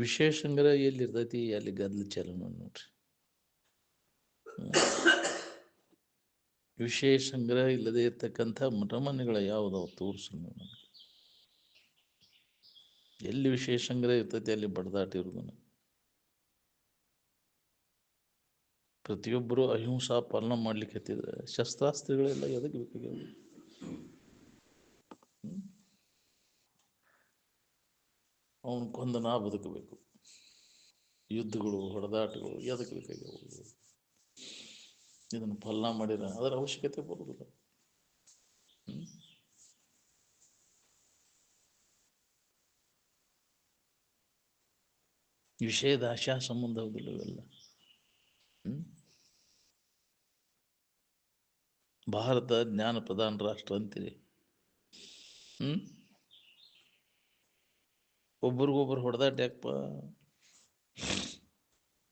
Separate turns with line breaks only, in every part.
ವಿಷಯ ಸಂಗ್ರಹ ಎಲ್ಲಿರ್ತೈತಿ ಅಲ್ಲಿ ಗದ್ದಲ ಚಾಲು ನೋಡ್ರಿ. ವಿಷಯ ಸಂಗ್ರಹ ಇಲ್ಲದೆ ಇರ್ತಕ್ಕಂಥ ಮಠಮನೆಗಳು ಯಾವುದಾವು ತೋರಿಸು ನನಗೆ. ಎಲ್ಲಿ ವಿಷಯ ಸಂಗ್ರಹ ಇರ್ತೈತಿ ಅಲ್ಲಿ ಬಡದಾಟ ಇರುವುದನ್ನು. ಪ್ರತಿಯೊಬ್ಬರು ಅಹಿಂಸಾ ಪಾಲನೆ ಮಾಡ್ಲಿಕ್ಕೆ ಹತ್ತಿದ್ರೆ ಶಸ್ತ್ರಾಸ್ತ್ರಗಳೆಲ್ಲ ಎದಕ್ಕೆ ಬೇಕಾಗ್ಯಾವ? ಅವನು ಕೊಂದ ನಾ ಬದುಕಬೇಕು. ಯುದ್ಧಗಳು ಹೊಡೆದಾಟಗಳು ಎದಕ್ಕೆ ಬೇಕಾಗ್ಯಾವ? ಇದನ್ನು ಪಾಲನೆ ಮಾಡಿರ ಅದರ ಅವಶ್ಯಕತೆ ಬರುವುದಿಲ್ಲ. ವಿಷಯದ ಆಶಾ ಸಂಬಂಧ ಹೌದಿಲ್ಲ ಇವೆಲ್ಲ. ಭಾರತ ಜ್ಞಾನ ಪ್ರಧಾನ ರಾಷ್ಟ್ರ ಅಂತೀರಿ. ಒಬ್ರಿಗೊಬ್ರು ಹೊಡೆದಾಟ ಯಾಕಪ್ಪ?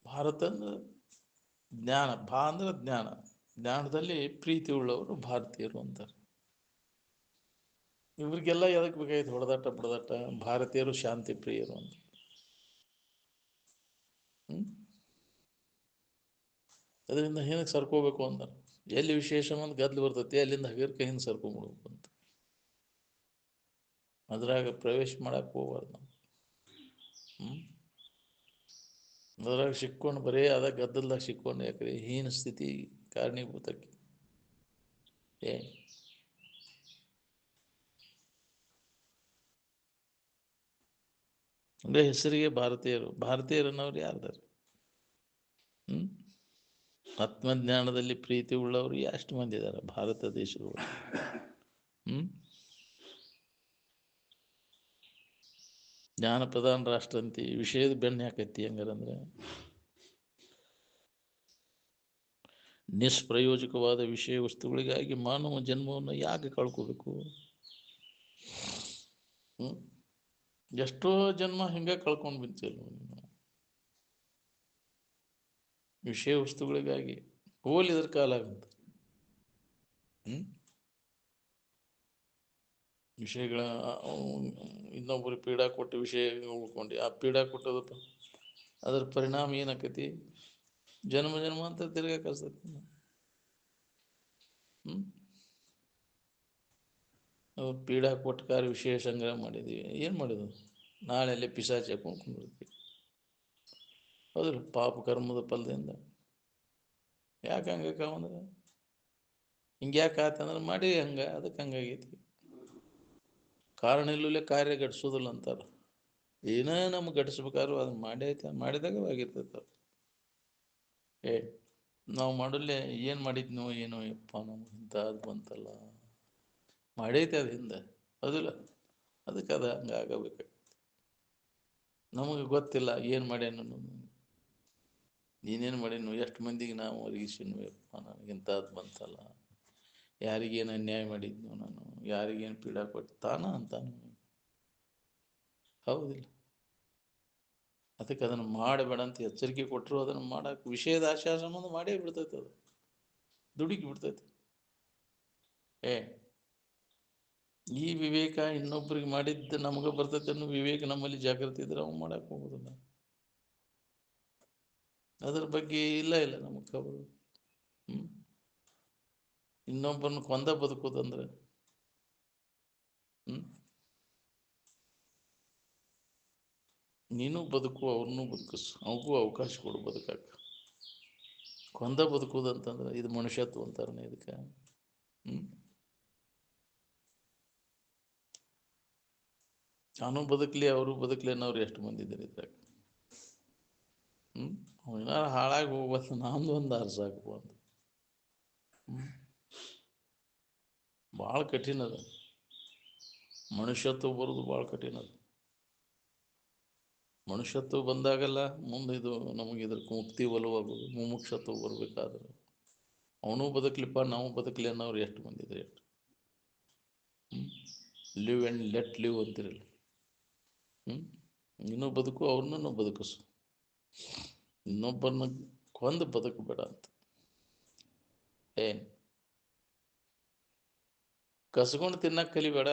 ಭಾರತ ಅಂದ್ರೆ ಜ್ಞಾನ, ಅಂದ್ರೆ ಜ್ಞಾನ, ಜ್ಞಾನದಲ್ಲಿ ಪ್ರೀತಿ ಉಳ್ಳವರು ಭಾರತೀಯರು ಅಂತಾರೆ. ಇವ್ರಿಗೆಲ್ಲ ಎದಕ್ಕೆ ಬೇಕಾಯ್ತು ಹೊಡೆದಾಟ ಬಡದಾಟ? ಭಾರತೀಯರು ಶಾಂತಿ ಪ್ರಿಯರು ಅಂತ. ಅದರಿಂದ ಹಿಂದಕ್ಕೆ ಸರ್ಕೋಬೇಕು ಅಂತ. ಎಲ್ಲಿ ವಿಶೇಷ ಒಂದು ಗದ್ದಲು ಬರ್ತೈತಿ ಅಲ್ಲಿಂದ ಹಗರ್ಕ ಹಿಂದೆ ಸರ್ಕೊಂಡ್ಬಿಡ್ಬೇಕು ಅಂತ. ಅದ್ರಾಗ ಪ್ರವೇಶ ಮಾಡಕ್ಕೆ ಹೋಗ್ಬಾರ್ದು ನಾವು. ಅದ್ರಾಗ ಸಿಕ್ಕೊಂಡು ಬರೀ ಅದ ಗದ್ದಲ್ದಾಗ ಸಿಕ್ಕೊಂಡು ಯಾಕ್ರಿ ಹೀನ ಸ್ಥಿತಿ ಕಾರಣೀಭೂತಕ್ಕೆ. ಅಂದ್ರೆ ಹೆಸರಿಗೆ ಭಾರತೀಯರು ಅನ್ನೋರು ಯಾರ್ದಾರ? ಆತ್ಮಜ್ಞಾನದಲ್ಲಿ ಪ್ರೀತಿ ಉಳ್ಳವರು ಎಷ್ಟು ಮಂದಿ ಇದ್ದಾರೆ ಭಾರತ ದೇಶದೊಳಗೆ? ಜ್ಞಾನ ಪ್ರಧಾನ ರಾಷ್ಟ್ರ ಅಂತಿ, ವಿಷಯದ ಬೆನ್ನು ಯಾಕೈತಿ ಹಂಗಾರಂದ್ರೆ? ನಿಷ್ಪ್ರಯೋಜಕವಾದ ವಿಷಯ ವಸ್ತುಗಳಿಗಾಗಿ ಮಾನವ ಜನ್ಮವನ್ನು ಯಾಕೆ ಕಳ್ಕೋಬೇಕು? ಎಷ್ಟೋ ಜನ್ಮ ಹಿಂಗೆ ಕಳ್ಕೊಂಡು ಬಿಡ್ತಿಲ್ಲ ನೀವು. ವಿಷಯ ವಸ್ತುಗಳಿಗಾಗಿ ಹೋಲಿದ್ರ ಕಾಲ ಆಗಂತ. ವಿಷಯಗಳ ಇನ್ನೊಬ್ಬರು ಪೀಡಾ ಕೊಟ್ಟ ವಿಷಯ ಉಳ್ಕೊಂಡು ಆ ಪೀಡಾ ಕೊಟ್ಟದಪ್ಪ ಅದ್ರ ಪರಿಣಾಮ ಏನಾಕತಿ? ಜನ್ಮ ಅಂತ ತಿರ್ಗಾ ಕಳ್ಸತಿ. ಪೀಡಾ ಕೊಟ್ಟಕಾರ ವಿಷಯ ಸಂಗ್ರಹ ಮಾಡಿದ್ದೀವಿ, ಏನು ಮಾಡಿದ್ವು? ನಾಳೆ ಅಲ್ಲಿ ಪಿಶಾಚಿ ಹಾಕೊಂಡು ಕುಂದಿರ್ತೀವಿ. ಹೌದಿಲ್ಲ? ಪಾಪ ಕರ್ಮದ ಫಲದಿಂದ ಯಾಕೆ ಹಂಗಾಕಂದ್ರೆ ಹಿಂಗೆ ಯಾಕೆ ಆತಂದ್ರೆ ಮಾಡಿ ಹಂಗೆ, ಅದಕ್ಕೆ ಹಂಗಾಗೈತಿ. ಕಾರಣ ಇಲ್ಲೇ ಕಾರ್ಯ ಘಟಿಸೋದಿಲ್ಲ ಅಂತಾರೆ. ಏನೇ ನಮ್ಗೆ ಘಟಿಸ್ಬೇಕಾದ್ರು ಅದನ್ನು ಮಾಡಿದಾಗ ಆಗಿರ್ತೈತೆ. ನಾವು ಮಾಡಲ್ಲೇ ಏನು ಮಾಡಿದ್ನೋ ಏನೋ ಯಪ್ಪ ನಮ್ಗೆ ಇಂಥ ಅದು ಬಂತಲ್ಲ, ಮಾಡೈತೆ ಅದು ಹಿಂದೆ, ಹೌದಿಲ್ಲ? ಅದಕ್ಕೆ ಅದು ಹಂಗೆ ಆಗಬೇಕಾಗ್ತದೆ. ನಮಗೆ ಗೊತ್ತಿಲ್ಲ ಏನು ಮಾಡ್ಯಾನು, ನೀನೇನು ಮಾಡೀನು, ಎಷ್ಟು ಮಂದಿಗೆ ನಾವು ಒದಗಿಸಿನು ಯಪ್ಪ ನನಗಿಂಥದ್ದು ಬಂತಲ್ಲ, ಯಾರಿಗೇನು ಅನ್ಯಾಯ ಮಾಡಿದ್ನು ನಾನು, ಯಾರಿಗೇನು ಪೀಡಾ ಕೊಟ್ಟು ತಾನ ಅಂತಾನು, ಹೌದಿಲ್ಲ? ಅದಕ್ಕೆ ಅದನ್ನು ಮಾಡಬೇಡ ಅಂತ ಎಚ್ಚರಿಕೆ ಕೊಟ್ಟರು ಅದನ್ನು ಮಾಡಕ್ಕೆ ವಿಷಯದ ಆಶಾ ಸಂಬಂಧ ಮಾಡೇ ಬಿಡ್ತೈತೆ. ಅದು ದುಡುಕಿ ಬಿಡ್ತೈತೆ. ಈ ವಿವೇಕ ಇನ್ನೊಬ್ರಿಗೆ ಮಾಡಿದ್ದು ನಮಗೆ ಬರ್ತೈತೆ ಅನ್ನೋ ವಿವೇಕ ನಮ್ಮಲ್ಲಿ ಜಾಗೃತಿ ಇದ್ರೆ ಅವು ಮಾಡಕ್ಕೆ ಹೋಗೋದಿಲ್ಲ. ಅದ್ರ ಬಗ್ಗೆ ಇಲ್ಲ ನಮಗೆ ಖಬರು. ಇನ್ನೊಬ್ಬರನ್ನ ಕೊಂದ ಬದುಕೋದಂದ್ರೆ ನೀನು ಬದುಕು, ಅವ್ರನ್ನೂ ಬದುಕಿಸು, ಅವಗೂ ಅವಕಾಶ ಕೊಡು ಬದುಕಕ್ಕೆ. ಕೊಂದ ಬದುಕೋದಂತಂದ್ರೆ ಇದು ಮನುಷ್ಯತ್ವ ಅಂತಾರನೇ ಇದಕ್ಕೆ. ನಾನು ಬದುಕಲಿ ಅವರು ಬದುಕಲಿ ಅನ್ನೋರು ಎಷ್ಟು ಮಂದಿ ಇದ್ದಾರೆ ಇದ್ರಾಗ? ಏನಾರು ಹಾಳಾಗಿ ಹೋಗ್ಬಾರ್ದು, ನಮ್ದು ಒಂದು ಸಾಕು ಅಂತ. ಭಾಳ ಕಠಿಣ ಅದ ಮನುಷ್ಯತ್ವ ಬರೋದು, ಭಾಳ ಕಠಿಣ ಅದ. ಮನುಷ್ಯತ್ವ ಬಂದಾಗಲ್ಲ ಮುಂದೆ ಇದು ನಮಗೆ ಇದಕ್ಕೆ ಮುಕ್ತಿ ಒಲವಾಗೋದು. ಮುಮುಕ್ಷತ್ವ ಬರಬೇಕಾದ್ರೆ ಅವನು ಬದುಕಲಿಪ್ಪ ನಾವು ಬದುಕಲಿ ಅನ್ನೋರು ಎಷ್ಟು ಮಂದಿ ಇದ್ದಾರೆ? ಎಷ್ಟು ಲಿವ್ ಆ್ಯಂಡ್ ಲೆಟ್ ಲಿವ್ ಅಂತಿರಲ್ಲ. ಇನ್ನೂ ಬದುಕು, ಅವ್ರನ್ನೂ ಬದುಕಿಸು, ಇನ್ನೊಬ್ಬರನ್ನ ಕೊಂದು ಬದುಕಬೇಡ ಅಂತ. ಕಸ್ಕೊಂಡು ತಿನ್ನಕ್ಕೆ ಕಲಿಬೇಡ,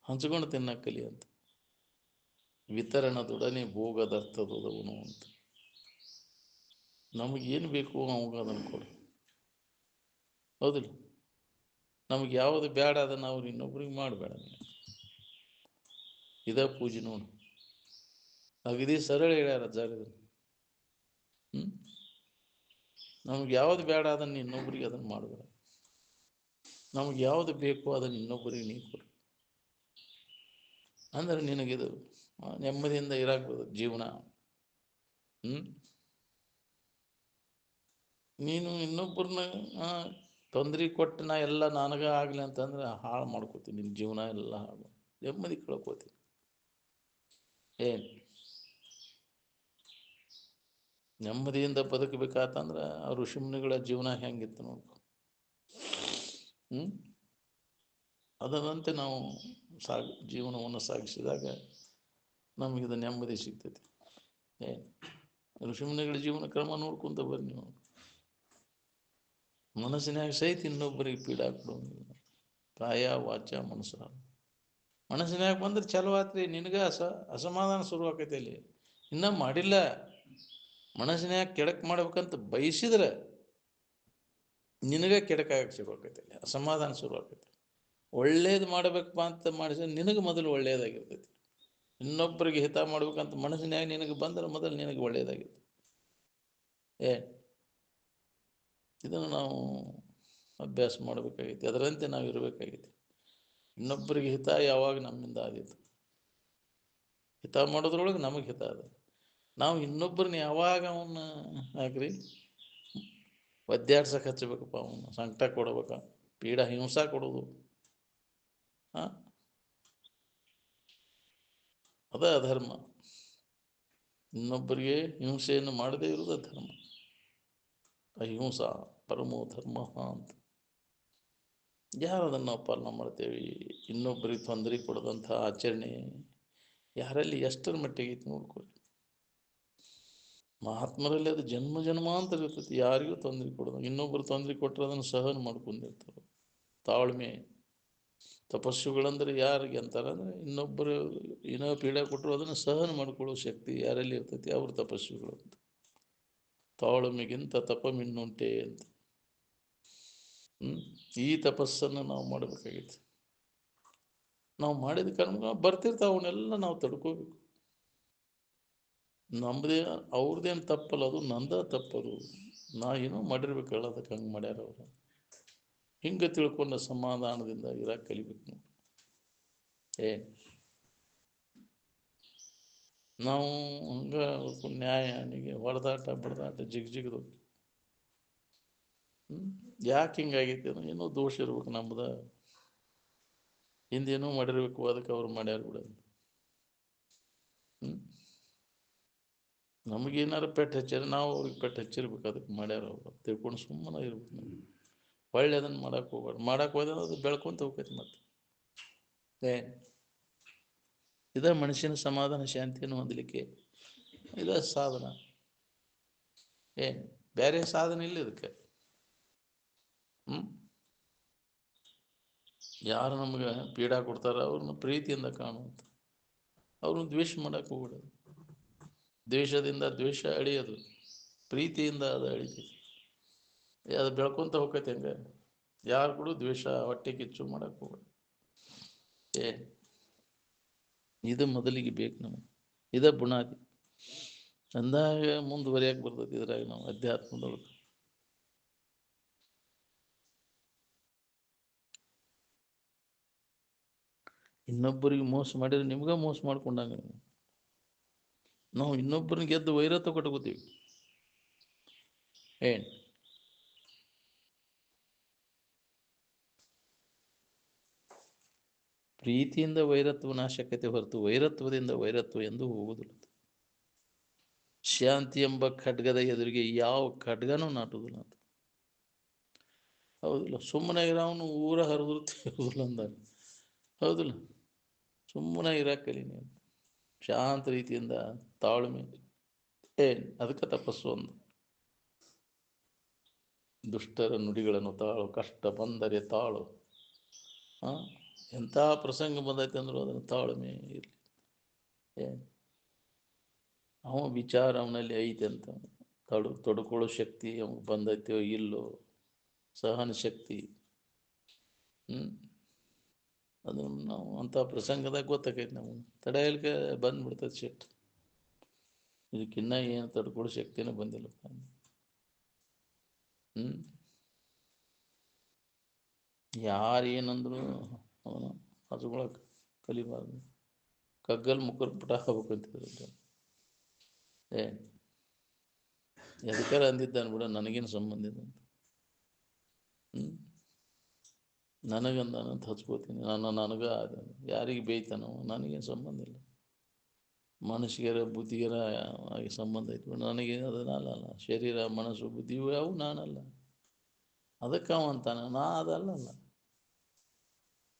ಹಂಚ್ಕೊಂಡು ತಿನ್ನಕ್ಕೆ ಕಲಿ ಅಂತ. ವಿತರಣದೊಡನೆ ಭೋಗದರ್ಥದವನು ಅಂತ. ನಮಗೇನು ಬೇಕು ಅವಾಗ ಅದನ್ನು ಕೊಡು. ಹೌದಿಲ್ಲ? ನಮ್ಗೆ ಯಾವುದು ಬೇಡ ಅದನ್ನು ಅವ್ರು ಇನ್ನೊಬ್ರಿಗೆ ಮಾಡಬೇಡ. ಇದ ಪೂಜೆ ನೋಡು. ಅಗದಿ ಸರಳ ಹೇಳ್ಯಾರ ಜಾಗದಲ್ಲಿ. ನಮ್ಗೆ ಯಾವುದು ಬೇಡ ಅದನ್ನು ಇನ್ನೊಬ್ರಿಗೆ ಅದನ್ನು ಮಾಡಬೇಡ. ನಮ್ಗೆ ಯಾವುದು ಬೇಕು ಅದನ್ನು ಇನ್ನೊಬ್ಬರಿಗೆ ನೀ ಕೊಡು. ಅಂದ್ರೆ ನಿನಗಿದು ನೆಮ್ಮದಿಯಿಂದ ಇರಾಕ್ಬೋದು ಜೀವನ. ನೀನು ಇನ್ನೊಬ್ಬರನ್ನ ತೊಂದರೆ ಕೊಟ್ಟು ನಾ ಎಲ್ಲ ನನಗೆ ಆಗಲಿ ಅಂತಂದ್ರೆ ಹಾಳು ಮಾಡ್ಕೋತೀನಿ. ನಿನ್ನ ಜೀವನ ಎಲ್ಲ ಹಾಳು, ನೆಮ್ಮದಿ ಕಳ್ಕೋತೀನಿ. ಏನು ನೆಮ್ಮದಿಯಿಂದ ಬದುಕಬೇಕಾತಂದ್ರೆ ಆ ಋಷಿಮುನಿಗಳ ಜೀವನ ಹೆಂಗಿತ್ತು ನೋಡ್ಕೊ. ಅದರಂತೆ ನಾವು ಜೀವನವನ್ನು ಸಾಗಿಸಿದಾಗ ನಮಗಿದು ನೆಮ್ಮದಿ ಸಿಗ್ತೈತಿ. ಋಷಿಮುನಿಗಳ ಜೀವನ ಕ್ರಮ ನೋಡ್ಕೊಂತ ಬರ್ರಿ ನೀವು. ಮನಸ್ಸಿನಾಗ ಸಹಿತ ಇನ್ನೊಬ್ಬರಿಗೆ ಪೀಡಾ ಕೊಡೋಂಗಿಲ್ಲ. ಕಾಯ ವಾಚ ಮನಸ್ಸ. ಮನಸ್ಸಿನಾಗ ಬಂದ್ರೆ ಚಲೋ ಆತ್ರಿ, ನಿನಗೆ ಅಸಮಾಧಾನ ಶುರು ಆಕೈತಿ. ಅಲ್ಲಿ ಇನ್ನೂ ಮಾಡಿಲ್ಲ. ಮನಸ್ಸಿನಾಗ ಕೆಡಕ್ ಮಾಡ್ಬೇಕಂತ ಬಯಸಿದ್ರೆ ನಿನಗೆ ಕೆಡಕಾಗಕ್ಕೆ ಶುರು ಆಕೈತಿ. ಅಲ್ಲಿ ಅಸಮಾಧಾನ ಶುರು ಆಕೈತಿ. ಒಳ್ಳೇದು ಮಾಡಬೇಕಪ್ಪ ಅಂತ ಮಾಡಿಸಿದ್ರೆ ನಿನಗೆ ಮೊದಲು ಒಳ್ಳೇದಾಗಿರ್ತೈತಿ. ಇನ್ನೊಬ್ಬರಿಗೆ ಹಿತ ಮಾಡ್ಬೇಕಂತ ಮನಸ್ಸಿನಾಗ ನಿನಗೆ ಬಂದ್ರೆ ಮೊದಲು ನಿನಗೆ ಒಳ್ಳೇದಾಗಿರ್ತೈತಿ. ಇದನ್ನು ನಾವು ಅಭ್ಯಾಸ ಮಾಡಬೇಕಾಗೈತಿ. ಅದರಂತೆ ನಾವು ಇರಬೇಕಾಗೈತಿ. ಇನ್ನೊಬ್ಬರಿಗೆ ಹಿತ ಯಾವಾಗ ನಮ್ಮಿಂದ ಆದೀತು, ಹಿತ ಮಾಡೋದ್ರೊಳಗೆ ನಮಗೆ ಹಿತ ಅದ. ನಾವು ಇನ್ನೊಬ್ಬರನ್ನ ಯಾವಾಗ ಅವನ್ನ ಹಾಕ್ರಿ ಒದ್ದಾಡ್ಸಕ್ಕೆ ಹಚ್ಚಬೇಕಪ್ಪ, ಅವನ್ನ ಸಂಕಟ ಕೊಡ್ಬೇಕ, ಪೀಡ ಹಿಂಸಾ ಕೊಡೋದು, ಅದ ಅಧರ್ಮ. ಇನ್ನೊಬ್ಬರಿಗೆ ಹಿಂಸೆಯನ್ನು ಮಾಡದೇ ಇರುವುದು ಧರ್ಮ. ಅಹಿಂಸಾ ಪರಮೋ ಧರ್ಮ ಅಂತ. ಯಾರು ಅದನ್ನು ನಾವು ಪಾಲನೆ ಮಾಡ್ತೇವೆ? ಇನ್ನೊಬ್ಬರಿಗೆ ತೊಂದರೆ ಕೊಡದಂಥ ಆಚರಣೆ ಯಾರಲ್ಲಿ ಎಷ್ಟರ ಮಟ್ಟಿಗೆ ಐತಿ ನೋಡ್ಕೊಳ್ಳಿ. ಮಹಾತ್ಮರಲ್ಲಿ ಅದು ಜನ್ಮ ಜನ್ಮಾಂತರ ಇರ್ತೈತಿ. ಯಾರಿಗೂ ತೊಂದರೆ ಕೊಡೋದು, ಇನ್ನೊಬ್ಬರು ತೊಂದರೆ ಕೊಟ್ಟರೆ ಅದನ್ನು ಸಹನ ಮಾಡ್ಕೊಂಡಿರ್ತಾರೆ. ತಾಳ್ಮೆ. ತಪಸ್ಸುಗಳಂದ್ರೆ ಯಾರಿಗೆ ಅಂತಾರೆ ಅಂದರೆ ಇನ್ನೊಬ್ಬರು ಏನೋ ಪೀಡೆ ಕೊಟ್ಟರು ಅದನ್ನು ಸಹನ ಮಾಡ್ಕೊಳ್ಳೋ ಶಕ್ತಿ ಯಾರಲ್ಲಿ ಇರ್ತೈತಿ ಅವ್ರ ತಪಸ್ಸುಗಳು ಅಂತ. ತಾಳ್ಮೆಗಿಂತ ತಪಮಿನ್ನುಂಟೆ ಅಂತ. ಈ ತಪಸ್ಸನ್ನು ನಾವು ಮಾಡಬೇಕಾಗಿತ್ತು. ನಾವು ಮಾಡಿದ ಕರ್ಮ ಬರ್ತಿರ್ತಾವೆ, ಅವನ್ನೆಲ್ಲ ನಾವು ತಡ್ಕೋಬೇಕು. ನಮ್ಮದೇ ಅವ್ರದ್ದೇನು ತಪ್ಪಲ್ಲ, ಅದು ನಂದ ತಪ್ಪದು. ನಾ ಏನೋ ಮಾಡಿರ್ಬೇಕಲ್ಲ, ಅದಕ್ಕೆ ಹಂಗೆ ಮಾಡ್ಯಾರ ಅವರು. ಹಿಂಗೆ ತಿಳ್ಕೊಂಡ ಸಮಾಧಾನದಿಂದ ಇರಕ್ಕೆ ಕಲಿಬೇಕು ನಾವು. ನಾವು ಹಂಗೆ ನ್ಯಾಯನಿಗೆ ಹೊಡೆದಾಟ ಬಡದಾಟ ಜಿಗಿದು ಯಾಕೆ ಹಿಂಗಾಗೈತಿ ಅಂದ್ರೆ ಏನೋ ದೋಷ ಇರ್ಬೇಕು ನಮ್ದು. ಹಿಂದೇನೋ ಮಾಡಿರ್ಬೇಕು, ಅದಕ್ಕೆ ಅವ್ರು ಮಾಡ್ಯಾರ ಬಿಡೋದು. ನಮಗೇನಾರು ಪೆಟ್ಟು ಹಚ್ಚಾರ, ನಾವು ಅವ್ರಿಗೆ ಪೆಟ್ಟು ಹಚ್ಚಿರ್ಬೇಕು, ಅದಕ್ಕೆ ಮಾಡ್ಯಾರ ಅವರು ತಿಳ್ಕೊಂಡು ಸುಮ್ಮನೆ ಇರ್ಬೇಕು. ನಾವು ಒಳ್ಳೆ ಅದನ್ನು ಮಾಡಕ್ಕೆ ಹೋಗ್ಬಾರ್ದು. ಮಾಡಕ್ಕೆ ಹೋದ್ರೆ ಅದು ಬೆಳ್ಕೊಂತ ಹೋಗ್ತೈತಿ. ಮತ್ತೆ ಇದ ಮನುಷ್ಯನ ಸಮಾಧಾನ ಶಾಂತಿಯನ್ನು ಹೊಂದಲಿಕ್ಕೆ ಇದ ಸಾಧನ. ಬೇರೆ ಸಾಧನ ಇಲ್ಲ ಇದಕ್ಕೆ. ಯಾರು ನಮ್ಗೆ ಪೀಡಾ ಕೊಡ್ತಾರ ಅವ್ರನ್ನ ಪ್ರೀತಿಯಿಂದ ಕಾಣುವಂಥ, ಅವ್ರನ್ನ ದ್ವೇಷ ಮಾಡಕ್ಕೆ ಹೋಗ್ಬಿಡೋದು. ದ್ವೇಷದಿಂದ ದ್ವೇಷ ಅಳಿಯೋದು, ಪ್ರೀತಿಯಿಂದ ಅದು ಅಳಿತೈತಿ. ಅದು ಬೆಳ್ಕೊಂತ ಹೋಗ್ತೈತಿ. ಹಂಗೆ ಯಾರು ಕೂಡ ದ್ವೇಷ ಹೊಟ್ಟೆ ಕಿಚ್ಚು ಮಾಡಕ್ಕೆ ಹೋಗ್ಬೇಡ. ಇದು ಮೊದಲಿಗೆ ಬೇಕು ನಮಗೆ. ಇದ ಬುನಾದಿ ಅಂದಾಗ ಮುಂದುವರಿಯಕ್ಕೆ ಬರ್ತೈತಿ. ಇದ್ರಾಗ ನಾವು ಅಧ್ಯಾತ್ಮದೊಳಗೆ ಇನ್ನೊಬ್ಬರಿಗೆ ಮೋಸ ಮಾಡಿದ್ರೆ ನಿಮ್ಗೆ ಮೋಸ ಮಾಡ್ಕೊಂಡಂಗ. ನಾವು ಇನ್ನೊಬ್ಬರನ್ನ ಗೆದ್ದು ವೈರತ್ವ ಕಟ್ಕೋತೀವಿ. ಪ್ರೀತಿಯಿಂದ ವೈರತ್ವ ನಾಶಕತೆ ಹೊರತು ವೈರತ್ವದಿಂದ ವೈರತ್ವ ಎಂದು ಹೋಗುವುದಿಲ್ಲ. ಶಾಂತಿ ಎಂಬ ಖಡ್ಗದ ಎದುರಿಗೆ ಯಾವ ಖಡ್ಗನೂ ನಾಟುವುದಿಲ್ಲ ಅಂತ. ಹೌದಿಲ್ಲ? ಸುಮ್ಮನೆ ಇರೋನು ಊರ ಹರಿದ್ರು ತಿರುವುದಿಲ್ಲ ಅಂದಾಗ. ಹೌದಿಲ್ಲ? ಸುಮ್ಮನೆ ಇರಾಕಲಿ ನೀವು ಶಾಂತ ರೀತಿಯಿಂದ ತಾಳ್ಮೆ. ಅದಕ್ಕೆ ತಪಸ್ಸು ಒಂದು. ದುಷ್ಟರ ನುಡಿಗಳನ್ನು ತಾಳು, ಕಷ್ಟ ಬಂದರೆ ತಾಳು. ಎಂಥ ಪ್ರಸಂಗ ಬಂದೈತೆ ಅಂದರೂ ಅದನ್ನು ತಾಳ್ಮೆ ಇರಲಿ. ಅವ ವಿಚಾರ ಅವನಲ್ಲಿ ಐತೆ ಅಂತ ತೊಡ್ಕೊಳ್ಳೋ ಶಕ್ತಿ ಅವ್ನಿಗೆ ಬಂದೈತೋ ಇಲ್ಲೋ, ಸಹನ ಶಕ್ತಿ. ಅದು ನಾವು ಅಂಥ ಪ್ರಸಂಗದಾಗ ಗೊತ್ತಾಕೈತಿ ನಮಗೆ, ತಡೆಯಲಿಕ್ಕೆ ಬಂದ್ಬಿಡ್ತದೆ ಸಿಟ್ಟು. ಇದಕ್ಕಿನ್ನ ಏನು ತಡ್ಕೊಳ್ಳೋ ಶಕ್ತಿನೂ ಬಂದಿಲ್ಲಪ್ಪ. ಯಾರು ಏನಂದ್ರು ಅವನು ಹಚ್ಕೊಳಕ್ಕೆ ಕಲಿಬಾರ್ದು. ಕಗ್ಗಲ್ ಮುಕ್ಕರ್ ಪುಟ ಆಗ್ಬೇಕಂತಿದ್ರು. ಏ ಎದಕ್ಕಾರ ಅಂದಿದ್ದಾನೆ ಬಿಡ, ನನಗೇನು ಸಂಬಂಧ ಇದೆ ಅಂತ. ನನಗಂದಾನಂತ ಹಚ್ಕೋತೀನಿ, ನನಗೆ ಯಾರಿಗೆ ಬೇಯ್ತಾನೋ ನನಗೇನು ಸಂಬಂಧ ಇಲ್ಲ. ಮನಸ್ಸಿಗೆರ ಬುದ್ಧಿಗೆರ ಆಗಿ ಸಂಬಂಧ ಐತಿ, ನನಗೆ ಅದನ್ನಲ್ಲ. ಶರೀರ ಮನಸ್ಸು ಬುದ್ಧಿ ಅವು ನಾನಲ್ಲ. ಅದಕ್ಕೆ ಅವ ಅಂತಾನ ನಾ ಅದಲ್ಲಲ್ಲ,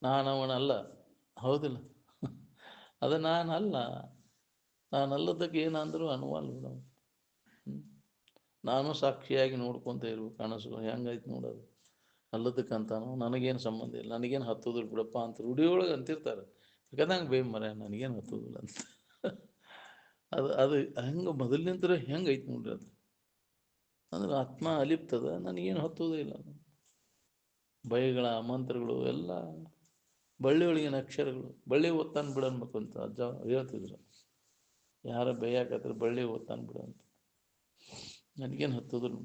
ನಾನವನಲ್ಲ. ಹೌದಿಲ್ಲ? ಅದು ನಾನಲ್ಲ. ನಾನಲ್ಲದಕ್ಕೆ ಏನಂದ್ರು ಅನುವಲ್ಲ ಬಿಡ. ನಾನು ಸಾಕ್ಷಿಯಾಗಿ ನೋಡ್ಕೊತ ಇರ್ಬೇಕು. ಕನಸು ಹೆಂಗೈತೆ ನೋಡೋದು. ಅಲ್ಲದಕ್ಕಂತಾನು ನನಗೇನು ಸಂಬಂಧ ಇಲ್ಲ, ನನಗೇನು ಹತ್ತೋದಿಲ್ಲ ಬಿಡಪ್ಪ ಅಂತ ರೂಢಿಯೊಳಗೆ ಅಂತಿರ್ತಾರೆ. ಯಾಕಂದಂಗೆ ಬೇ ಮರ ನನಗೇನು ಹತ್ತೋದಿಲ್ಲ ಅಂತ. ಅದು ಹೆಂಗೆ ಮೊದಲಿನಿಂದ ಹೆಂಗೈತೆ ನೋಡ್ರಿ ಅದು. ಅಂದ್ರೆ ಆತ್ಮ ಅಲಿಪ್ತದ, ನನಗೇನು ಹತ್ತೋದೇ ಇಲ್ಲ. ಬೈಗಳ ಮಂತ್ರಗಳು ಎಲ್ಲ ಬಳ್ಳಿ ಒಳಗಿನ ಅಕ್ಷರಗಳು. ಬಳ್ಳಿ ಓದ್ತಾನೆ ಬಿಡ ಅನ್ಬೇಕು ಅಂತ ಅಜ್ಜ ಹೇಳ್ತಿದ್ರು. ಯಾರ ಬೈಯಾಕತ್ರ ಬಳ್ಳಿ ಓದ್ತಾನೆ ಬಿಡ ಅಂತ. ನನಗೇನು ಹತ್ತೋದಿಲ್ಲ.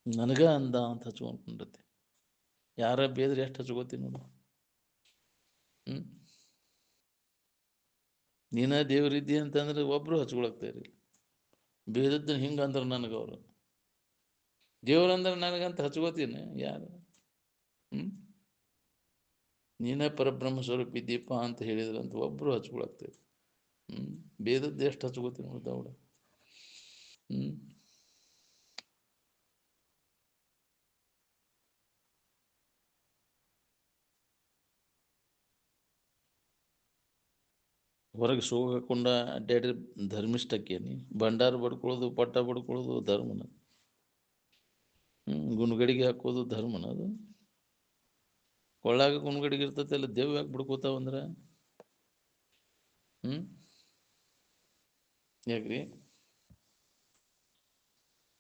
ನನಗ ಅಂದ ಅಂತ ಹಚ್ಕೊಂಡ್ಬಿಟ್ಟೈತಿ. ಯಾರ ಬೇದ್ರೆ ಎಷ್ಟು ಹಚ್ಕೋತೀನಿ ನೋಡು. ನೀನ ದೇವ್ರಿದ್ದಿ ಅಂತಂದ್ರೆ ಒಬ್ರು ಹಚ್ಕೊಳಕ್ತಾಯಿರಿ. ಬೇದದ್ದನ್ನು ಹಿಂಗೆ ಅಂದ್ರೆ ನನಗವರು ದೇವ್ರಂದ್ರೆ ನನಗಂತ ಹಚ್ಕೋತೀನಿ. ಯಾರು ನೀನೇ ಪರಬ್ರಹ್ಮ ಸ್ವರೂಪ ಇದ್ದೀಪ ಅಂತ ಹೇಳಿದ್ರಂತ ಒಬ್ರು ಹಚ್ಕೊಳಕ್ತಾಯಿರಿ. ಬೇದದ್ದು ಎಷ್ಟು ಹಚ್ಕೋತೀನಿ ನೋಡ್ದವಡ. ಹೊರಗೆ ಸೋಗ ಹಾಕೊಂಡ ಅಡ್ಡಾಡಿ ಧರ್ಮಿಷ್ಠಕ್ಕೇನಿ. ಭಂಡಾರ ಬಡ್ಕೊಳ್ಳೋದು, ಪಟ್ಟ ಬಡ್ಕೊಳ್ಳೋದು ಧರ್ಮನ. ಗುಣಗಡಿಗೆ ಹಾಕೋದು ಧರ್ಮನ. ಅದು ಕೊಳ್ಳಾಗ ಗುಣಗಡಿಗೆ ಇರ್ತೈತೆ ಅಲ್ಲ, ದೇವ್ ಯಾಕೆ ಬಿಡ್ಕೋತಾವಂದ್ರೆ ಯಾಕ್ರಿ?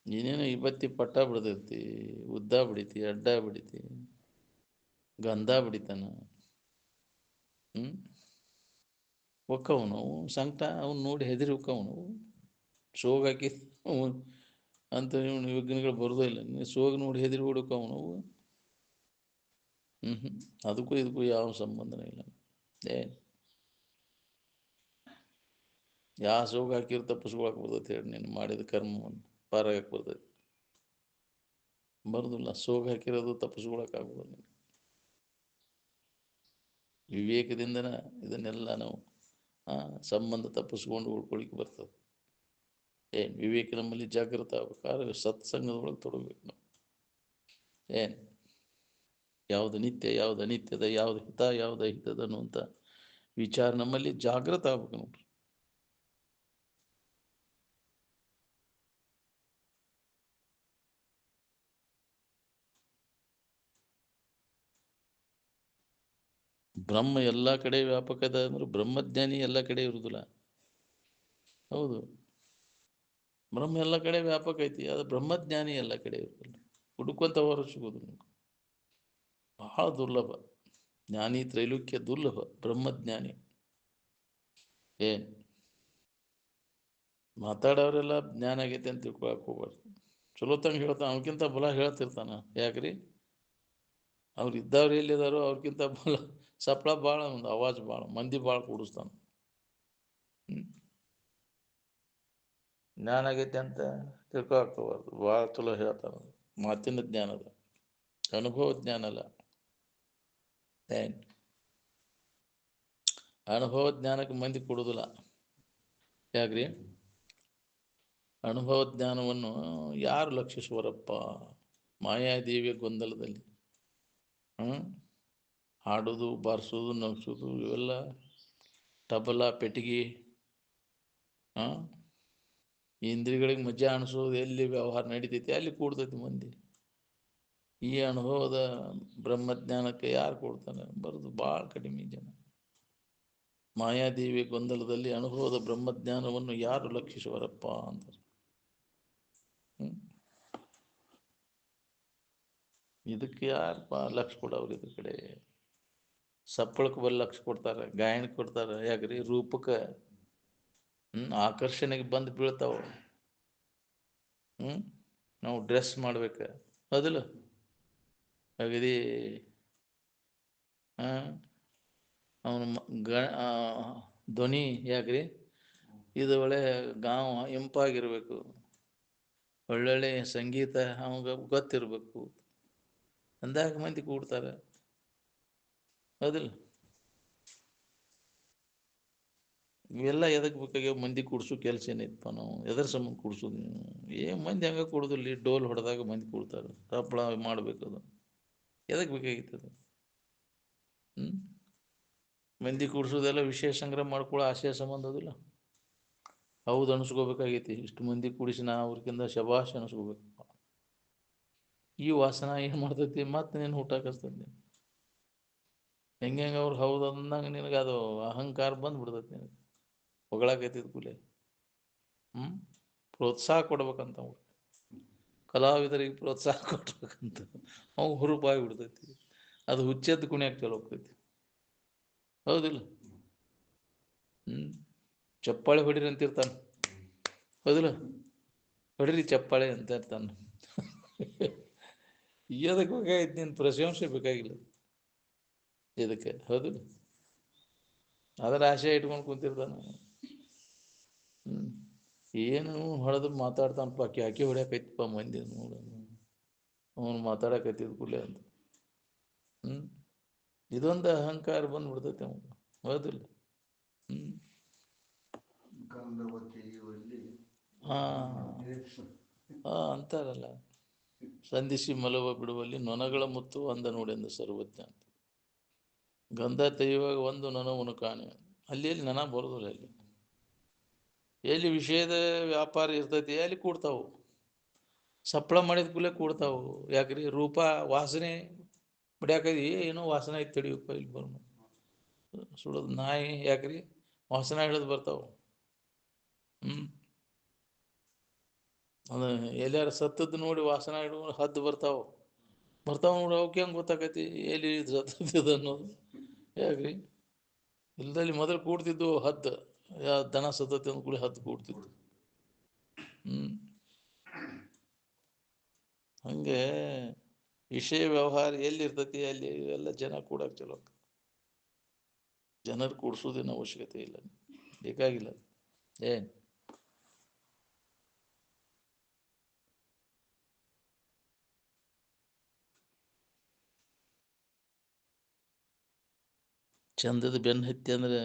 ನೀನೇನು ಇವತ್ತಿ ಪಟ್ಟ ಬಿಡ್ತೈತಿ, ಉದ್ದ ಬಿಡಿತಿ, ಅಡ್ಡ ಬಿಡಿತಿ, ಗಂಧ ಬಿಡಿತಾನ. ಒಕ್ಕವು ನಾವು ಸಂಕಟ ಅವ್ನು ನೋಡಿ ಹೆದರಿ ಒಕ್ಕವು ನಾವು. ಸೋಗ್ ಹಾಕಿ ಅಂತ ವಿಘ್ನಗಳು ಬರೋದೇ ಇಲ್ಲ. ಸೋಗ್ ನೋಡಿ ಹೆದರಿ ಹುಡುಕವು ನಾವು. ಅದಕ್ಕೂ ಇದಕ್ಕೂ ಯಾವ ಸಂಬಂಧನೇ ಇಲ್ಲ. ಯಾವ ಸೋಗ್ ಹಾಕಿರೋ ತಪ್ಪಿಸ್ಕೊಳಕ್ಕೆ ಬರ್ತೈತೆ ಹೇಳಿ? ನೀನು ಮಾಡಿದ ಕರ್ಮವನ್ನು ಪಾರಾಗಕ್ಕೆ ಬರ್ತೈತಿ? ಬರೋದಿಲ್ಲ. ಸೋಗ್ ಹಾಕಿರೋದು ತಪ್ಪಿಸ್ಕೊಳಕ್ಕಾಗೋದು. ನೀನು ವಿವೇಕದಿಂದನ ಇದನ್ನೆಲ್ಲ ನಾವು ಸಂಬಂಧ ತಪ್ಪಿಸ್ಕೊಂಡು ಉಳ್ಕೊಳಿಕ್ಕೆ ಬರ್ತದೆ. ವಿವೇಕ ನಮ್ಮಲ್ಲಿ ಜಾಗೃತ ಆಗ್ಬೇಕಾದ್ರೆ ಸತ್ಸಂಗದೊಳಗೆ ತೊಡಗಬೇಕು ನಾವು. ಯಾವುದು ನಿತ್ಯ, ಯಾವುದು ಅನಿತ್ಯದ, ಯಾವುದು ಹಿತ, ಯಾವುದು ಅಹಿತದ ಅನ್ನುವಂಥ ವಿಚಾರ ನಮ್ಮಲ್ಲಿ ಜಾಗೃತ ಆಗ್ಬೇಕು ನೋಡ್ರಿ. ಬ್ರಹ್ಮ ಎಲ್ಲ ಕಡೆ ವ್ಯಾಪಕದ ಅಂದ್ರೆ ಬ್ರಹ್ಮಜ್ಞಾನಿ ಎಲ್ಲ ಕಡೆ ಇರುವುದಿಲ್ಲ. ಹೌದು, ಬ್ರಹ್ಮ ಎಲ್ಲ ಕಡೆ ವ್ಯಾಪಕ ಐತಿ. ಅದು ಬ್ರಹ್ಮಜ್ಞಾನಿ ಎಲ್ಲ ಕಡೆ ಇರುವುದಿಲ್ಲ. ಹುಡುಕುವಂತ ಹೊರ ಸಿಗೋದು ಬಹಳ ದುರ್ಲಭ. ಜ್ಞಾನಿ ತ್ರೈಲೋಕ್ಯ ದುರ್ಲಭ. ಬ್ರಹ್ಮಜ್ಞಾನಿ ಮಾತಾಡೋರೆಲ್ಲ ಜ್ಞಾನ ಆಗೈತೆ ಅಂತ ತಿಳ್ಕೊಳಕ್ ಹೋಗ್ಬಾರ್ದು. ಚಲೋ ತಂಗ ಹೇಳ್ತಾನ, ಅವನಕ್ಕಿಂತ ಬಲ ಹೇಳ್ತಿರ್ತಾನ. ಯಾಕ್ರಿ? ಅವ್ರು ಇದ್ದವ್ರು ಎಲ್ಲಿದಾರೋ ಅವ್ರಿಗಿಂತ ಬಲ ಸಪ್ಳ ಭಾಳ, ಒಂದು ಅವಾಜ್ ಭಾಳ, ಮಂದಿ ಭಾಳ ಕೂಡಿಸ್ತಾನ. ಜ್ಞಾನ ಆಗೈತೆ ಅಂತ ತಿಳ್ಕೊಳಕ್ ಹೋಗ್ಬಾರ್ದು. ಭಾಳ ಚಲೋ ಹೇಳ್ತಾನ. ಮಾತಿನ ಜ್ಞಾನದ ಅನುಭವ ಜ್ಞಾನ ಅಲ್ಲ. ಅನುಭವ ಜ್ಞಾನಕ್ಕೆ ಮಂದಿ ಕೊಡುದಿಲ್ಲ. ಯಾಕ್ರಿ? ಅನುಭವ ಜ್ಞಾನವನ್ನು ಯಾರು ಲಕ್ಷಿಸುವರಪ್ಪ? ಮಾಯಾದೇವಿಯ ಗೊಂದಲದಲ್ಲಿ ಹಾಡೋದು, ಬಾರಿಸೋದು, ನಗಿಸೋದು, ಇವೆಲ್ಲ ತಬಲ, ಪೆಟ್ಟಿಗೆ, ಇಂದ್ರಿಗಳಿಗೆ ಮಜಾ ಅನಿಸೋದು ಎಲ್ಲಿ ವ್ಯವಹಾರ ನಡೀತೈತಿ ಅಲ್ಲಿ ಕೂಡ್ತೈತಿ ಮಂದಿ. ಈ ಅನುಭವದ ಬ್ರಹ್ಮಜ್ಞಾನಕ್ಕೆ ಯಾರು ಕೊಡ್ತಾನೆ? ಬರೋದು ಭಾಳ ಕಡಿಮೆ ಜನ. ಮಾಯಾದೇವಿ ಗೊಂದಲದಲ್ಲಿ ಅನುಭವದ ಬ್ರಹ್ಮಜ್ಞಾನವನ್ನು ಯಾರು ಲಕ್ಷಿಸುವರಪ್ಪ ಅಂತಾರೆ. ಇದಕ್ಕೆ ಯಾರಪ್ಪ ಲಕ್ಷ ಕೊಡವ್ರು? ಇದ್ರ ಕಡೆ ಸಪ್ಪಳಕ್ಕೆ ಬಲ್ಲಿ ಲಕ್ಷ ಕೊಡ್ತಾರೆ, ಗಾಯನಕ್ಕೆ ಕೊಡ್ತಾರೆ. ಯಾಕ್ರಿ? ರೂಪಕ್ಕೆ ಆಕರ್ಷಣೆಗೆ ಬಂದು ಬೀಳ್ತಾವ. ನಾವು ಡ್ರೆಸ್ ಮಾಡ್ಬೇಕು, ಹೌದಿಲ್ಲ? ಅಗದಿ ಅವನು ಧ್ವನಿ ಯಾಕ್ರಿ? ಇದು ಒಳ್ಳೆ ಗಾಂವ್ ಇಂಪಾಗಿರ್ಬೇಕು, ಒಳ್ಳೊಳ್ಳೆ ಸಂಗೀತ ಅವಾಗ ಗೊತ್ತಿರ್ಬೇಕು ಅಂದಾಗ ಮಂದಿ ಕೂಡ್ತಾರೆ, ಹೌದಿಲ್ಲ? ಇವೆಲ್ಲ ಎದಕ್ಕೆ ಬೇಕಾಗ್ಯಾವ? ಮಂದಿ ಕೂಡ್ಸೋ ಕೆಲಸ ಏನೈತಪ್ಪ? ನಾವು ಎದರ ಸಂಬಂಧ ಕೂಡ್ಸೋದು? ಮಂದಿ ಹಂಗೆ ಕೂಡುದಿಲ್ಲ, ಡೋಲ್ ಹೊಡೆದಾಗ ಮಂದಿ ಕೂಡ್ತಾರೆ, ತಪ್ಪಳ ಮಾಡ್ಬೇಕದು. ಎದಕ್ಕೆ ಬೇಕಾಗಿತ್ತದು? ಮಂದಿ ಕೂಡ್ಸೋದೆಲ್ಲ ವಿಷಯ ಸಂಗ್ರಹ ಮಾಡ್ಕೊಳ್ಳೋ ಆಶಯ ಸಂಬಂಧ ಅದಿಲ್ಲ. ಹೌದು ಅನಿಸ್ಕೋಬೇಕಾಗೈತಿ, ಇಷ್ಟು ಮಂದಿ ಕೂಡಿಸಿ ನಾ ಅವ್ರಿಗಿಂತ ಶಬಾಷ್ ಅನಿಸ್ಕೋಬೇಕು. ಈ ವಾಸನ ಏನು ಮಾಡ್ತೈತಿ? ಮತ್ತೆ ನೀನು ಹುಟ್ಟಾಕಸ್ತೈತಿ. ಹೆಂಗೆ ಅವ್ರು ಹೌದು ಅಂದಂಗೆ ನಿನಗೆ ಅದು ಅಹಂಕಾರ ಬಂದ್ಬಿಡ್ತೈತಿ. ನಿನಗೆ ಹೊಗಳಾಕೈತಿದ್ ಕೂಲೆ ಪ್ರೋತ್ಸಾಹ ಕೊಡ್ಬೇಕಂತ ಅವ್ರು, ಕಲಾವಿದರಿಗೆ ಪ್ರೋತ್ಸಾಹ ಕೊಡ್ಬೇಕಂತ ಅವು ಹುರುಪಾಗಿ ಬಿಡ್ತೈತಿ. ಅದು ಹುಚ್ಚೆದ್ದು ಕುಣಿಯಾಕ ಚಲೋ ಹೋಗ್ತೈತಿ, ಹೌದಿಲ್ಲ? ಚಪ್ಪಾಳೆ ಹೊಡಿರಿ ಅಂತಿರ್ತಾನೆ, ಹೌದಿಲ್ಲ? ಹೊಡಿರಿ ಚಪ್ಪಾಳೆ ಅಂತ ಇರ್ತಾನೆ. ಇದಕ್ಕೆ ಬೇಕಾಗಿತ್ತು ನೀನು ಪ್ರಶಂಸೆ ಬೇಕಾಗಿಲ್ಲ ಇದಕ್ಕೆ, ಹೌದಿಲ್ಲ? ಅದರ ಆಶೆ ಇಟ್ಕೊಂಡು ಕುಂತಿರ್ತಾನೆ. ಏನು ಹೊಡೆದು ಮಾತಾಡ್ತಾನಪ್ಪ, ಕ್ಯಾಕಿ ಹೊಡ್ಯಾಕೈತಪ್ಪ ಮಂದಿ ನೋಡ, ಅವನು ಮಾತಾಡಕತ್ತಿದ್ ಕೂಡಲೇ ಅಂತ. ಇದೊಂದು ಅಹಂಕಾರ ಬಂದ್ಬಿಡ್ತೈತೆ ಅವನು, ಹೌದಿಲ್ಲ? ಅಂತಾರಲ್ಲ, ಸಂಧಿಸಿ ಮಲವ ಬಿಡುವಲ್ಲಿ ನೊನಗಳ ಮುತ್ತು ಅಂದ ನೋಡೆಂದು ಸರ್ವಜ್ಞ ಅಂತ. ಗಂಧ ತೆಗೆಯುವಾಗ ಒಂದು ನೊಣವನ್ನು ಕಾಣೆ, ಅಲ್ಲಿ ನೊಣ ಬರೋದಿಲ್ಲ. ಎಲ್ಲಿ ವಿಷಯದ ವ್ಯಾಪಾರ ಇರ್ತೈತಿ ಅಲ್ಲಿ ಕೂಡ್ತಾವು, ಸಪ್ಪಳ ಮಾಡಿದ ಕೂಡಲೇ ಕೂಡ್ತಾವು. ಯಾಕ್ರಿ? ರೂಪ ವಾಸನೆ ಬಿಡ್ಯಾಕೈತಿ, ಏನೋ ವಾಸನೆ ಐತಿ ತಡಿಯಪ್ಪ ಇಲ್ಲಿ ಬರೋಣ ಸುಡೋದು ನಾಯಿ. ಯಾಕ್ರಿ? ವಾಸನೆ ಹಿಡಿದು ಬರ್ತಾವು. ಅದು ಎಲ್ಲಾರು ಸತ್ತದ್ದು ನೋಡಿ ವಾಸನೆ ಹಿಡಿದು ಹದ್ದು ಬರ್ತಾವು ನೋಡಿ. ಅವಕ್ಕೆ ಹೆಂಗೆ ಗೊತ್ತಾಕೈತಿ ಎಲ್ಲಿ ಸತ್ತದ ಅನ್ನೋದು? ಯಾಕ್ರಿ? ಇಲ್ದಲ್ಲಿ ಮೊದಲು ಕೂಡ್ತಿದ್ದು ಹದ್ದು, ದನ ಸತ್ತತಿ ಅಂದ ಕೂಡ ಹದ್ದು ಕೂಡ್ತಿದ್ದು. ಹಂಗೆ ವಿಷಯ ವ್ಯವಹಾರ ಎಲ್ಲಿರ್ತೈತಿ ಅಲ್ಲಿ ಎಲ್ಲ ಜನ ಕೂಡಕ್ಕೆ ಚಲೋ. ಜನರು ಕೂಡ್ಸೋದೇನು ಅವಶ್ಯಕತೆ ಇಲ್ಲ, ಬೇಕಾಗಿಲ್ಲ. ಏನು ಚಂದದ ಬೆನ್ನು ಹತ್ತಿ ಅಂದ್ರೆ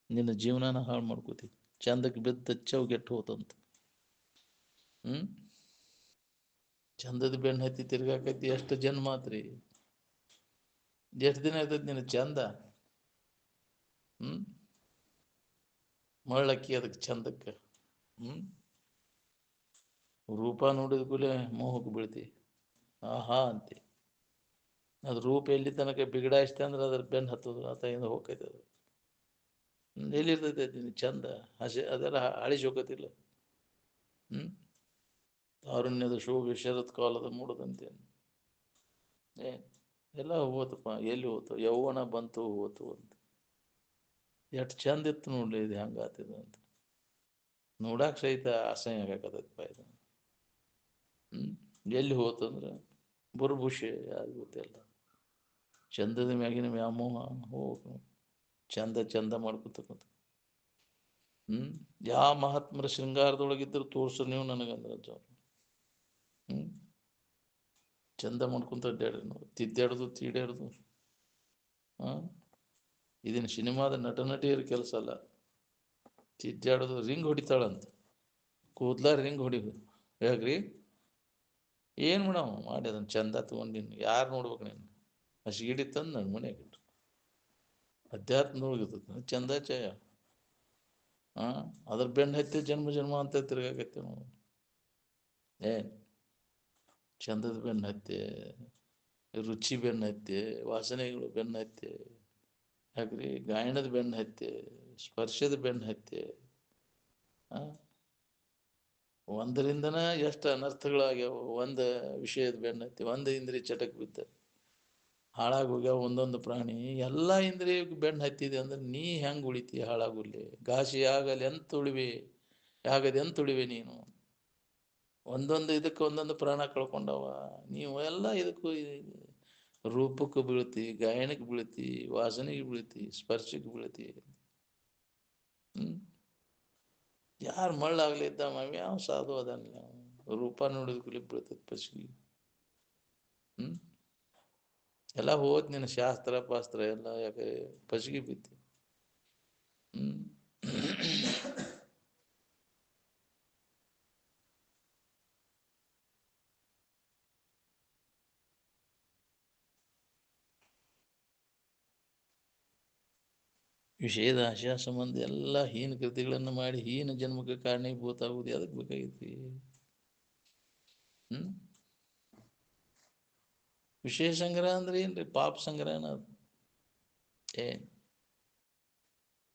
ನಿನ್ನ ಜೀವನನ ಹಾಳು ಮಾಡ್ಕೋತಿ. ಚಂದಕ್ಕೆ ಬಿದ್ದ ಚೌ ಗೆಟ್ಟು ಹೋತಂತ. ಚಂದದ ಬೆನ್ನು ಹತ್ತಿ ತಿರ್ಗಾಕೈತಿ, ಎಷ್ಟು ಜನ್ಮ ಮಾತ್ರಿ? ಎಷ್ಟು ದಿನ ಇರ್ತೈತಿ ನಿನ್ನ ಚಂದ? ಮಳ್ಳಕ್ಕಿ ಅದಕ್ಕೆ ಚಂದಕ್ಕೆ. ರೂಪ ನೋಡಿದ ಕೂಡಲೇ ಮೋಹಕ್ಕೆ ಬೀಳ್ತಿ, ಆಹಾ ಅಂತೆ. ಅದು ರೂಪ ಎಲ್ಲಿ ತನಕ ಬಿಗಡಾಯಿಸ್ತೆ ಅಂದ್ರೆ ಅದ್ರ ಬೆನ್ನು ಹತ್ತದು, ಆತ ಹೋಗ್ತೈತೆ. ಅದು ಎಲ್ಲಿರ್ತೈತೆ ನಿನ್ನ ಚಂದ? ಅದೆಲ್ಲ ಅಳಿಸಿ ಹೋಗತಿಲ್ಲ. ತಾರುಣ್ಯದ ಶೋಭೆ ಶರತ್ ಕಾಲದ ಮೂಡದಂತೆ. ಎಲ್ಲ ಹೋತಪ್ಪ, ಎಲ್ಲಿ ಹೋತು? ಯೌವನ ಬಂತು ಹೋತು ಅಂತ. ಎಷ್ಟು ಚಂದ ಇತ್ತು ನೋಡ್ಲಿ, ಇದು ಹೆಂಗೆ ಆತಿದ ಅಂತ ನೋಡಾಕ ಸಹಿತ ಅಸಹ್ಯ ಆಗಕತ್ತೈತಪ್ಪ ಇದು. ಎಲ್ಲಿ ಹೋತಂದ್ರೆ ಬುರ್ಭುಷೆ ಯಾರು ಗೊತ್ತಿಲ್ಲ. ಚಂದದ ಮ್ಯಾಗಿನ ವ್ಯಾಮೋಹ ಹೋಗ ಚಂದ ಚಂದ ಮಾಡ್ಕೊತಕ್ಕಂಥ. ಯಾವ ಮಹಾತ್ಮರ ಶೃಂಗಾರದೊಳಗಿದ್ರು ತೋರ್ಸು ನೀವು ನನಗಂದ್ರೆ ಚಂದ ಮಾಡ್ಕೊಂತ ಅಡ್ಡಾಡ್ರಿ ನಾವು, ತಿದ್ದಾಡೋದು ತೀಡಾಡೋದು. ಇದೇನು ಸಿನಿಮಾದ ನಟ ನಟಿಯರ ಕೆಲಸ ಅಲ್ಲ. ತಿದ್ದಾಡೋದು. ರಿಂಗ್ ಹೊಡಿತಾಳಂತ, ಕೂದ್ಲ ರಿಂಗ್ ಹೊಡಿ. ಯಾಕ್ರಿ? ಏನು ಮೇಡಮ್ ಮಾಡಿ ಅದನ್ನು ಚಂದ ತೊಗೊಂಡು ನೀನು ಯಾರು ನೋಡ್ಬೇಕು? ನೀನು ಹಸಿಗಿಡಿ ತಂದು ನನ್ನ ಮನೆಯಾಗ ಇಟ್ಟು ಅಧ್ಯಾತ್ಮದೊಳಗಿರ್ತದೆ ಚಂದ ಚಯ. ಅದ್ರ ಬೆನ್ನು ಹತ್ತಿ ಜನ್ಮ ಜನ್ಮ ಅಂತ ತಿರ್ಗಾಕತ್ತೀವಿ ನಾವು. ಚಂದದ ಬೆನ್ನು ಹತ್ತಿ, ರುಚಿ ಬೆನ್ನು ಹತ್ತಿ, ವಾಸನೆಗಳು ಬೆನ್ನು ಹತ್ತಿ. ಯಾಕ್ರಿ ಗಾಯನದ ಬೆನ್ನು ಹತ್ಯೆ, ಸ್ಪರ್ಶದ ಬೆನ್ನು ಹತ್ಯೆ, ಒಂದರಿಂದನ ಎಷ್ಟು ಅನರ್ಥಗಳಾಗ್ಯಾವ. ಒಂದು ವಿಷಯದ ಬೆನ್ನು ಹತ್ತಿ, ಒಂದು ಇಂದ್ರಿಯ ಚಟಕ್ ಬಿದ್ದ ಹಾಳಾಗೋಗ್ಯಾವ ಒಂದೊಂದು ಪ್ರಾಣಿ. ಎಲ್ಲ ಇಂದ್ರಿಯಕ್ಕೆ ಬೆನ್ನು ಹತ್ತಿದೆ ಅಂದ್ರೆ ನೀ ಹೆಂಗೆ ಉಳಿತಿ? ಹಾಳಾಗುಲ್ಲಿ ಘಾಸಿ ಆಗಲಿ ಎಂತ ಉಳಿವಿ, ಆಗದೆ ಎಂತ ಉಳಿವಿ ನೀನು? ಒಂದೊಂದು ಇದಕ್ಕೆ ಒಂದೊಂದು ಪ್ರಾಣ ಕಳ್ಕೊಂಡವ. ನೀವು ಎಲ್ಲ ಇದಕ್ಕೂ ರೂಪಕ್ಕೆ ಬೀಳ್ತಿ, ಗಾಯನಕ್ಕೆ ಬೀಳ್ತಿ, ವಾಸನೆಗೆ ಬೀಳ್ತಿ, ಸ್ಪರ್ಶಕ್ಕೆ ಬೀಳ್ತಿ. ಯಾರು ಮಳ್ಳಾಗ್ಲಿ ಇದ್ದ ಯಾವ ಸಾಧು ಅದನ್ನ ರೂಪ ನೋಡಿದ ಕುಲಿ ಬೀಳ್ತದ ಪಸಿಗೆ. ಎಲ್ಲ ಹೋದ್ ನಿನ್ನ ಶಾಸ್ತ್ರ ಪಾಸ್ತ್ರ ಎಲ್ಲ ಯಾಕೆ ಪಸಿಗೆ ಬಿತ್ತಿ. ವಿಷಯದ ಆಶಾ ಸಂಬಂಧ ಎಲ್ಲ ಹೀನ ಕೃತಿಗಳನ್ನು ಮಾಡಿ ಹೀನ ಜನ್ಮಕ್ಕೆ ಕಾರಣೀಭೂತ ಆಗುವುದು ಅದಕ್ಕೆ ಬೇಕಾಗೈತಿ. ವಿಷಯ ಸಂಗ್ರಹ ಅಂದ್ರೆ ಏನ್ರಿ? ಪಾಪ ಸಂಗ್ರಹನ ಅದು. ಏನ್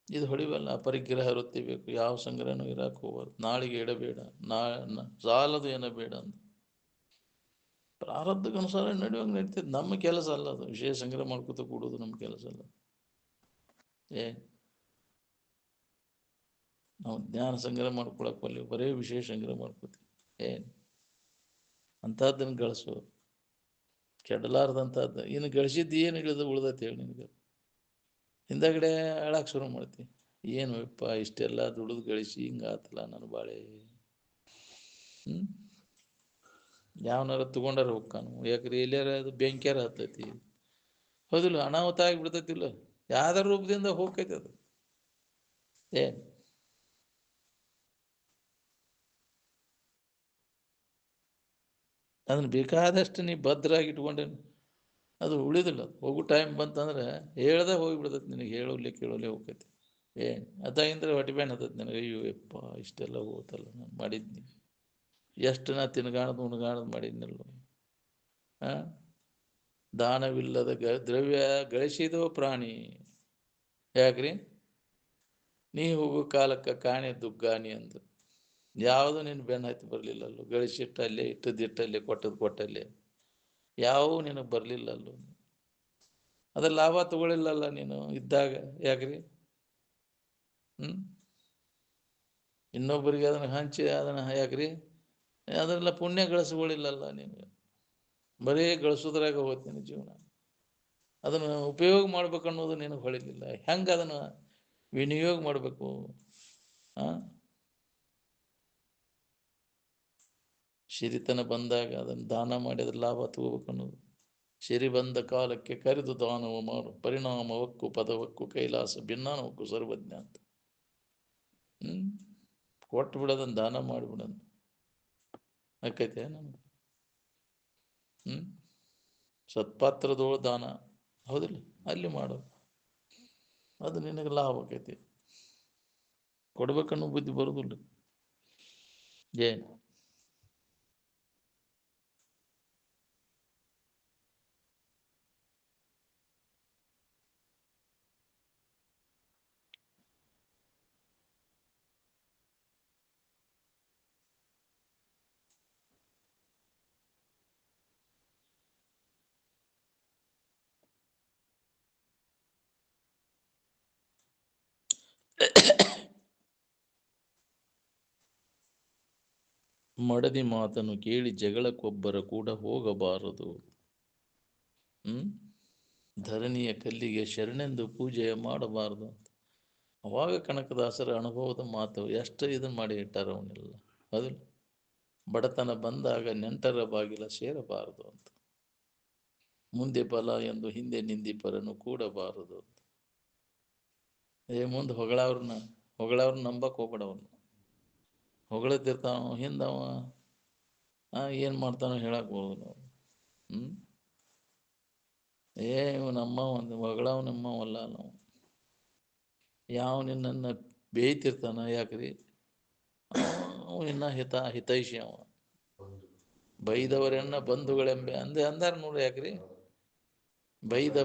ಇದು ಹೊಡಿವಲ್ಲ, ಅಪರಿಗ್ರಹ ವೃತ್ತಿ ಬೇಕು. ಯಾವ ಸಂಗ್ರಹನೂ ಇರಕ್ಕೆ ಹೋಗ್ಬಾರ್ದು. ನಾಳೆಗೆ ಇಡಬೇಡ, ಸಾಲದು ಏನೋ ಬೇಡ ಅಂತ ಪ್ರಾರಬ್ಧಕ್ಕನುಸಾರ ನಡೆಯುವಾಗ ನಡೀತದೆ. ನಮ್ಮ ಕೆಲಸ ಅಲ್ಲ ಅದು. ವಿಷಯ ಸಂಗ್ರಹ ಮಾಡ್ಕೊತ ಕೂಡೋದು ನಮ್ಮ ಕೆಲಸ ಅಲ್ಲ. ನಾವು ಜ್ಞಾನ ಸಂಗ್ರಹ ಮಾಡ್ಕೊಳಕ್ ಬಲ್ಲಿ ಬರೇ ವಿಷಯ ಸಂಗ್ರಹ ಮಾಡ್ಕೋತೀವಿ. ಅಂಥದ್ದನ್ನು ಗಳಿಸು, ಕೆಡಲಾರ್ದಂಥದ್ದು. ಇನ್ನು ಗಳಿಸಿದ್ದು ಏನು ಉಳ್ದೈತಿ ಹೇಳಿ ನಿನಗೆ? ಹಿಂದಗಡೆ ಹೇಳಕ್ಕೆ ಶುರು ಮಾಡ್ತಿ, ಏನು ಯಪ್ಪ ಇಷ್ಟೆಲ್ಲ ದುಡಿದು ಗಳಿಸಿ ಹಿಂಗಾತಲ್ಲ ನನ್ನ ಬಾಳೆ. ಯಾವನಾರ ತಗೊಂಡಾರ ಹೋಗ್ಕಾನು? ಯಾಕ್ರಿ ಎಲ್ಲಾರ ಅದು ಬೆಂಕಿಯಾರ ಹತ್ತೈತಿ, ಹೌದಿಲ್ಲ? ಅನಾಹುತ ಆಗಿಬಿಡ್ತೈತಿಲ್ಲ, ಯಾವ್ದಾರ ರೂಪದಿಂದ ಹೋಗ್ತೈತಿ ಅದು. ಅದನ್ನು ಬೇಕಾದಷ್ಟು ನೀ ಭದ್ರಾಗಿ ಇಟ್ಕೊಂಡೇನು ಅದು ಉಳಿದಿಲ್ಲ. ಹೋಗೋ ಟೈಮ್ ಬಂತಂದ್ರೆ ಹೇಳ್ದೆ ಹೋಗಿಬಿಡ್ತೈತಿ ನಿನಗೆ. ಹೇಳೋಲ್ಲಿ ಕೇಳೋಲ್ಲೇ ಹೋಗ್ತೈತಿ. ಅದಾಗಿಂದ್ರೆ ಹೊಟ್ಟೆ ಬ್ಯಾನ್ ಹತ್ತೈತಿ ನನಗೆ. ಅಯ್ಯೋ ಯಪ್ಪ ಇಷ್ಟೆಲ್ಲ ಹೋತಲ್ಲ ನಾನು ಮಾಡಿದ್ನಿ, ಎಷ್ಟು ನಾ ತಿನ್ಗಾಣದು ಉಣ್ಗಾಣದು ಮಾಡಿದ್ನಲ್ಲ. ದಾನವಿಲ್ಲದ ದ್ರವ್ಯ ಗಳಿಸಿದೋ ಪ್ರಾಣಿ. ಯಾಕ್ರಿ? ನೀ ಹೋಗೋ ಕಾಲಕ್ಕೆ ಕಾಣೆ ದುಗ್ಗಾನಿ ಅಂದು ಯಾವುದು ನಿನ್ನ ಬೆನ್ನ ಹತ್ತಿ ಬರಲಿಲ್ಲಲ್ಲೋ. ಗಳಿಸಿಟ್ಟಲ್ಲೇ, ಇಟ್ಟದಿಟ್ಟಲ್ಲೇ, ಕೊಟ್ಟಲ್ಲಿ ಯಾವ ನಿನಗೆ ಬರಲಿಲ್ಲಲ್ಲೋ. ಅದ್ರ ಲಾಭ ತಗೊಳ್ಳಿಲ್ಲಲ್ಲ ನೀನು ಇದ್ದಾಗ. ಯಾಕ್ರಿ? ಇನ್ನೊಬ್ಬರಿಗೆ ಅದನ್ನು ಹಂಚಿ ಅದನ್ನು ಯಾಕ್ರಿ? ಅದನ್ನೆಲ್ಲ ಪುಣ್ಯ ಗಳಿಸ್ಕೊಳ್ಳಿಲ್ಲಲ್ಲ ನೀನು. ಬರೀ ಗಳಿಸೋದ್ರಾಗ ಹೋಗ್ತೀನಿ ಜೀವನ. ಅದನ್ನು ಉಪಯೋಗ ಮಾಡ್ಬೇಕು ಅನ್ನೋದು ನಿನಗೆ ಹೊಳಿಲಿಲ್ಲ. ಹೆಂಗೆ ಅದನ್ನು ವಿನಿಯೋಗ ಮಾಡಬೇಕು? ಸಿರಿತನ ಬಂದಾಗ ಅದನ್ನು ದಾನ ಮಾಡಿ ಅದ್ರ ಲಾಭ ತಗೋಬೇಕು ಅನ್ನೋದು. ಸಿರಿ ಬಂದ ಕಾಲಕ್ಕೆ ಕರೆದು ದಾನವ ಮಾಡು, ಪರಿಣಾಮವಕ್ಕು ಪದವಕ್ಕು ಕೈಲಾಸ ಭಿನ್ನಾನವಕ್ಕು ಸರ್ವಜ್ಞ ಅಂತ. ಕೊಟ್ಟು ಬಿಡೋದನ್ನು ದಾನ ಮಾಡಿಬಿಡೋದು ಆಕೈತೆ ನಮ್ಗೆ. ಸತ್ಪಾತ್ರದೋಳು ದಾನ, ಹೌದಿಲ್ಲ? ಅಲ್ಲಿ ಮಾಡು, ಅದು ನಿನಗೆ ಲಾಭ ಆಕೈತಿ. ಕೊಡ್ಬೇಕನ್ನೋ ಬುದ್ಧಿ ಬರೋದಿಲ್ಲ. ಏನು ಮಡದಿ ಮಾತನ್ನು ಕೇಳಿ ಜಗಳಕ್ಕೊಬ್ಬರ ಕೂಡ ಹೋಗಬಾರದು. ಧರಣಿಯ ಕಲ್ಲಿಗೆ ಶರಣೆಂದು ಪೂಜೆ ಮಾಡಬಾರದು ಅಂತ ಅವಾಗ ಕನಕದಾಸರ ಅನುಭವದ ಮಾತು. ಎಷ್ಟು ಇದನ್ನು ಮಾಡಿ ಇಟ್ಟಾರ ಅವನ್ನೆಲ್ಲ. ಅದು ಬಡತನ ಬಂದಾಗ ನೆಂಟರ ಬಾಗಿಲ ಸೇರಬಾರದು ಅಂತ. ಮುಂದೆ ಫಲ ಎಂದು ಹಿಂದೆ ನಿಂದಿಪರನು ಕೂಡಬಾರದು ಅಂತ. ಮುಂದೆ ಹೊಗಳವ್ರನ್ನ ನಂಬಕ್ ಹೋಗ್ಬೇಡವನ್ನ. ಹೊಗಳತಿರ್ತಾವ ಹಿಂದವ ಏನು ಮಾಡ್ತಾನೋ ಹೇಳಕ್ ಹೋಗೋದು ನಾವು. ಇವು ನಮ್ಮ ಒಂದು ಹೊಗಳವ್ ನಮ್ಮವಲ್ಲ ನಾವು. ಯಾವ ನಿನ್ನನ್ನು ಬೇಯ್ತಿರ್ತಾನ ಯಾಕ್ರಿ? ನಿನ್ನ ಹಿತೈಷಿ ಅವ. ಬೈದವರೆನ್ನ ಬಂಧುಗಳೆಂಬೆ ಅಂದಾರ ನೋಡ್ರಿ. ಯಾಕ್ರಿ? ಬೈದ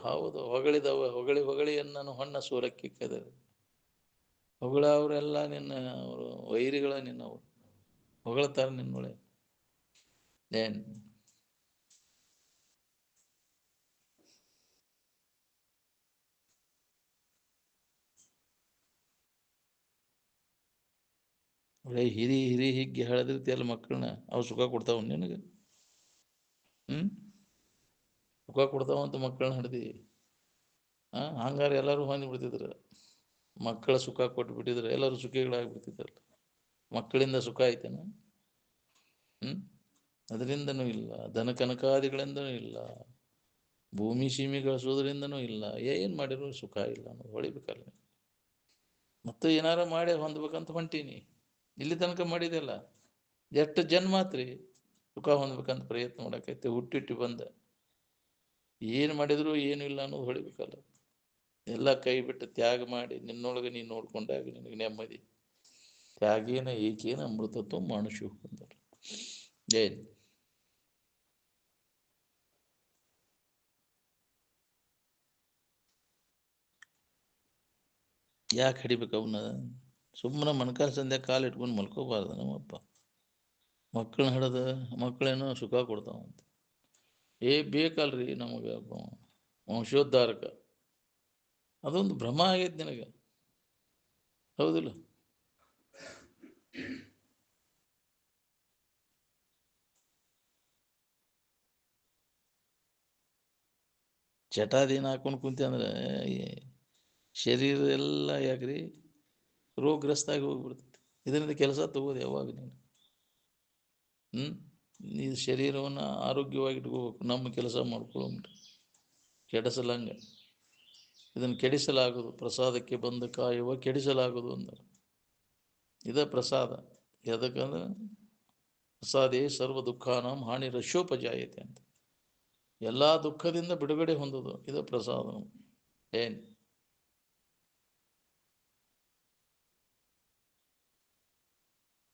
ಹೌದು, ಹೊಗಳಿದವ ಹೊಗಳಿ ಹೊಗಳಿ ನಾನು ಹೊಣ್ಣ ಸೂರಕ್ಕೆ ಕದ ಹೊಗಳವರೆಲ್ಲ ನಿನ್ನ ಅವರು ವೈರಿಗಳ ನಿನ್ನವರು ಹೊಗಳ್ತಾರ ನಿನ್ನೊಳೆ ಏನ್ ಒಳ್ಳೆ ಹಿರಿ ಹಿರಿ ಹಿಗ್ಗಿ ಹೇಳದಿರ್ತಿಯಲ್ಲ ಮಕ್ಕಳನ್ನ ಅವು ಸುಖ ಕೊಡ್ತಾವ ನಿನಗೆ. ಸುಖ ಕೊಡ್ತಾವಂತ ಮಕ್ಕಳನ್ನ ಹಿಡ್ದಿ ಹಂಗಾರೆ ಎಲ್ಲರೂ ಹೊಂದಿ ಬಿಡ್ತಿದ್ರು. ಮಕ್ಕಳ ಸುಖ ಕೊಟ್ಟು ಬಿಟ್ಟಿದ್ರೆ ಎಲ್ಲರೂ ಸುಖಿಗಳಾಗ್ಬಿಡ್ತಿದ್ರಲ್ಲ. ಮಕ್ಕಳಿಂದ ಸುಖ ಐತೆನ? ಅದರಿಂದನೂ ಇಲ್ಲ, ದನ ಕನಕಾದಿಗಳಿಂದನೂ ಇಲ್ಲ, ಭೂಮಿ ಸೀಮೆ ಗಳಿಸೋದ್ರಿಂದನೂ ಇಲ್ಲ. ಏನು ಮಾಡಿದ್ರು ಸುಖ ಇಲ್ಲ ಅನ್ನೋದು ಹೊಳಿಬೇಕಲ್ಲ. ಮತ್ತೆ ಏನಾರ ಮಾಡಿ ಹೊಂದ್ಬೇಕಂತ ಹೊಂಟೀನಿ, ಇಲ್ಲಿ ತನಕ ಮಾಡಿದೆಲ್ಲ ಎಷ್ಟು ಜನ್ಮಾತ್ರಿ ಸುಖ ಹೊಂದ್ಬೇಕಂತ ಪ್ರಯತ್ನ ಮಾಡಕೈತೆ. ಹುಟ್ಟಿಟ್ಟು ಬಂದ ಏನು ಮಾಡಿದ್ರು ಏನು ಇಲ್ಲ ಅನ್ನೋದು ಹೊಳಿಬೇಕಲ್ಲ. ಎಲ್ಲ ಕೈ ಬಿಟ್ಟು ತ್ಯಾಗ ಮಾಡಿ ನಿನ್ನೊಳಗೆ ನೀನು ನೋಡ್ಕೊಂಡಾಗ ನಿನಗೆ ನೆಮ್ಮದಿ. ತ್ಯಾಗೇನ ಏಕೇನ ಅಮೃತತ್ವ ಮನುಷ್ಯ ಅಂದರು. ಏನು ಯಾಕೆ ಹಿಡಿಬೇಕು ಅವನ್ನ? ಸುಮ್ಮನೆ ಮಣಕಾಲ ಸಂಧ್ಯಾ ಕಾಲು ಇಟ್ಕೊಂಡು ಮಲ್ಕೋಬಾರ್ದು. ನಮ್ಮಪ್ಪ ಮಕ್ಕಳನ್ನ ಹಿಡಿದ ಮಕ್ಕಳೇನೋ ಸುಖ ಕೊಡ್ತಾವಂತ. ಬೇಕಲ್ರಿ ನಮಗೆ ವಂಶೋದ್ಧಾರಕ. ಅದೊಂದು ಭ್ರಮ ಆಗೈತೆ ನಿನಗೆ, ಹೌದಿಲ್ಲ? ಚಟಾದೇನು ಹಾಕೊಂಡು ಕುಂತೆ ಅಂದ್ರೆ ಶರೀರ ಎಲ್ಲ ಯಾಕ್ರಿ ರೋಗಗ್ರಸ್ತ ಆಗಿ ಹೋಗ್ಬಿಡ್ತೈತಿ. ಇದರಿಂದ ಕೆಲಸ ತಗೋದು ಯಾವಾಗ ನೀನು? ಈ ಶರೀರವನ್ನು ಆರೋಗ್ಯವಾಗಿ ಇಟ್ಕೋಬೇಕು. ನಮ್ಮ ಕೆಲಸ ಮಾಡ್ಕೊಳ್ಳೋಂಬಿಟ್ಟು ಕೆಡಿಸಲಂಗ. ಇದನ್ನು ಕೆಡಿಸಲಾಗೋದು. ಪ್ರಸಾದಕ್ಕೆ ಬಂದ ಕಾಯುವ ಕೆಡಿಸಲಾಗೋದು ಅಂದರು. ಇದ ಪ್ರಸಾದ. ಎದಕ್ಕಂದ್ರೆ ಪ್ರಸಾದೇ ಸರ್ವ ದುಃಖಾನಾಂ ಹಾನಿ ರಶೋಪಜಾಯತೆ ಅಂತ. ಎಲ್ಲ ದುಃಖದಿಂದ ಬಿಡುಗಡೆ ಹೊಂದೋದು ಇದು ಪ್ರಸಾದ. ಏನು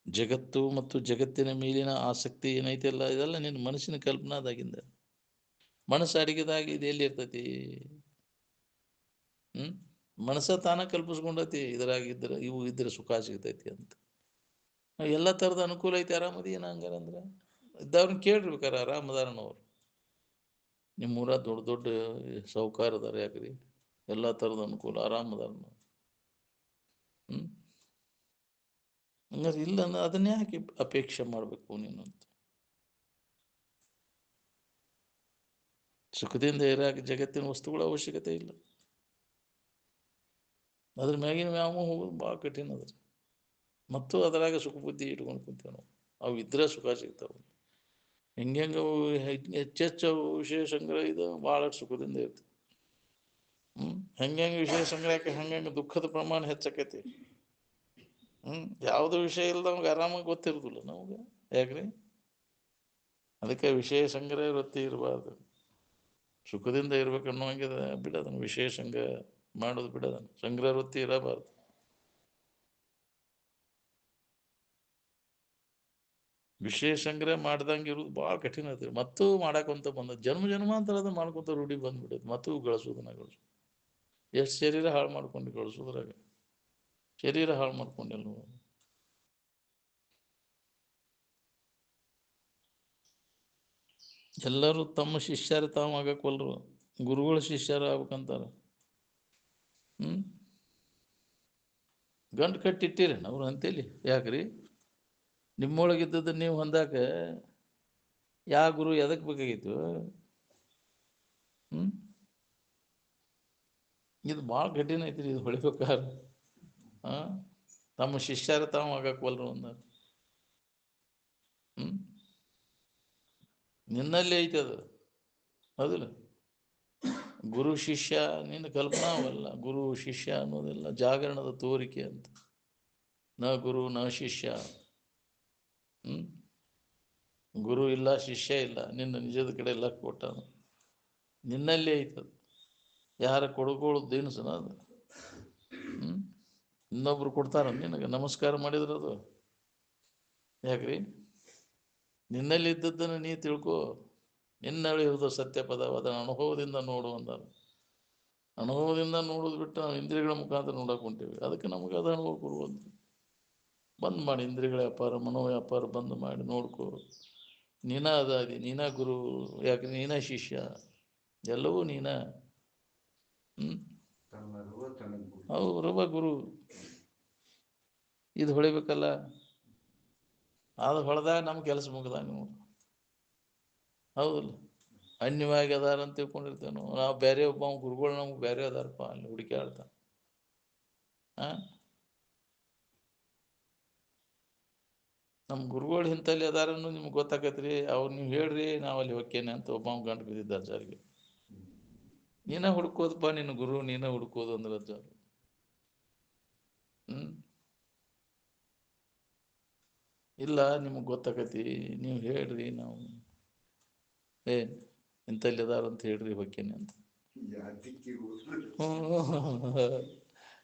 ಜಗತ್ತು ಮತ್ತು ಜಗತ್ತಿನ ಮೇಲಿನ ಆಸಕ್ತಿ ಏನೈತೆಲ್ಲ ಇದೆಲ್ಲ ನಿನ್ನ ಮನಸ್ಸಿನ ಕಲ್ಪನಾದಾಗಿಂದ. ಮನಸ್ಸು ಅಡಗಿದಾಗ ಇದು ಎಲ್ಲಿ ಇರ್ತೈತಿ? ಮನಸ್ಸ ತಾನ ಕಲ್ಪಿಸ್ಕೊಂಡೈತಿ ಇದ್ರಾಗಿದ್ರೆ ಇವು ಇದ್ರೆ ಸುಖ ಸಿಗ್ತೈತಿ ಅಂತ. ಎಲ್ಲ ಥರದ ಅನುಕೂಲ ಐತಿ, ಆರಾಮದಿ ಏನ ಹಂಗಾರಂದ್ರೆ ಇದ್ದವ್ರನ್ನ ಕೇಳಿರ್ಬೇಕಾರ ಆರಾಮದಾರನವ್ರು. ನಿಮ್ಮೂರ ದೊಡ್ಡ ದೊಡ್ಡ ಸಾಹುಕಾರದಾರ ಯಾಕ್ರಿ? ಎಲ್ಲ ಥರದ ಅನುಕೂಲ ಆರಾಮದಾರನ. ಹಂಗಾರೆ ಇಲ್ಲ ಅದನ್ನೇ ಯಾಕೆ ಅಪೇಕ್ಷೆ ಮಾಡಬೇಕು ನೀನು ಅಂತ? ಸುಖದಿಂದ ಇರಾಕ ಜಗತ್ತಿನ ವಸ್ತುಗಳ ಅವಶ್ಯಕತೆ ಇಲ್ಲ. ಅದ್ರ ಮ್ಯಾಗಿನ ವ್ಯಾಮೋಹ ಹೋಗೋದು ಭಾಳ ಕಠಿಣ ಅದ್ರ. ಮತ್ತು ಅದರಾಗ ಸುಖ ಬುದ್ಧಿ ಇಟ್ಕೊಂಡು ಕುಂತೇವೆ ನಾವು. ಅವು ಇದ್ರೆ ಸುಖ ಸಿಗ್ತಾವೆ. ಹೆಂಗೆ ಅವು ಹೆಚ್ಚೆಚ್ಚು ವಿಷಯ ಸಂಗ್ರಹ ಇದು ಭಾಳ ಸುಖದಿಂದ ಇರ್ತದೆ. ಹೆಂಗೆ ವಿಷಯ ಸಂಗ್ರಹಕ್ಕೆ ಹಂಗೆ ದುಃಖದ ಪ್ರಮಾಣ ಹೆಚ್ಚಾಕೈತಿ. ಯಾವುದು ವಿಷಯ ಇಲ್ಲದ ನಮ್ಗೆ ಆರಾಮಾಗಿ ಗೊತ್ತಿರೋದಿಲ್ಲ ನಮ್ಗೆ. ಯಾಕ್ರಿ? ಅದಕ್ಕೆ ವಿಷಯ ಸಂಗ್ರಹ ವೃತ್ತಿ ಇರಬಾರ್ದು. ಸುಖದಿಂದ ಇರ್ಬೇಕನ್ನೋ ಹಂಗೆ ಬಿಡೋದನ್ನು ವಿಷಯ ಸಂಗ್ರಹ ಮಾಡೋದು ಬಿಡೋದನ್ನು. ಸಂಗ್ರಹ ವೃತ್ತಿ ಇರಬಾರ್ದು. ವಿಷಯ ಸಂಗ್ರಹ ಮಾಡ್ದಂಗೆ ಇರೋದು ಭಾಳ ಕಠಿಣ ಐತಿ. ಮತ್ತೂ ಮಾಡಾಕೊಂತ ಬಂದ ಜನ್ಮ ಜನ್ಮಾಂತರ ಮಾಡ್ಕೊತ ರೂಢಿ ಬಂದ್ಬಿಡೈತಿ. ಮತ್ತೂ ಗಳಿಸೋದನ್ನ ಗಳಿಸೋದು. ಎಷ್ಟು ಶರೀರ ಹಾಳು ಮಾಡ್ಕೊಂಡು ಗಳಿಸೋದ್ರಾಗ ಶರೀರ ಹಾಳು ಮಾಡ್ಕೊಂಡಿಲ್ಲ ನೀವು. ಎಲ್ಲರೂ ತಮ್ಮ ಶಿಷ್ಯರು ತಾವು ಆಗಕ್ವಲ್ರು, ಗುರುಗಳು ಶಿಷ್ಯರು ಆಗ್ಬೇಕಂತಾರ. ಗಂಟು ಕಟ್ಟಿಟ್ಟಿರಿ ಅವ್ರು ಅಂತೇಳಿ. ಯಾಕ್ರಿ? ನಿಮ್ಮೊಳಗಿದ್ದದ್ದು ನೀವು ಹೊಂದಾಕ ಯಾವ ಗುರು ಎದಕ್ಕೆ ಬೇಕಾಗಿತ್ತು? ಇದು ಭಾಳ ಕಠಿಣ ಐತ್ರಿ. ಇದು ಹೊಳಿಬೇಕಾರ ತಮ್ಮ ಶಿಷ್ಯರು ತಾವು ಆಗಕ್ವಲ್ರು ಅಂದಾರ. ನಿನ್ನಲ್ಲಿ ಐತೆ ಅದು, ಹೌದಿಲ್ಲ? ಗುರು ಶಿಷ್ಯ ನಿನ್ನ ಕಲ್ಪನಾ ಅವಲ್ಲ. ಗುರು ಶಿಷ್ಯ ಅನ್ನೋದೆಲ್ಲ ಜಾಗರಣದ ತೋರಿಕೆ ಅಂತ. ನ ಗುರು ನ ಶಿಷ್ಯ. ಗುರು ಇಲ್ಲ, ಶಿಷ್ಯ ಇಲ್ಲ, ನಿನ್ನ ನಿಜದ ಕಡೆ ಎಲ್ಲ ಕೊಟ್ಟಾನ. ನಿನ್ನಲ್ಲಿ ಐತದು. ಯಾರ ಕೊಡ್ಕೊಳ್ಳೋದು ದೇನಿಸನ ಅದು? ಇನ್ನೊಬ್ರು ಕೊಡ್ತಾರ ನಿನಗೆ ನಮಸ್ಕಾರ ಮಾಡಿದ್ರೆ ಅದು? ಯಾಕ್ರಿ? ನಿನ್ನಲ್ಲಿ ಇದ್ದದ್ದನ್ನು ನೀ ತಿಳ್ಕೊ. ನಿನ್ನಳಿಯುವುದು ಸತ್ಯ ಪದ, ಅದನ್ನು ಅನುಭವದಿಂದ ನೋಡು ಅಂದಾರ. ಅನುಭವದಿಂದ ನೋಡೋದು ಬಿಟ್ಟು ನಾವು ಇಂದ್ರಿಯಗಳ ಮುಖಾಂತರ ನೋಡಕ್ಕೆ ಹೊಂಟೇವಿ. ಅದಕ್ಕೆ ನಮಗೆ ಅದು ಅನುಭವ ಕೊಡುವುದು. ಬಂದ್ ಮಾಡಿ ಇಂದ್ರಿಯಗಳ ವ್ಯಾಪಾರ, ಮನೋ ವ್ಯಾಪಾರ ಬಂದ್ ಮಾಡಿ ನೋಡ್ಕೋ. ನೀನ ಅದಾದಿ, ನೀನ ಗುರು, ಯಾಕೆ ನೀನ ಶಿಷ್ಯ, ಎಲ್ಲವೂ ನೀನ. ಹೌದು, ರವ ಗುರು. ಇದು ಹೊಳಿಬೇಕಲ್ಲ, ಅದು ಹೊಳೆದಾಗ ನಮ್ಮ ಕೆಲಸ ಮುಗ್ದಾಗ ನೋಡು. ಹೌದಲ್ಲ, ಅನ್ಯವಾಗಿ ಅದಾರ ಅಂತ ತಿಳ್ಕೊಂಡಿರ್ತೇವೆ ನಾವು ಬೇರೆ ಒಬ್ಬ ಗುರುಗಳು ನಮ್ಗೆ ಬೇರೆ ಅದಾರಪ್ಪ ಅಲ್ಲಿ ಹುಡುಕಿ ಆಡ್ತಾನೆ. ನಮ್ಮ ಗುರುಗಳು ಇಂಥಲ್ಲಿ ಅದಾರನ್ನು ನಿಮ್ಗೆ ಗೊತ್ತಾಗತ್ರಿ, ಅವ್ರು ನೀವು ಹೇಳ್ರಿ ನಾವು ಅಲ್ಲಿ ಹೋಕ್ಕೇನೆ ಅಂತ ಒಬ್ಬ ಗಂಟು ಬಿದ್ದಿದ್ದ ಅಜ್ಜಾರಿಗೆ. ನೀನ ಹುಡ್ಕೋದಪ್ಪ ನಿನ್ನ ಗುರು, ನೀನ ಹುಡ್ಕೋದು ಅಂದ್ರೆ ಅಜ್ಜ. ಇಲ್ಲ, ನಿಮಗೆ ಗೊತ್ತಾಗತಿ, ನೀವು ಹೇಳ್ರಿ, ನಾವು ಇಂಥಲ್ಲಿ ಅದಾರ ಅಂತ ಹೇಳ್ರಿ ಹೋಕ್ಕೇನೆ ಅಂತ.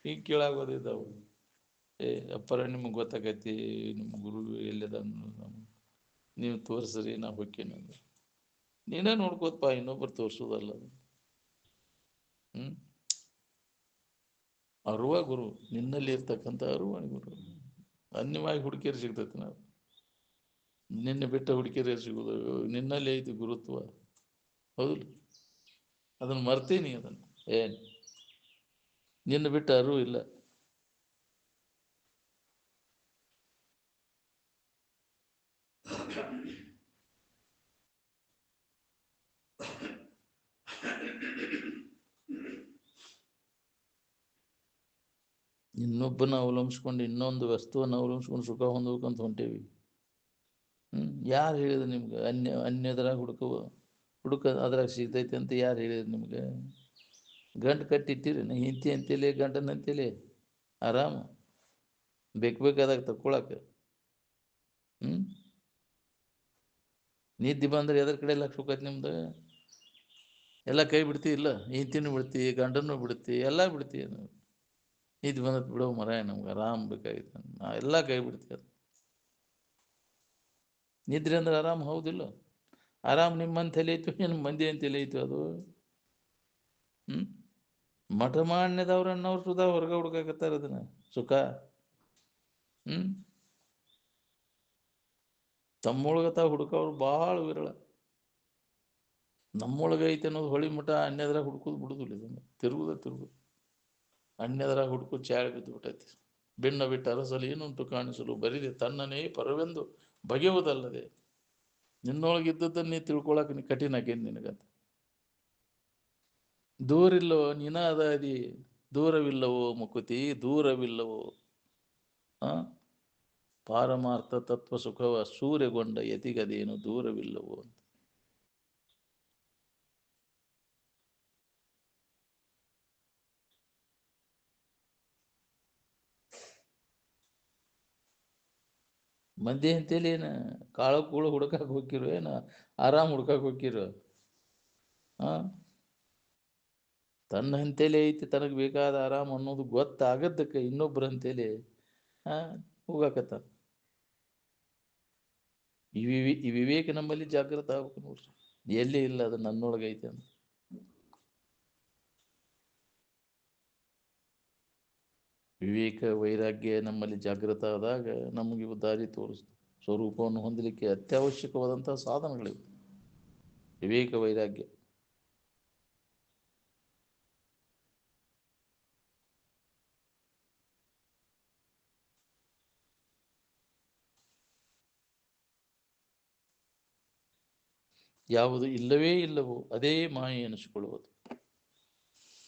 ಈಗ ಕೇಳಾಗೋದಿದ್ದಾವು. ಅಪ್ಪರ ನಿಮಗೆ ಗೊತ್ತಾಗೈತಿ, ನಿಮ್ಮ ಗುರು ಎಲ್ಲಿದ ನೀವು ತೋರಿಸ್ರಿ, ನಾ ಹೋಕ್ಕೇನೆ ಅಂದ್ರೆ ನೀನೇ ನೋಡ್ಕೋದಪ್ಪ, ಇನ್ನೊಬ್ಬರು ತೋರಿಸೋದಲ್ಲ. ಅರುವ ಗುರು, ನಿನ್ನಲ್ಲಿ ಇರ್ತಕ್ಕಂಥ ಅರುವ ಗುರು. ಅನ್ಯವಾಗಿ ಹುಡುಕಿಯರು ಸಿಗ್ತೈತಿ. ನಾವು ನಿನ್ನೆ ಬಿಟ್ಟ ಹುಡುಕಿಯರು ಸಿಗೋದು, ನಿನ್ನಲ್ಲಿ ಐತಿ ಗುರುತ್ವ. ಹೌದು, ಅದನ್ನು ಮರ್ತೀನಿ. ಅದನ್ನು ನಿನ್ನ ಬಿಟ್ಟ ಅರಿವು ಇಲ್ಲ. ಇನ್ನೊಬ್ಬನ ಅವಲಂಬಿಸ್ಕೊಂಡು, ಇನ್ನೊಂದು ವಸ್ತುವನ್ನು ಅವಲಂಬಿಸ್ಕೊಂಡು ಸುಖ ಹೊಂದಬೇಕಂತ ಹೊಂಟೇವಿ. ಯಾರು ಹೇಳಿದ್ರು ನಿಮ್ಗೆ ಅನ್ಯದ್ರಾಗ ಹುಡುಕ ಅದ್ರಾಗ ಸಿಗ್ತೈತಿ ಅಂತ ಯಾರು ಹೇಳಿದ್ರು ನಿಮ್ಗೆ? ಗಂಟು ಕಟ್ಟಿಟ್ಟಿರಿ, ಹಿಂತಿ ಅಂತೇಳಿ ಗಂಟನ ಅಂತೇಳಿ ಆರಾಮ ಬೇಕಾದಾಗ ತಕ್ಕೊಳಕ್ಕೆ. ನಿದ್ದೆ ಬಂದ್ರೆ ಎದ್ರ ಕಡೆ ಲಕ್ಷ ಹೋಗತ್ತೆ ನಿಮ್ದು? ಎಲ್ಲ ಕೈ ಬಿಡ್ತಿ ಇಲ್ಲ, ಹಿಂತಿನೂ ಬಿಡ್ತಿ, ಗಂಡನೂ ಬಿಡ್ತಿ, ಎಲ್ಲ ಬಿಡ್ತಿ. ನಿದ್ದೆ ಬಂದತ್ ಬಿಡೋ ಮರ, ನಮ್ಗೆ ಆರಾಮ್ ಬೇಕಾಗಿತ್ತು, ನಾ ಎಲ್ಲ ಕೈ ಬಿಡ್ತೀವಿ. ಅದು ನಿದ್ರೆ ಅಂದ್ರೆ ಆರಾಮ್, ಹೌದಿಲ್ಲ? ಆರಾಮ್ ನಿಮ್ಮ ತಲೆ ಐತು, ನಿಮ್ಮ ಮಂದಿ ಅಂತ ತಲೆ ಐತು ಅದು. ಮಠ ಮಾನ್ಯದವ್ರನ್ನವ್ರು ಸುಧಾ ಹೊರಗೆ ಹುಡುಕಾಕತ್ತಾರ ಅದನ್ನ ಸುಖ. ತಮ್ಮೊಳಗ ತಾವು ಹುಡುಕವ್ರು ಭಾಳ ವಿರಳ. ನಮ್ಮೊಳಗೆ ಐತೆ ಅನ್ನೋದು ಹೊಳಿ ಮಠ ಅನ್ಯದ್ರಾಗ ಹುಡುಕೋದು ಬಿಡುದಿಲ್ಲ. ಇದನ್ನು ತಿರುಗುದು ಅನ್ಯದ್ರಾಗ ಹುಡುಕೋದು ಚಾಳಿ ಬಿದ್ದು ಬಿಟ್ಟೈತಿ. ಭಿನ್ನ ಬಿಟ್ಟ ಅರಸಲು ಏನುಂಟು ಕಾಣಿಸಲು, ಬರಿದೆ ತನ್ನನೇ ಪರವೆಂದು ಬಗೆಯುವುದಲ್ಲದೆ. ನಿನ್ನೊಳಗಿದ್ದದ್ದನ್ನು ನೀ ತಿಳ್ಕೊಳಕ್ಕೆ ಕಠಿಣ ಆಕೇನು ನಿನಗಂತ. ದೂರಿಲ್ಲವೋ ನೀನ ಅದಾದಿ, ದೂರವಿಲ್ಲವೋ ಮುಕುತಿ, ದೂರವಿಲ್ಲವೋ ಪಾರಮಾರ್ಥ ತತ್ವ ಸುಖವ ಸೂರ್ಯಗೊಂಡ ಯತಿಗದೇನು ದೂರವಿಲ್ಲವೋ ಅಂತ. ಮಂದಿ ಅಂತೇಳಿ ಏನು ಕಾಳು ಕೂಳು ಹುಡ್ಕಕ್ಕೆ ಹೋಗಿರೋ, ಏನು ಆರಾಮ್ ಹುಡ್ಕಕ್ಕೆ ಹೋಗಿರೋ? ತನ್ನ ಅಂತೇಳಿ ಐತಿ, ತನಗೆ ಬೇಕಾದ ಆರಾಮ್ ಅನ್ನೋದು ಗೊತ್ತಾಗದ್ದಕ್ಕೆ ಇನ್ನೊಬ್ರು ಅಂತೇಳಿ ಹೋಗಾಕತ್ತ. ಈ ವಿವೇಕ ನಮ್ಮಲ್ಲಿ ಜಾಗೃತ ಆಗ್ಬೇಕು ನೋಡ್ರಿ. ಎಲ್ಲಿ ಇಲ್ಲ, ಅದು ನನ್ನೊಳಗೆ ಐತೆ ಅಂತ. ವಿವೇಕ ವೈರಾಗ್ಯ ನಮ್ಮಲ್ಲಿ ಜಾಗೃತ ಆದಾಗ ನಮಗೆ ದಾರಿ ತೋರಿಸ್ತು. ಸ್ವರೂಪವನ್ನು ಹೊಂದಲಿಕ್ಕೆ ಅತ್ಯವಶ್ಯಕವಾದಂತಹ ಸಾಧನಗಳಿವೆ. ವಿವೇಕ ವೈರಾಗ್ಯ. ಯಾವುದು ಇಲ್ಲವೇ ಇಲ್ಲವೋ ಅದೇ ಮಾಯೆ ಎನಿಸಿಕೊಳ್ಳುವುದು.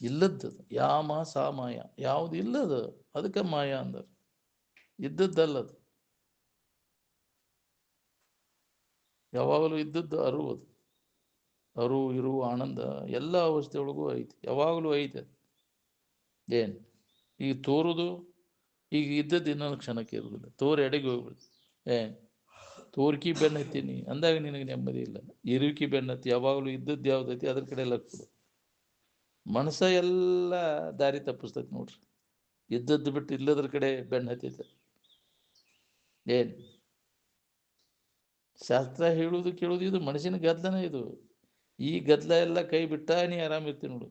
ಇಲ್ಲದ್ದು ಯಾಮ ಸಾ ಮಾಯ, ಯಾವುದು ಇಲ್ಲದ ಅದಕ್ಕೆ ಮಾಯ ಅಂದರು. ಇದ್ದದ್ದಲ್ಲದು, ಯಾವಾಗಲೂ ಇದ್ದದ್ದು ಅರುವುದು. ಅರು ಇರುವ ಆನಂದ ಎಲ್ಲ ಅವಸ್ಥೆಯೊಳಗೂ ಐತಿ, ಯಾವಾಗಲೂ ಐತೆ. ಏನು ಈಗ ತೋರುದು, ಈಗ ಇದ್ದದ್ದು ಇನ್ನೊಂದು ಕ್ಷಣಕ್ಕೆ ಇರುವುದಿಲ್ಲ. ತೋರು ಎಡೆಗೆ ಹೋಗ್ಬಿಡುತ್ತೆ. ತೋರ್ಕಿ ಬೆನ್ನ ಹತ್ತೀನಿ ಅಂದಾಗ ನಿನಗೆ ನೆಮ್ಮದಿ ಇಲ್ಲ. ಇರುಕಿ ಬೆನ್ನ ಹತ್ತಿ ಯಾವಾಗಲೂ ಇದ್ದದ್ದು ಯಾವ್ದೈತಿ ಅದ್ರ ಕಡೆ ಲಕ್ಷ್ಯ. ಮನಸ್ಸ ಎಲ್ಲ ದಾರಿ ತಪ್ಪಿಸ್ತೈತಿ ನೋಡ್ರಿ. ಇದ್ದದ್ದು ಬಿಟ್ಟು ಇಲ್ಲದ್ರ ಕಡೆ ಬೆನ್ನ ಹತ್ತೈತೆ. ಏನು ಶಾಸ್ತ್ರ ಹೇಳುವುದು ಕೇಳುವುದು ಇದು ಮನುಷ್ಯನ ಗದ್ದಲನೇ ಇದು. ಈ ಗದ್ದಲ ಎಲ್ಲ ಕೈ ಬಿಟ್ಟ ನೀ ಆರಾಮಿರ್ತೀನಿ ನೋಡು.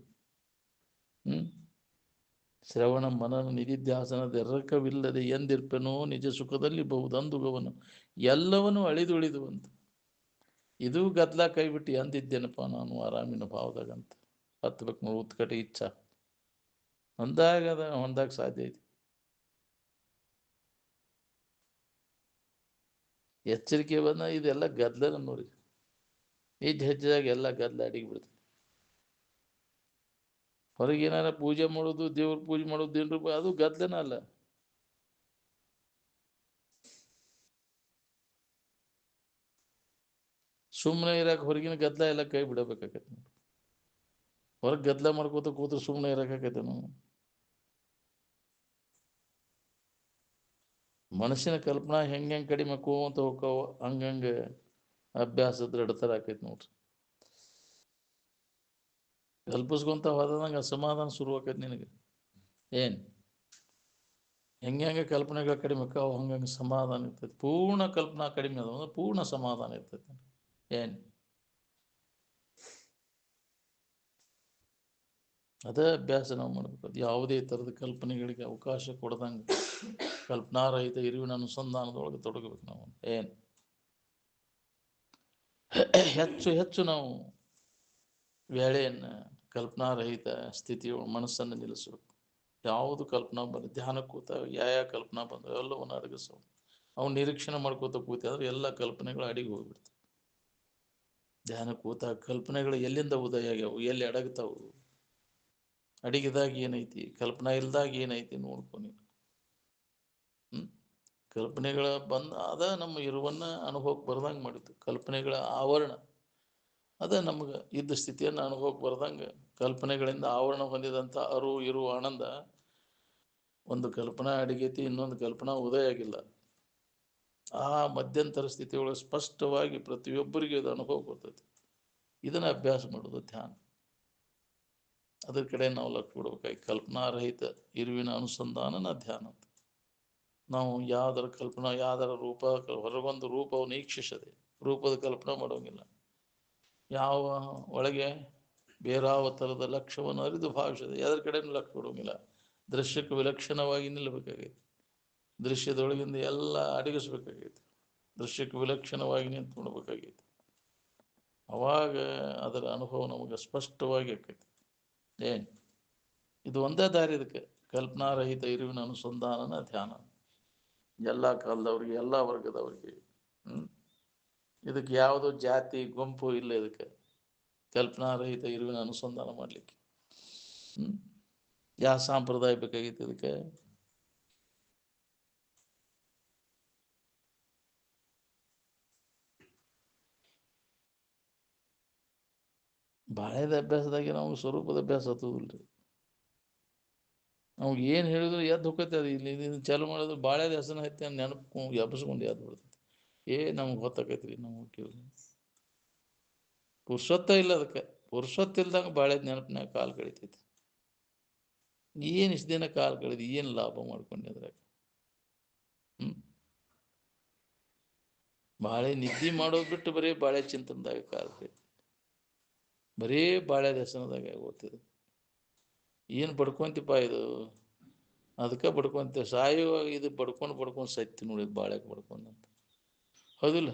ಶ್ರವಣ ಮನನ ನಿಧಿಧ್ಯಾಸನದ ಎರಕವಿಲ್ಲದೆ ಎಂದಿರ್ಪೆನೋ ನಿಜ ಸುಖದಲ್ಲಿ ಬಹುದಂದುಗವನು ಎಲ್ಲವನ್ನೂ ಅಳಿದುಳಿದು ಅಂತ. ಇದು ಗದ್ಲ ಕೈಬಿಟ್ಟು ಎಂದಿದ್ದೇನಪ್ಪ ನಾನು ಆರಾಮಿನ ಭಾವದಾಗಂತ ಹತ್ಬೇಕು ನೋಡಿ ಉತ್ಕಟ ಇಚ್ಛಾ ಹೊಂದಾಗ ಸಾಧ್ಯ ಐತಿ. ಎಚ್ಚರಿಕೆ ಬಂದ ಇದೆಲ್ಲ ಗದ್ಲ ನೋಡಿ ಹೆಜ್ಜೆದಾಗ ಎಲ್ಲ ಗದ್ಲ ಅಡಿಗೆ ಬಿಡ್ತದೆ. ಹೊರಗೆ ಏನಾರ ಪೂಜೆ ಮಾಡೋದು, ದೇವ್ರ ಪೂಜೆ ಮಾಡೋದು, ದೇವ್ರ ಅದು ಗದ್ಲನ ಅಲ್ಲ. ಸುಮ್ಮನೆ ಇರಾಕ ಹೊರಗಿನ ಗದ್ಲ ಎಲ್ಲ ಕೈ ಬಿಡಬೇಕಾಗತ್ತೆ. ಹೊರಗೆ ಗದ್ಲ ಮಾಡ್ಕೋತ ಕೂತ್ರೆ ಸುಮ್ಮನೆ ಇರಕಾಕೈತೆ ನಾವು. ಮನುಷ್ಯನ ಕಲ್ಪನಾ ಹೆಂಗೆ ಕಡಿಮೆ ಅಂತ ಹೋಗ್ತಾವ ಹಂಗಂಗೆ ಅಭ್ಯಾಸ ದೃಢತರ ಆಕೈತಿ ನೋಡ್ರಿ. ಕಲ್ಪಿಸ್ಕೊಂತ ಹೋದಂಗೆ ಅಸಮಾಧಾನ ಶುರು ಆಕೈತಿ ನಿನಗೆ. ಏನು ಹೆಂಗೆ ಕಲ್ಪನೆಗಳು ಕಡಿಮೆ ಆಕಾವ ಹಂಗಂಗೆ ಸಮಾಧಾನ ಇರ್ತೈತಿ. ಪೂರ್ಣ ಕಲ್ಪನಾ ಕಡಿಮೆ ಅದ ಅಂದ್ರೆ ಪೂರ್ಣ ಸಮಾಧಾನ ಇರ್ತೈತಿ. ಏನು ಅದೇ ಅಭ್ಯಾಸ ನಾವು ಮಾಡಬೇಕು. ಅದು ಯಾವುದೇ ಥರದ ಕಲ್ಪನೆಗಳಿಗೆ ಅವಕಾಶ ಕೊಡದಂಗೆ ಕಲ್ಪನಾರಹಿತ ಇರುವಿನ ಅನುಸಂಧಾನದೊಳಗೆ ತೊಡಗಬೇಕು ನಾವು. ಏನು ಹೆಚ್ಚು ಹೆಚ್ಚು ನಾವು ವೇಳೆಯನ್ನು ಕಲ್ಪನಾರಹಿತ ಸ್ಥಿತಿಯೊಳಗೆ ಮನಸ್ಸನ್ನು ನಿಲ್ಲಿಸಬೇಕು. ಯಾವುದು ಕಲ್ಪನಾ ಬಂದು ಧ್ಯಾನ ಕೂತ ಯಾವ ಕಲ್ಪನಾ ಬಂದು ಎಲ್ಲವನ್ನು ಅಡಗಿಸೋ ಅವ್ನು ನಿರೀಕ್ಷಣೆ ಮಾಡ್ಕೋತ ಕೂತ ಅಂದ್ರೆ ಎಲ್ಲ ಕಲ್ಪನೆಗಳು ಅಡಿಗೆ ಹೋಗ್ಬಿಡ್ತಾವೆ. ಧ್ಯಾನ ಕೂತ ಕಲ್ಪನೆಗಳು ಎಲ್ಲಿಂದ ಉದಯ ಆಗ್ಯಾವು, ಎಲ್ಲಿ ಅಡಗ್ತಾವು, ಅಡಿಗೆದಾಗ ಏನೈತಿ, ಕಲ್ಪನಾ ಇಲ್ದಾಗ ಏನೈತಿ ನೋಡ್ಕೊಂಡು. ಕಲ್ಪನೆಗಳ ಅದ ನಮ್ಮ ಇರುವನ್ನ ಅನುಭವಕ್ಕೆ ಬರ್ದಂಗೆ ಮಾಡಿತ್ತು. ಕಲ್ಪನೆಗಳ ಆವರಣ ಅದ ನಮ್ಗೆ ಇದ್ದ ಸ್ಥಿತಿಯನ್ನು ಅನುಭವಕ್ಕೆ ಬರ್ದಂಗೆ ಕಲ್ಪನೆಗಳಿಂದ ಆವರಣ ಹೊಂದಿದಂಥ ಇರು ಆನಂದ. ಒಂದು ಕಲ್ಪನಾ ಅಡಿಗೈತಿ, ಇನ್ನೊಂದು ಕಲ್ಪನಾ ಉದಯ ಆಗಿಲ್ಲ. ಆ ಮಧ್ಯಂತರ ಸ್ಥಿತಿಯೊಳಗೆ ಸ್ಪಷ್ಟವಾಗಿ ಪ್ರತಿಯೊಬ್ಬರಿಗೆ ಅದು ಅನುಭವ ಬರ್ತೈತಿ. ಇದನ್ನ ಅಭ್ಯಾಸ ಮಾಡೋದು ಧ್ಯಾನ. ಅದ್ರ ಕಡೆ ನಾವು ಲಕ್ಷ್ಯ ಕೊಡ್ಬೇಕಾಗಿ ಕಲ್ಪನಾರಹಿತ ಇರುವಿನ ಅನುಸಂಧಾನನ ಧ್ಯಾನ ಅಂತ. ನಾವು ಯಾವ್ದರ ಕಲ್ಪನಾ ಯಾವ್ದರ ರೂಪ ಹೊರಗೊಂದು ರೂಪವನ್ನು ಈಕ್ಷಿಸದೆ ರೂಪದ ಕಲ್ಪನಾ ಮಾಡೋಂಗಿಲ್ಲ. ಯಾವ ಒಳಗೆ ಬೇರಾವ ಥರದ ಲಕ್ಷ್ಯವನ್ನು ಅರಿದು ಭಾವಿಸದೆ ಅದರ ಕಡೆನೂ ಲಕ್ಷ್ಯ ಕೊಡೋಂಗಿಲ್ಲ. ದೃಶ್ಯಕ್ಕೆ ವಿಲಕ್ಷಣವಾಗಿ ನಿಲ್ಲಬೇಕಾಗೈತಿ. ದೃಶ್ಯದೊಳಗಿಂದ ಎಲ್ಲ ಅಡಗಿಸ್ಬೇಕಾಗೈತಿ. ದೃಶ್ಯಕ್ಕೆ ವಿಲಕ್ಷಣವಾಗಿ ನಿಂತು ನೋಡ್ಬೇಕಾಗೈತಿ. ಅವಾಗ ಅದರ ಅನುಭವ ನಮಗೆ ಸ್ಪಷ್ಟವಾಗಿ ಆಕೈತಿ. ಏನು ಇದು ಒಂದೇ ದಾರಿ. ಇದಕ್ಕೆ ಕಲ್ಪನಾರಹಿತ ಇರುವಿನ ಅನುಸಂಧಾನನ ಧ್ಯಾನ. ಎಲ್ಲ ಕಾಲದವ್ರಿಗೆ ಎಲ್ಲ ವರ್ಗದವ್ರಿಗೆ. ಇದಕ್ಕೆ ಯಾವುದೋ ಜಾತಿ ಗುಂಪು ಇಲ್ಲ. ಇದಕ್ಕೆ ಕಲ್ಪನಾರಹಿತ ಇರುವಿನ ಅನುಸಂಧಾನ ಮಾಡಲಿಕ್ಕೆ ಯಾವ ಸಂಪ್ರದಾಯ ಬೇಕಾಗಿತ್ತು ಇದಕ್ಕೆ? ಬಾಳೆದ ಅಭ್ಯಾಸದಾಗೆ ನಾವು ಸ್ವರೂಪದ ಅಭ್ಯಾಸ ಹತ್ತದಿಲ್ರಿ. ನಾವು ಏನು ಹೇಳಿದ್ರು ಎದ್ದು ಹೋಗ್ತೈತೆ. ಅದು ಇಲ್ಲಿ ಚಾಲು ಮಾಡಿದ್ರು ಬಾಳೆದ ಹೆಸರು ಹತ್ತಿ ನೆನಪು ಎಬ್ಬಿಸ್ಕೊಂಡು ಎದ್ದು ಬಿಡ್ತೈತಿ. ನಮ್ಗೆ ಗೊತ್ತಾಕೈತ್ರಿ. ನಾವು ಕೇಳಿ ಪುರುಷತ್ವ ಇಲ್ಲ. ಅದಕ್ಕೆ ಪುರುಷತ್ವ ಇಲ್ದಂಗೆ ಬಾಳೆದ ನೆನಪಿನಾಗ ಕಾಲು ಕಳಿತೈತಿ. ಏನು ಇಷ್ಟು ದಿನ ಕಾಲು ಕಳಿದು ಏನು ಲಾಭ ಮಾಡ್ಕೊಂಡೆ ಅದ್ರಾಗ? ಬಾಳೆ ನಿದ್ದೆ ಮಾಡೋದು ಬಿಟ್ಟು ಬರೀ ಬಾಳೆ ಚಿಂತನದಾಗ ಕಾಲು ಕಳಿತು. ಬರೀ ಬಾಳೆ ದರ್ಶನದಾಗ ಓದ್ತಿದ್ರು. ಏನು ಬಡ್ಕೊಂತಿಪ್ಪ ಇದು? ಅದಕ್ಕೆ ಬಡ್ಕೊಂತ ಸಾಯುವಾಗ ಇದು ಬಡ್ಕೊಂಡು ಸತ್ತಿ ನೋಡಿದ್ ಬಾಳೆಗೆ ಬಡ್ಕೊಂಡಂತ. ಹೌದಿಲ್ಲ?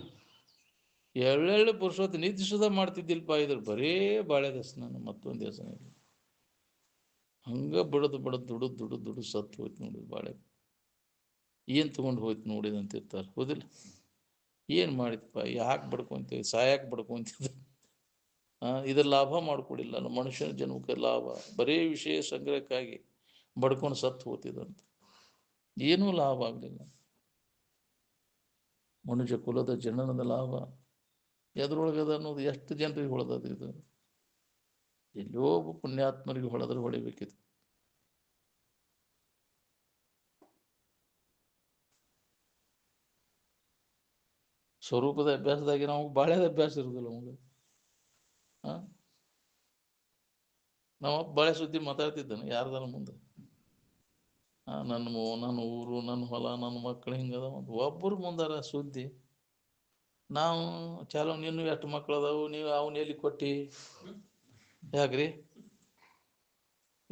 ಎಳ್ಳೆಳ್ಳು ಪುರುಷೋತ್ತು ನಿದ್ದಿಸದ ಮಾಡ್ತಿದ್ದಿಲ್ಪ. ಇದ್ರ ಬರೀ ಬಾಳೆ ದರ್ಶನ, ಮತ್ತೊಂದು ದೇಶನ ಇಲ್ಲ. ಹಂಗ ದುಡು ಸತ್ತು ಹೋಯ್ತು ನೋಡಿದ್ ಬಾಳೆ. ಏನು ತೊಗೊಂಡು ಹೋಯ್ತು ನೋಡಿದಂತಿರ್ತಾರೆ. ಹೌದಿಲ್ಲ? ಏನು ಮಾಡಿದಪ್ಪ? ಯಾಕೆ ಬಡ್ಕೊಂತೀವಿ? ಸಾಯಕ್ಕೆ ಬಡ್ಕೊಂತಿದ್ದ. ಇದ್ರ ಲಾಭ ಮಾಡ್ಕೊಡಿಲ್ಲ. ನಮ್ಮ ಮನುಷ್ಯನ ಜನ್ಮಕ್ಕೆ ಲಾಭ ಬರೀ ವಿಷಯ ಸಂಗ್ರಹಕ್ಕಾಗಿ ಬಡ್ಕೊಂಡು ಸತ್ತು ಹೋಗ್ತಿದಂತ. ಏನೂ ಲಾಭ ಆಗಲಿಲ್ಲ. ಮನುಷ್ಯ ಕುಲದ ಜನನದ ಲಾಭ ಎದ್ರೊಳಗದ ಅನ್ನೋದು ಎಷ್ಟು ಜನರಿಗೆ ಹೊಳೆದದು. ಇದು ಎಲ್ಲೋ ಒಬ್ಬ ಪುಣ್ಯಾತ್ಮರಿಗೆ ಹೊಳೆದ್ರೆ ಹೊಳಿಬೇಕಿತ್ತು. ಸ್ವರೂಪದ ಅಭ್ಯಾಸದಾಗಿ ನಾವು ಬಾಳೆದ ಅಭ್ಯಾಸ ಇರುದಿಲ್ಲ ನಮಗೆ. ನಾವು ಬಾಳೆ ಸುದ್ದಿ ಮಾತಾಡ್ತಿದ್ದಾನೆ ಯಾರ್ದಾರ ಮುಂದೆ. ನನ್ನ ಊರು, ನನ್ನ ಹೊಲ, ನನ್ನ ಮಕ್ಕಳು ಹಿಂಗದ. ಒಬ್ಬರು ಮುಂದಾರ ಸುದ್ದಿ. ನಾವು ಚಾಲೋ ನೀನು ಎಷ್ಟು ಮಕ್ಕಳು ಅದಾವು, ನೀವು ಅವನ್ನ ಎಲ್ಲಿ ಕೊಟ್ಟಿ? ಯಾಕ್ರಿ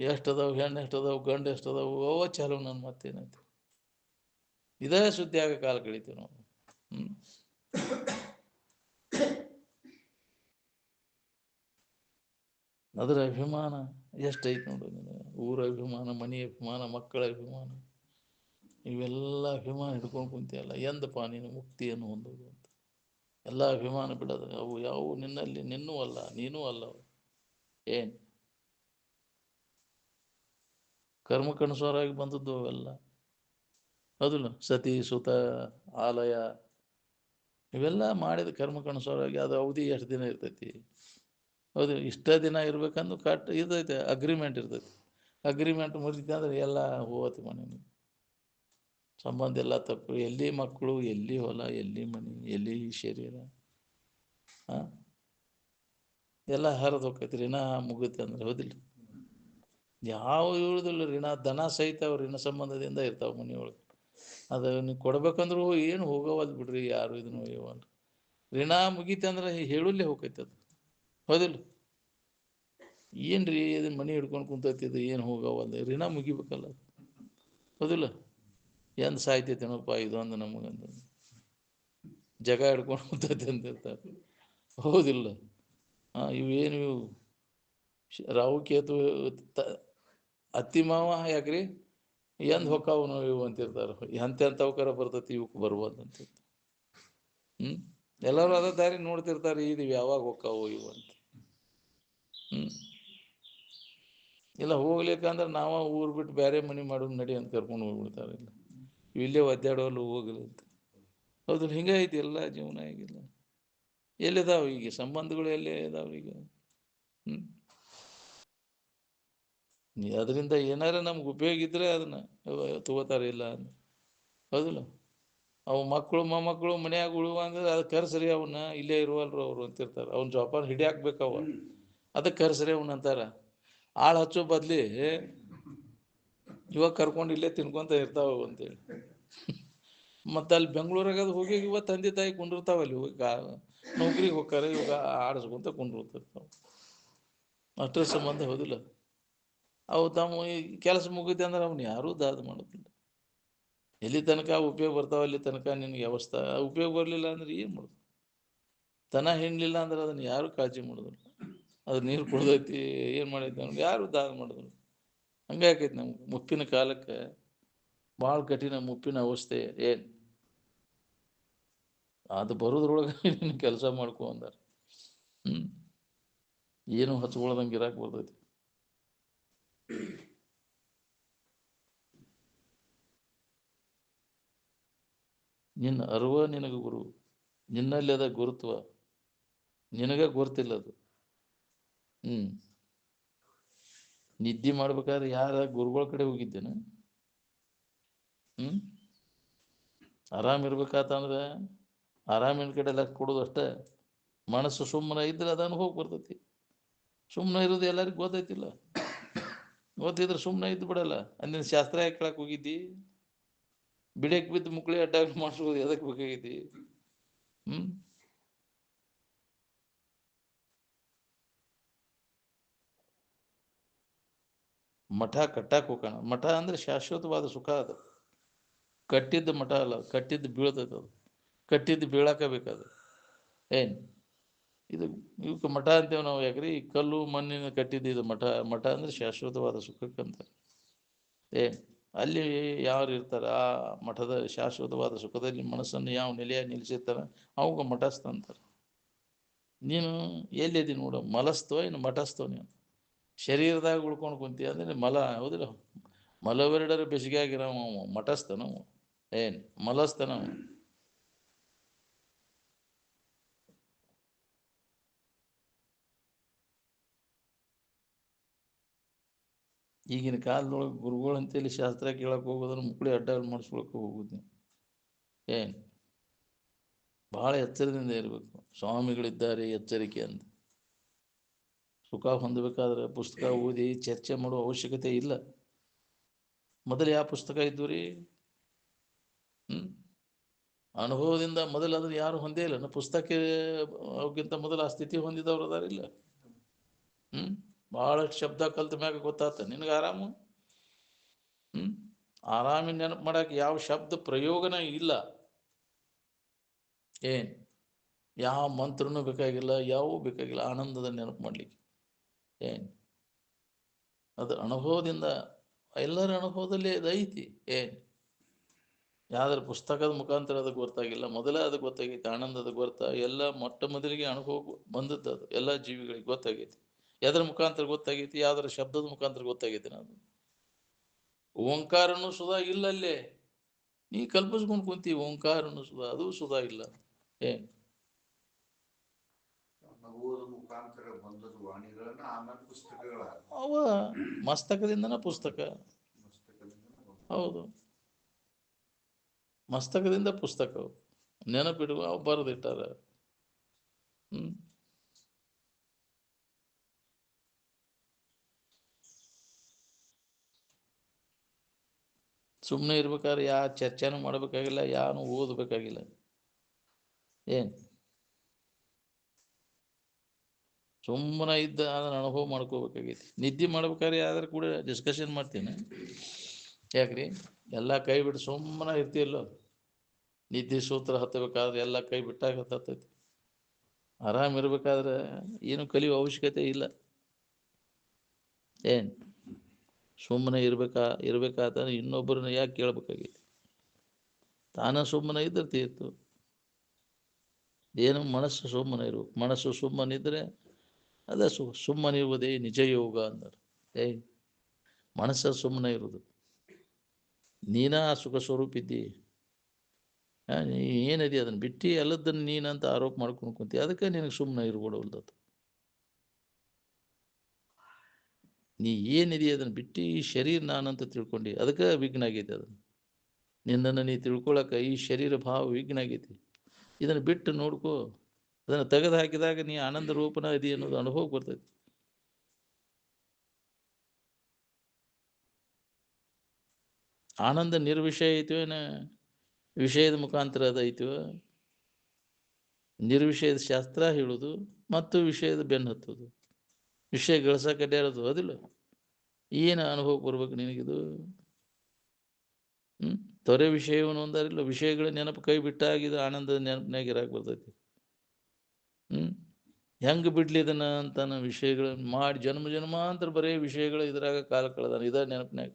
ಎಷ್ಟದಾವು ಹೆಣ್ಣು ಎಷ್ಟದಾವು ಗಂಡು ಎಷ್ಟದಾವು ಅವ ಚಾಲು ನನ್ನ ಮತ್ತೇನೈತಿ. ಇದೇ ಸುದ್ದಿ ಆಗ ಕಾಲ ಕಳಿತೀವಿ ನಾವು. ಅದರ ಅಭಿಮಾನ ಎಷ್ಟೈತಿ ನೋಡು ನೀನು. ಊರ ಅಭಿಮಾನ, ಮನೆ ಅಭಿಮಾನ, ಮಕ್ಕಳ ಅಭಿಮಾನ, ಇವೆಲ್ಲ ಅಭಿಮಾನ ಹಿಡ್ಕೊಂಡು ಕುಂತಿಯಲ್ಲ, ಎಂದಪ್ಪ ನೀನು ಮುಕ್ತಿಯನ್ನು ಹೊಂದೋದು ಅಂತ. ಎಲ್ಲ ಅಭಿಮಾನ ಬಿಡೋದು. ಅವು ಯಾವುವು ನಿನ್ನಲ್ಲಿ ನಿನ್ನೂ ಅಲ್ಲ, ನೀನೂ ಅಲ್ಲ. ಏನು ಕರ್ಮಕ್ಕನುಸಾರವಾಗಿ ಬಂದದ್ದು ಅವೆಲ್ಲ. ಹೌದಿಲ್ಲ? ಸತಿ ಸುತ ಆಲಯ ಇವೆಲ್ಲ ಮಾಡಿದ ಕರ್ಮಕ್ಕನುಸಾರವಾಗಿ. ಅದು ಅವಧಿ ಎಷ್ಟು ದಿನ ಇರ್ತೈತಿ? ಹೌದು, ಇಷ್ಟ ದಿನ ಇರ್ಬೇಕಂದು ಇರ್ತೈತೆ, ಅಗ್ರಿಮೆಂಟ್ ಇರ್ತೈತಿ. ಅಗ್ರಿಮೆಂಟ್ ಮುರಿದ ಅಂದ್ರೆ ಎಲ್ಲ ಹೋಗತ್ತೆ ಮನೆ. ಸಂಬಂಧ ಎಲ್ಲ ತಪ್ಪು. ಎಲ್ಲಿ ಮಕ್ಕಳು, ಎಲ್ಲಿ ಹೊಲ, ಎಲ್ಲಿ ಮನೆ, ಎಲ್ಲಿ ಶರೀರ, ಎಲ್ಲ ಹರಿದು ಹೋಗ್ತೈತಿ. ಋಣ ಮುಗುತ್ತೆ ಅಂದ್ರೆ. ಹೌದಿಲ್ಲ? ಯಾವ ಇಳುದಿಲ್ಲ ಋಣ. ದನ ಸಹಿತ ಅವ್ರು ಋಣ ಸಂಬಂಧದಿಂದ ಇರ್ತಾವೆ ಮನೆಯೊಳಗೆ. ಅದು ನೀವು ಕೊಡ್ಬೇಕಂದ್ರೂ ಏನು ಹೋಗೋವಲ್ ಬಿಡ್ರಿ, ಯಾರು ಇದನ್ನು ಒಯ್ಯವಲ್ರಿ. ಋಣ ಮುಗೀತಂದ್ರೆ ಹೇಳುಲ್ಲೇ ಹೋಗೈತೆ ಅದು. ಹೌದಿಲ್ಲ? ಏನ್ರಿ ಇದನ್ನ ಮನೆ ಹಿಡ್ಕೊಂಡು ಕುಂತೈತಿದ್ದು, ಏನು ಹೋಗವಲ್ಲ, ಋಣ ಮುಗಿಬೇಕಲ್ಲ. ಹೌದಿಲ್ಲ? ಎಂದು ಸಾಯ್ತೈತೇನಪ್ಪ ಇದೊಂದು ನಮಗಂತ ಜಗ ಹಿಡ್ಕೊಂಡು ಕುಂತೈತಿ ಅಂತಿರ್ತಾರೆ. ಹೌದಿಲ್ಲ? ಇವೇನು ರಾಹು ಕೇತು ಅತ್ತಿ ಮಾವ ಯಾಕ್ರಿ ಎಂದ್ ಹೊಕ್ಕಾವು ನಾವು ಇವು ಅಂತಿರ್ತಾರೆ. ಎಂತೆಂಥವ್ಕರ ಬರ್ತೈತಿ, ಇವಕ್ಕೆ ಬರ್ಬೋದಂತ. ಎಲ್ಲರೂ ಅದ ದಾರಿ ನೋಡ್ತಿರ್ತಾರೆ, ಇದು ಯಾವಾಗ ಹೊಕ್ಕಾವು ಇವು ಅಂತ. ಇಲ್ಲ ಹೋಗ್ಲಿಕ್ಕಂದ್ರೆ ನಾವ ಊರು ಬಿಟ್ಟು ಬೇರೆ ಮನೆ ಮಾಡೋದು ನಡಿ ಅಂತ ಕರ್ಕೊಂಡು ಹೋಗ್ಬಿಡ್ತಾರೆ. ಇಲ್ಲ ಇಲ್ಲೇ ಒದ್ದಾಡೋಲ್ಲ ಹೋಗಲಿ ಅಂತ. ಹೌದು, ಹಿಂಗೆ ಐತಿ ಎಲ್ಲ ಜೀವನ. ಆಗಿಲ್ಲ ಎಲ್ಲಿದಾವ ಈಗ ಸಂಬಂಧಗಳು, ಎಲ್ಲೇ ಇದಾವ ಈಗ. ಅದರಿಂದ ಏನಾರ ನಮ್ಗೆ ಉಪಯೋಗ ಇದ್ರೆ ಅದನ್ನ ತಗೋತಾರೆ, ಇಲ್ಲ ಅಂತ. ಹೌದಿಲ್ಲ? ಅವು ಮಕ್ಕಳು ಮೊಮ್ಮಕ್ಕಳು ಮನ್ಯಾಗ ಉಳುವಂದ್ರೆ ಅದಕ್ಕೆ ಕರ್ಸ್ರಿ ಅವನ್ನ, ಇಲ್ಲೇ ಇರುವಲ್ರು ಅವರು ಅಂತಿರ್ತಾರೆ. ಅವ್ನ ಜೋಪಾನ ಹಿಡಿಯಾಕ್ಬೇಕವ, ಅದಕ್ಕೆ ಕರ್ಸ್ರಿ ಅವನ್ನ ಅಂತಾರ. ಆಳು ಹಚ್ಚೋ ಬದ್ಲಿ ಇವಾಗ ಕರ್ಕೊಂಡು ಇಲ್ಲೇ ತಿನ್ಕೊಂತ ಇರ್ತಾವ ಅಂತೇಳಿ. ಮತ್ತೆ ಅಲ್ಲಿ ಬೆಂಗಳೂರಾಗ ಅದು ಹೋಗಿ ಇವಾಗ ತಂದೆ ತಾಯಿ ಕುಂಡಿರ್ತಾವಲ್ಲಿ, ಇವಾಗ ನೌಕರಿಗೆ ಹೋಗ್ತಾರೆ, ಇವಾಗ ಆಡಿಸ್ಕೊಂತ ಕುಂಡಿರ್ತಿರ್ತಾವ. ಅಷ್ಟರ ಸಂಬಂಧ. ಹೌದಿಲ್ಲ? ಅವು ತಮ್ಮ ಕೆಲಸ ಮುಗಿತೆ ಅಂದ್ರೆ ಅವ್ನು ಯಾರೂ ದಾದ ಮಾಡೋದಿಲ್ಲ. ಎಲ್ಲಿ ತನಕ ಉಪಯೋಗ ಬರ್ತಾವ ಅಲ್ಲಿ ತನಕ ನಿನಗೆ ವ್ಯವಸ್ಥೆ. ಉಪಯೋಗ ಬರಲಿಲ್ಲ ಅಂದ್ರೆ ಏನು ಮಾಡೋದು? ತನ ಹಿಂಡಲಿಲ್ಲ ಅಂದ್ರೆ ಅದನ್ನು ಯಾರು ಕಾಳಜಿ ಮಾಡೋದಿಲ್ಲ. ಅದು ನೀರು ಕುಡ್ದೈತಿ, ಏನು ಮಾಡೈತಿ ಅವ್ನಿಗೆ ಯಾರು ದಾದ ಮಾಡೋದಿಲ್ಲ. ಹಂಗೆ ಆಕೈತಿ ನಮ್ಗೆ. ಮುಪ್ಪಿನ ಕಾಲಕ್ಕೆ ಭಾಳ ಕಠಿಣ ಮುಪ್ಪಿನ ಅವಸ್ಥೆ. ಏನು ಅದು ಬರೋದ್ರೊಳಗೆ ನೀನು ಕೆಲಸ ಮಾಡ್ಕೊ ಅಂದಾರ. ಏನು ಹಚ್ಕೊಳ್ದಂಗೆ ಇರಾಕ್ ಬರ್ತೈತಿ. ನಿನ್ನ ಅರಿವ ನಿನಗೆ ಗುರು. ನಿನ್ನಲ್ಲಿ ಅದ ಗುರುತ್ವ, ನಿನಗೆ ಗುರುತಿಲ್ಲ ಅದು. ನಿದ್ದೆ ಮಾಡ್ಬೇಕಾದ್ರೆ ಯಾರ ಗುರುಗಳ ಕಡೆ ಹೋಗಿದ್ದೇನೆ? ಆರಾಮ್ ಇರ್ಬೇಕಾತಂದ್ರೆ ಆರಾಮಿನ ಕಡೆ ಲಕ್ಷ ಕೊಡೋದು ಅಷ್ಟೇ. ಮನಸ್ಸು ಸುಮ್ಮನೆ ಇದ್ರೆ ಅದನ್ನು ಹೋಗಿ ಬರ್ತೈತಿ. ಸುಮ್ಮನೆ ಇರೋದು ಎಲ್ಲರಿಗೂ ಗೊತ್ತೈತಿಲ್ಲ. ಗೊತ್ತಿದ್ರೆ ಸುಮ್ಮನೆ ಇದ್ದು ಬಿಡಲ್ಲ. ಅಂದಿನ ಶಾಸ್ತ್ರ ಯಾಕೆ ಕೇಳಕ್ಕೆ ಹೋಗಿದ್ದಿ? ಬಿಡಕ್ಕೆ ಬಿದ್ದು ಮುಕ್ಳಿ ಅಡ್ಡ ಮಾಡಿಸ್ಬೋದು, ಎದಕ್ಕೆ ಬೇಕಾಗೈತಿ? ಮಠ ಕಟ್ಟಕ್ಕೆ ಹೋಗೋಣ. ಮಠ ಅಂದ್ರೆ ಶಾಶ್ವತವಾದ ಸುಖ. ಅದು ಕಟ್ಟಿದ್ದು ಮಠ ಅಲ್ಲ, ಕಟ್ಟಿದ್ದು ಬೀಳ್ತೈತೆ. ಅದು ಕಟ್ಟಿದ್ದು ಬೀಳಾಕ ಬೇಕಾದ. ಏನು ಇದು ಇವಕ್ಕೆ ಮಠ ಅಂತೇವೆ ನಾವು. ಯಾಕ್ರಿ ಈ ಕಲ್ಲು ಮಣ್ಣಿನ ಕಟ್ಟಿದ್ದು ಇದು ಮಠ. ಮಠ ಅಂದ್ರೆ ಶಾಶ್ವತವಾದ ಸುಖಕ್ಕಂತ. ಅಲ್ಲಿ ಯಾರು ಇರ್ತಾರ ಆ ಮಠದ ಶಾಶ್ವತವಾದ ಸುಖದಲ್ಲಿ ಮನಸ್ಸನ್ನು ಯಾವ ನೆಲೆಯಾಗಿ ನಿಲ್ಲಿಸಿರ್ತಾರ ಅವಾಗ ಮಠಸ್ಥ ಅಂತಾರೆ. ನೀನು ಎಲ್ಲಿದ್ದಿ ನೋಡು, ಮಲಸ್ತೋ ಇನ್ನು ಮಠಸ್ಥೋ? ನೀನು ಶರೀರದಾಗ ಉಳ್ಕೊಂಡು ಕುಂತಿ ಅಂದ್ರೆ ಮಲ. ಹೌದಿಲ್ಲ? ಮಲವೆರಡರ ಬೆಸಿಗೆ ನಾವು ಮಠಸ್ಥ ನಾವು. ಏನು ಮಲಸ್ಥ ನಾವು. ಈಗಿನ ಕಾಲದೊಳಗೆ ಗುರುಗಳು ಅಂತೇಳಿ ಶಾಸ್ತ್ರ ಕೇಳಕ್ಕೆ ಹೋಗೋದ್ರೆ ಮುಕ್ಳಿ ಅಡ್ಡ ಮಾಡಿಸ್ಕೊಳಕ್ಕೆ ಹೋಗುದು. ಏನು ಭಾಳ ಎಚ್ಚರದಿಂದ ಇರಬೇಕು. ಸ್ವಾಮಿಗಳಿದ್ದಾರೆ ಎಚ್ಚರಿಕೆ ಅಂತ. ಸುಖ ಹೊಂದಬೇಕಾದ್ರೆ ಪುಸ್ತಕ ಓದಿ ಚರ್ಚೆ ಮಾಡುವ ಅವಶ್ಯಕತೆ ಇಲ್ಲ. ಮೊದಲು ಯಾವ ಪುಸ್ತಕ ಇದ್ದು ರೀ? ಅನುಭವದಿಂದ ಮೊದಲು ಅದನ್ನು ಯಾರು ಹೊಂದೇ ಇಲ್ಲ. ಪುಸ್ತಕ ಅವಕ್ಕಿಂತ ಮೊದಲು ಆ ಸ್ಥಿತಿ ಹೊಂದಿದವರು ಅದಾರಿಲ್ಲ. ಭಾಳಷ್ಟು ಶಬ್ದ ಕಲ್ತ ಮ್ಯಾಗ ಗೊತ್ತಾತ ನಿನಗೆ ಆರಾಮು. ಆರಾಮಿನ ನೆನಪು ಮಾಡಕ್ಕೆ ಯಾವ ಶಬ್ದ ಪ್ರಯೋಗನ ಇಲ್ಲ. ಏನು ಯಾವ ಮಂತ್ರನೂ ಬೇಕಾಗಿಲ್ಲ, ಯಾವೂ ಬೇಕಾಗಿಲ್ಲ ಆನಂದದ ನೆನಪು ಮಾಡಲಿಕ್ಕೆ. ಏನು ಅದು ಅನುಭವದಿಂದ, ಎಲ್ಲರ ಅನುಭವದಲ್ಲಿ ಅದು ಐತಿ. ಏನು ಯಾವ್ದಾರ ಪುಸ್ತಕದ ಮುಖಾಂತರ ಅದಕ್ಕೆ ಗೊತ್ತಾಗಿಲ್ಲ, ಮೊದಲೇ ಅದಕ್ಕೆ ಗೊತ್ತಾಗೈತಿ. ಆನಂದದ ಗೊತ್ತ ಎಲ್ಲ ಮೊಟ್ಟ ಮೊದಲಿಗೆ ಅನುಭವ ಬಂದದ್ದು ಅದು ಎಲ್ಲ ಜೀವಿಗಳಿಗೆ ಗೊತ್ತಾಗೈತಿ. ಎದರ ಮುಖಾಂತರ ಗೊತ್ತಾಗೈತಿ? ಯಾವ್ದಾರ ಶಬ್ದದ ಮುಖಾಂತರ ಗೊತ್ತಾಗೈತಿ. ನಾನು ಓಂಕಾರನು ಸುಧಾ ಇಲ್ಲಲ್ಲೇ, ನೀ ಕಲ್ಪಿಸ್ಕೊಂಡು ಕುಂತಿ ಓಂಕಾರನು ಸುಧಾ, ಅದು ಸುಧಾ ಇಲ್ಲ. ಏನು ಅವ ಮಸ್ತಕದಿಂದನ ಪುಸ್ತಕ. ಹೌದು, ಮಸ್ತಕದಿಂದ ಪುಸ್ತಕ ನೆನಪಿಡುವ ಅವು ಬರೆದಿಟ್ಟಾರ. ಸುಮ್ಮನೆ ಇರ್ಬೇಕಾದ್ರೆ ಯಾ ಚರ್ಚೆನೂ ಮಾಡಬೇಕಾಗಿಲ್ಲ, ಯಾನು ಓದಬೇಕಾಗಿಲ್ಲ. ಏನು ಸುಮ್ಮನೆ ಇದ್ದ ಅದನ್ನ ಅನುಭವ ಮಾಡ್ಕೋಬೇಕಾಗೈತಿ. ನಿದ್ದೆ ಮಾಡ್ಬೇಕಾದ್ರೆ ಯಾವ್ದಾರು ಕೂಡ ಡಿಸ್ಕಷನ್ ಮಾಡ್ತೀನಿ. ಯಾಕ್ರಿ ಎಲ್ಲ ಕೈ ಬಿಟ್ಟು ಸುಮ್ಮನೆ ಇರ್ತಿಯಲ್ಲೋ, ನಿದ್ದೆ ಸೂತ್ರ ಹತ್ತಬೇಕಾದ್ರೆ ಎಲ್ಲ ಕೈ ಬಿಟ್ಟಾಗ ಹತ್ತೈತಿ. ಆರಾಮ್ ಇರ್ಬೇಕಾದ್ರೆ ಏನು ಕಲಿಯುವ ಅವಶ್ಯಕತೆ ಇಲ್ಲ. ಏನು ಸುಮ್ಮನೆ ಇರ್ಬೇಕಾದ್ರೆ ಇನ್ನೊಬ್ಬರನ್ನ ಯಾಕೆ ಕೇಳ್ಬೇಕಾಗೈತಿ? ತಾನ ಸುಮ್ಮನೆ ಇದ್ರೆ ತೀರ್ತು. ಏನು ಮನಸ್ಸು ಸುಮ್ಮನೆ ಇರ್ಬೇಕು. ಮನಸ್ಸು ಸುಮ್ಮನಿದ್ರೆ ಅದ ಸುಮ್ಮನಿರುವುದೇ ನಿಜ ಯೋಗ ಅಂದರು. ಮನಸ್ಸು ಸುಮ್ಮನೆ ಇರುವುದು. ನೀನ ಆ ಸುಖ ಸ್ವರೂಪ ಇದ್ದಿ, ಏನದಿ ಅದನ್ನು ಬಿಟ್ಟು ಎಲ್ಲದನ್ನು ನೀನಂತ ಆರೋಪ ಮಾಡ್ಕೊಂಡು ಕುಂತಿ. ಅದಕ್ಕೆ ನಿನಗೆ ಸುಮ್ಮನೆ ಇರ್ಬಿಡೋಲ್ದತ್ತು. ನೀ ಏನಿದೆ ಅದನ್ನು ಬಿಟ್ಟು ಈ ಶರೀರ ನಾನಂತ ತಿಳ್ಕೊಂಡು ಅದಕ್ಕೆ ವಿಘ್ನ ಆಗೈತಿ. ಅದನ್ನು ನಿನ್ನನ್ನು ನೀ ತಿಳ್ಕೊಳಕ ಈ ಶರೀರ ಭಾವ ವಿಘ್ನ ಆಗೈತಿ. ಇದನ್ನು ಬಿಟ್ಟು ನೋಡ್ಕೋ. ಅದನ್ನು ತೆಗೆದು ಹಾಕಿದಾಗ ನೀ ಆನಂದ ರೂಪನ ಅದಿ ಅನ್ನೋದು ಅನುಭವ ಬರ್ತೈತಿ. ಆನಂದ ನಿರ್ವಿಷಯ ಐತಿವ, ವಿಷಯದ ಮುಖಾಂತರ ಅದೈತಿವ. ನಿರ್ವಿಷಯದ ಶಾಸ್ತ್ರ ಹೇಳುದು ಮತ್ತು ವಿಷಯದ ಬೆನ್ನು ಹತ್ತುದು, ವಿಷಯ ಗಳಿಸಕ್ಕೆ ಅಡ್ಯಾಡೋದು. ಅದಿಲ್ಲ ಏನು ಅನುಭವ ಬರ್ಬೇಕು ನಿನಗಿದು? ತೊರೆ ವಿಷಯವನ್ನು ಒಂದಾರಿಲ್ಲ, ವಿಷಯಗಳ ನೆನಪು ಕೈ ಬಿಟ್ಟಾಗಿದ್ದು ಆನಂದದ ನೆನಪಿನಾಗ ಇರಾಕ್ ಬರ್ತೈತಿ. ಹೆಂಗೆ ಬಿಡ್ಲಿ ಇದನ್ನ ಅಂತಾನ? ವಿಷಯಗಳನ್ನ ಮಾಡಿ ಜನ್ಮ ಜನ್ಮಾಂತರ ಬರೀ ವಿಷಯಗಳು ಇದ್ರಾಗ ಕಾಲ ಕಳೆದಾನ, ಇದ ನೆನಪಿನಾಗ.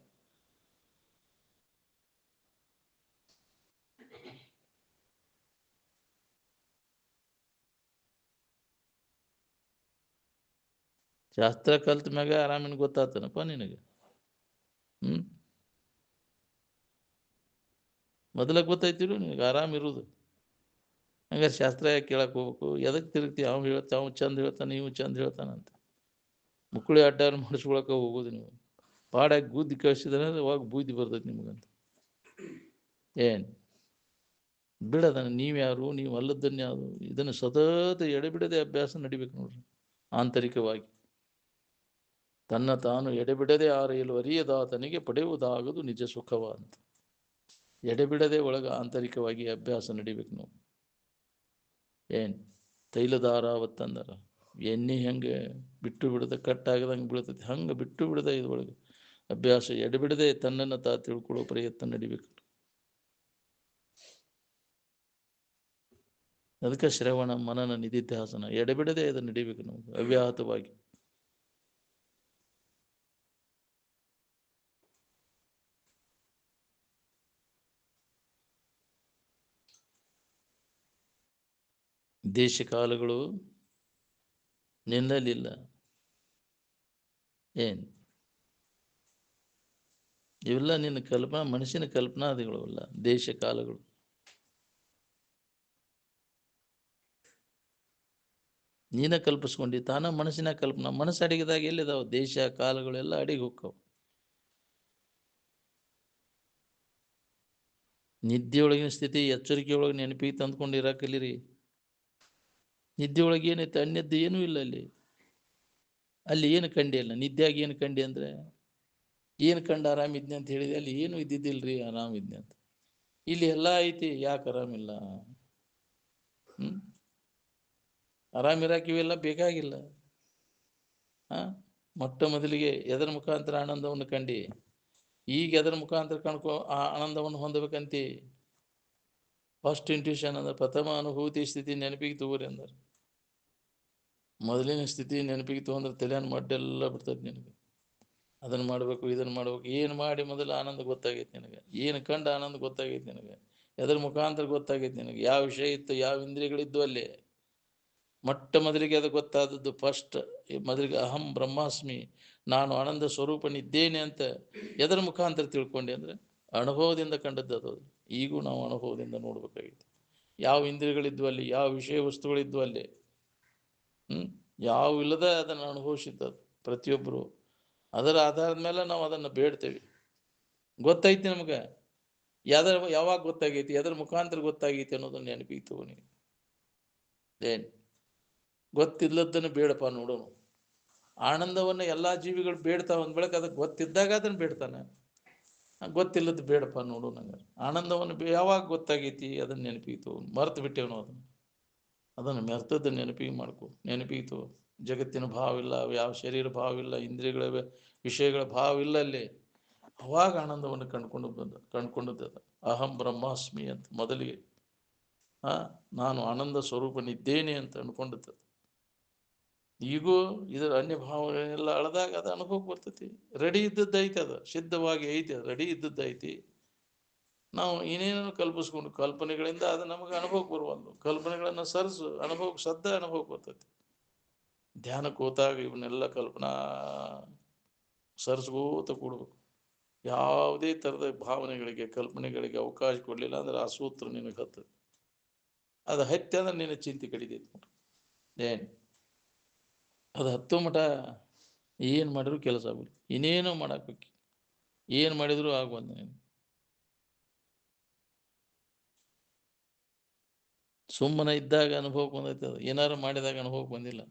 ಶಾಸ್ತ್ರ ಕಲ್ತ ಮ್ಯಾಗ ಆರಾಮಿನ ಗೊತ್ತಾತನಪ್ಪ ನಿನಗೆ. ಮೊದಲ ಗೊತ್ತಾಯ್ತಿರು ನಿನಗೆ ಆರಾಮಿರುವುದು. ಹಂಗಾರೆ ಶಾಸ್ತ್ರ ಯಾಕೆ ಕೇಳಕ್ಕೆ ಹೋಗ್ಬೇಕು? ಎದಕ್ಕೆ ತಿರುಗ್ತಿ? ಅವ್ನು ಹೇಳ್ತಾ, ಅವ್ನು ಚಂದ ಹೇಳ್ತಾನೆ, ನೀವು ಚಂದ ಹೇಳ್ತಾನಂತ ಮುಕ್ಕುಳಿ ಅಡ್ಡಾರ ಮಾಡಿಸ್ಕೊಳಕ ಹೋಗೋದು. ನೀವು ಪಾಡಾಗಿ ಬುದ್ಧಿ ಕಳಿಸಿದ್ರೆ ಅವಾಗ ಬುದ್ಧಿ ಬರ್ತೈತಿ ನಿಮಗಂತ. ಏನು ಬಿಡದನ್ನ ನೀವ್ಯಾರು, ನೀವು ಅಲ್ಲದನ್ನ ಯಾವುದು? ಇದನ್ನು ಸತತ ಎಡೆಬಿಡದೆ ಅಭ್ಯಾಸ ನಡಿಬೇಕು ನೋಡ್ರಿ. ಆಂತರಿಕವಾಗಿ ತನ್ನ ತಾನು ಎಡೆಬಿಡದೆ ಆರೆಯಲು ಅರಿಯದಾತನಿಗೆ ಪಡೆಯುವುದಾಗದು ನಿಜ ಸುಖವ ಅಂತ. ಎಡೆಬಿಡದೆ ಒಳಗೆ ಆಂತರಿಕವಾಗಿ ಅಭ್ಯಾಸ ನಡಿಬೇಕು ನಾವು. ಏನು ತೈಲದಾರ ಅವತ್ತಂದಾರ, ಎಣ್ಣೆ ಹೆಂಗೆ ಬಿಟ್ಟು ಬಿಡದೆ ಕಟ್ಟಾಗದಂಗೆ ಬೀಳ್ತೈತಿ, ಹಂಗೆ ಬಿಟ್ಟು ಬಿಡದೆ ಇದ್ರೊಳಗೆ ಅಭ್ಯಾಸ ಎಡೆಬಿಡದೆ ತನ್ನನ್ನು ತಾ ತಿಳ್ಕೊಳ್ಳೋ ಪ್ರಯತ್ನ ನಡಿಬೇಕು. ಅದಕ್ಕೆ ಶ್ರವಣ ಮನನ ನಿಧಿಧ್ಯಾಸನ ಎಡೆಬಿಡದೆ ಅದನ್ನು ನಡಿಬೇಕು ನಾವು ಅವ್ಯಾಹತವಾಗಿ. ದೇಶಕಾಲಗಳು ನಿಲ್ಲಲಿಲ್ಲ. ಏನು ಇವೆಲ್ಲ ನಿನ್ನ ಕಲ್ಪನಾ, ಮನುಷ್ಯನ ಕಲ್ಪನಾದಿಗಳು ಅಲ್ಲ. ದೇಶ ಕಾಲಗಳು ನೀನ ಕಲ್ಪಿಸ್ಕೊಂಡಿ. ತಾನ ಮನಸ್ಸಿನ ಕಲ್ಪನಾ. ಮನಸ್ಸು ಅಡಿಗೆದಾಗ ಎಲ್ಲಿದಾವ ದೇಶ ಕಾಲಗಳು? ಎಲ್ಲ ಅಡಿಗೆ ಹೋಕ್ಕವು. ನಿದ್ದೆಯೊಳಗಿನ ಸ್ಥಿತಿ ಎಚ್ಚರಿಕೆಯೊಳಗೆ ನೆನಪಿಗೆ ತಂದ್ಕೊಂಡು ಇರಾಕಲ್ಲಿರಿ. ನಿದ್ದೆಯೊಳಗೆ ಏನೈತೆ? ಅನ್ಯದ್ದು ಏನೂ ಇಲ್ಲ ಅಲ್ಲಿ. ಅಲ್ಲಿ ಏನು ಕಂಡಿ ಅಲ್ಲ. ನಿದ್ದೆಯಾಗಿ ಏನು ಕಂಡಿ ಅಂದರೆ ಏನು ಕಂಡು ಆರಾಮಿದ್ನಿ ಅಂತ ಹೇಳಿದೆ? ಅಲ್ಲಿ ಏನು ಇದ್ದಿದ್ದಿಲ್ರಿ, ಆರಾಮಿದ್ನಿ ಅಂತ. ಇಲ್ಲಿ ಎಲ್ಲ ಐತಿ, ಯಾಕೆ ಆರಾಮಿಲ್ಲ? ಆರಾಮಿರಾಕ ಇವೆಲ್ಲ ಬೇಕಾಗಿಲ್ಲ. ಮೊಟ್ಟ ಮೊದಲಿಗೆ ಎದರ ಮುಖಾಂತರ ಆನಂದವನ್ನು ಕಂಡಿ, ಈಗ ಎದರ ಮುಖಾಂತರ ಆ ಆನಂದವನ್ನು ಹೊಂದಬೇಕಂತಿ. ಫಸ್ಟ್ ಇಂಟ್ಯೂಷನ್ ಅಂದ್ರೆ ಪ್ರಥಮ ಅನುಭೂತಿ ಸ್ಥಿತಿ ನೆನಪಿಗೆ ತಗೋರಿ ಅಂದ್ರೆ. ಮೊದಲಿನ ಸ್ಥಿತಿ ನೆನಪಿಗೆ ತಗೊಂಡ್ರೆ ತಲೆಯನ್ನು ಮಡ್ಡೆಲ್ಲ ಬಿಡ್ತದೆ ನಿನಗೆ. ಅದನ್ನು ಮಾಡಬೇಕು, ಇದನ್ನು ಮಾಡ್ಬೇಕು. ಏನು ಮಾಡಿ ಮೊದಲು ಆನಂದ ಗೊತ್ತಾಗೈತಿ ನಿನಗೆ, ಏನು ಕಂಡು ಆನಂದ ಗೊತ್ತಾಗೈತಿ ನಿನಗೆ, ಎದರ ಮುಖಾಂತರ ಗೊತ್ತಾಗೈತಿ ನಿನಗೆ, ಯಾವ ವಿಷಯ ಇತ್ತು, ಯಾವ ಇಂದ್ರಿಯಗಳಿದ್ದು ಅಲ್ಲಿ. ಮೊಟ್ಟ ಮೊದಲಿಗೆ ಅದು ಗೊತ್ತಾದದ್ದು ಫಸ್ಟ್ ಮೊದಲಿಗೆ ಅಹಂ ಬ್ರಹ್ಮಾಸ್ಮಿ, ನಾನು ಆನಂದ ಸ್ವರೂಪನಿದ್ದೇನೆ ಅಂತ ಎದರ ಮುಖಾಂತರ ತಿಳ್ಕೊಂಡೆ ಅಂದರೆ ಅನುಭವದಿಂದ ಕಂಡದ್ದು ಅದು. ಈಗೂ ನಾವು ಅನುಭವದಿಂದ ನೋಡ್ಬೇಕಾಗಿತ್ತು. ಯಾವ ಇಂದ್ರಿಯಗಳಿದ್ವು ಅಲ್ಲಿ, ಯಾವ ವಿಷಯ ವಸ್ತುಗಳಿದ್ವು ಅಲ್ಲಿ, ಯಾವ ಇಲ್ಲದೆ ಅದನ್ನು ಅನುಭವಿಸಿದ್ದದು ಪ್ರತಿಯೊಬ್ಬರು. ಅದರ ಆಧಾರದ ಮೇಲೆ ನಾವು ಅದನ್ನು ಬೇಡ್ತೇವೆ. ಗೊತ್ತೈತಿ ನಮ್ಗೆ, ಯಾವಾಗ ಗೊತ್ತಾಗೈತಿ, ಎದರ ಮುಖಾಂತರ ಗೊತ್ತಾಗೈತಿ ಅನ್ನೋದನ್ನ ನೆನಪಿಗೆ ತಗೋನಿ. ಏನು ಗೊತ್ತಿಲ್ಲದನ್ನು ಬೇಡಪ್ಪ ನೋಡೋಣ. ಆನಂದವನ್ನು ಎಲ್ಲ ಜೀವಿಗಳು ಬೇಡ್ತಾವ ಅಂದ ಬೆಳಕ ಅದಕ್ಕೆ ಗೊತ್ತಿದ್ದಾಗ ಅದನ್ನು ಬೇಡ್ತಾನೆ. ಗೊತ್ತಿಲ್ಲದ್ದು ಬೇಡಪ್ಪ ನೋಡು. ನಂಗೆ ಆನಂದವನ್ನು ಯಾವಾಗ ಗೊತ್ತಾಗೈತಿ ಅದನ್ನು ನೆನಪಿಗೆ ತಗೋ. ಮರ್ತು ಬಿಟ್ಟೇವ್ ನಾವು ಅದನ್ನು ಮೆರ್ತದ್ದು ನೆನಪಿಗೆ ಮಾಡ್ಕೊ. ನೆನಪಿಗೆ ತಗೋ. ಜಗತ್ತಿನ ಭಾವವಿಲ್ಲ, ಯಾವ ಶರೀರ ಭಾವವಿಲ್ಲ, ಇಂದ್ರಿಯಗಳ ವಿಷಯಗಳ ಭಾವವಿಲ್ಲ ಅಲ್ಲಿ. ಅವಾಗ ಆನಂದವನ್ನು ಕಂಡುಕೊಂಡದ್ದು ಅಹಂ ಬ್ರಹ್ಮಾಸ್ಮಿ ಅಂತ ಮೊದಲಿಗೆ. ನಾನು ಆನಂದ ಸ್ವರೂಪನಿದ್ದೇನೆ ಅಂತ ಅನ್ಕೊಂಡದ್ದು. ಈಗೂ ಇದರ ಅನ್ಯ ಭಾವನೆಲ್ಲ ಅಳದಾಗ ಅದು ಅನುಭವಕ್ಕೆ ಬರ್ತೈತಿ. ರೆಡಿ ಇದ್ದದ್ದೈತಿ, ಅದು ಸಿದ್ಧವಾಗಿ ಐತಿ, ಅದು ರೆಡಿ ಇದ್ದದ್ದೈತಿ. ನಾವು ಏನೇನೋ ಕಲ್ಪಿಸ್ಕೊಂಡು ಕಲ್ಪನೆಗಳಿಂದ ಅದು ನಮಗೆ ಅನುಭವಕ್ಕೆ ಬರುವಲ್ದು. ಕಲ್ಪನೆಗಳನ್ನು ಸರಿಸು, ಅನುಭವಕ್ಕೆ ಅನುಭವಕ್ಕೆ ಬರ್ತೈತಿ. ಧ್ಯಾನಕ್ಕೆ ಹೋದಾಗ ಇವನ್ನೆಲ್ಲ ಕಲ್ಪನಾ ಸರಿಸ್ಕೋತ ಕೂಡ್ಬೇಕು. ಯಾವುದೇ ಥರದ ಭಾವನೆಗಳಿಗೆ ಕಲ್ಪನೆಗಳಿಗೆ ಅವಕಾಶ ಕೊಡಲಿಲ್ಲ ಅಂದ್ರೆ ಆ ಸೂತ್ರ ನಿನಗೆ ಹತ್ತದ. ಅದು ಹತ್ತಿ ಅಂದ್ರೆ ನಿನ್ನ ಚಿಂತೆ ಕಡಿತೈತಿ ನೋಡ್ರಿ. ಏನು ಅದು ಹತ್ತೋ ಮಠ ಏನು ಮಾಡಿದ್ರು ಕೆಲಸ ಆಗ್ಬಿಡಿ. ಇನ್ನೇನೋ ಮಾಡಾಕ್ಬೇಕು, ಏನು ಮಾಡಿದ್ರು ಆಗ್ಬಂದ. ನೀನು ಸುಮ್ಮನೆ ಇದ್ದಾಗ ಅನುಭವಕ್ಕೆ ಬಂದೈತೆ, ಅದು ಏನಾರು ಮಾಡಿದಾಗ ಅನುಭವಕ್ಕೆ ಬಂದಿಲ್ಲ.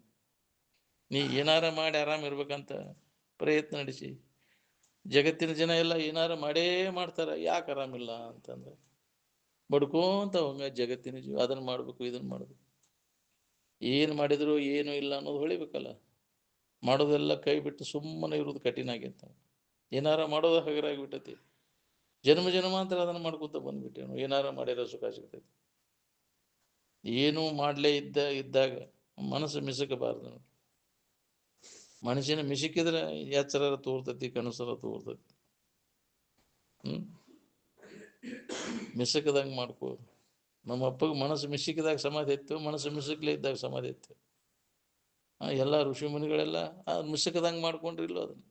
ನೀ ಏನಾರ ಮಾಡಿ ಆರಾಮ ಇರ್ಬೇಕಂತ ಪ್ರಯತ್ನ ನಡೆಸಿ. ಜಗತ್ತಿನ ಜನ ಎಲ್ಲ ಏನಾರು ಮಾಡೇ ಮಾಡ್ತಾರೆ, ಯಾಕೆ ಆರಾಮಿಲ್ಲ ಅಂತಂದ್ರೆ ಬಡ್ಕೋಂತ ಹಂಗ ಜಗತ್ತಿನ ಜೀವ ಅದನ್ನು ಮಾಡಬೇಕು, ಇದನ್ನು ಮಾಡಬೇಕು. ಏನು ಮಾಡಿದ್ರು ಏನು ಇಲ್ಲ ಅನ್ನೋದು ಹೊಳಿಬೇಕಲ್ಲ. ಮಾಡೋದೆಲ್ಲ ಕೈ ಬಿಟ್ಟು ಸುಮ್ಮನೆ ಇರೋದು ಕಠಿಣ ಆಗೈತೆ. ಏನಾರ ಮಾಡೋದು ಹಗರಾಗಿಬಿಟ್ಟೈತಿ. ಜನ್ಮ ಜನ್ಮಾಂತರ ಅದನ್ನು ಮಾಡ್ಕೊತ ಬಂದ್ಬಿಟ್ಟೇನು. ಏನಾರ ಮಾಡಿರೋ ಸುಖ ಸಿಗ್ತೈತಿ. ಏನೂ ಮಾಡಲೇ ಇದ್ದಾಗ ಮನಸ್ಸು ಮಿಸಕಬಾರ್ದು. ಮನುಷ್ಯನ ಮಿಸುಕಿದ್ರೆ ಎಚ್ಚರ ತೋರ್ತೈತಿ, ಕನಸರ ತೋರ್ತೈತಿ. ಮಿಸಕದಂಗೆ ಮಾಡ್ಕೋ. ನಮ್ಮ ಅಪ್ಪಗೆ ಮನಸ್ಸು ಮಿಸುಕಿದಾಗ ಸಮಾಧಿ ಇತ್ತು, ಮನಸ್ಸು ಮಿಸುಕ್ಲೇ ಇದ್ದಾಗ ಸಮಾಧಿ ಇತ್ತು. ಎಲ್ಲ ಋಷಿ ಮುನಿಗಳೆಲ್ಲ ಮಿಸಕದಂಗೆ ಮಾಡ್ಕೊಂಡ್ರಿಲ್ಲ ಅದನ್ನು.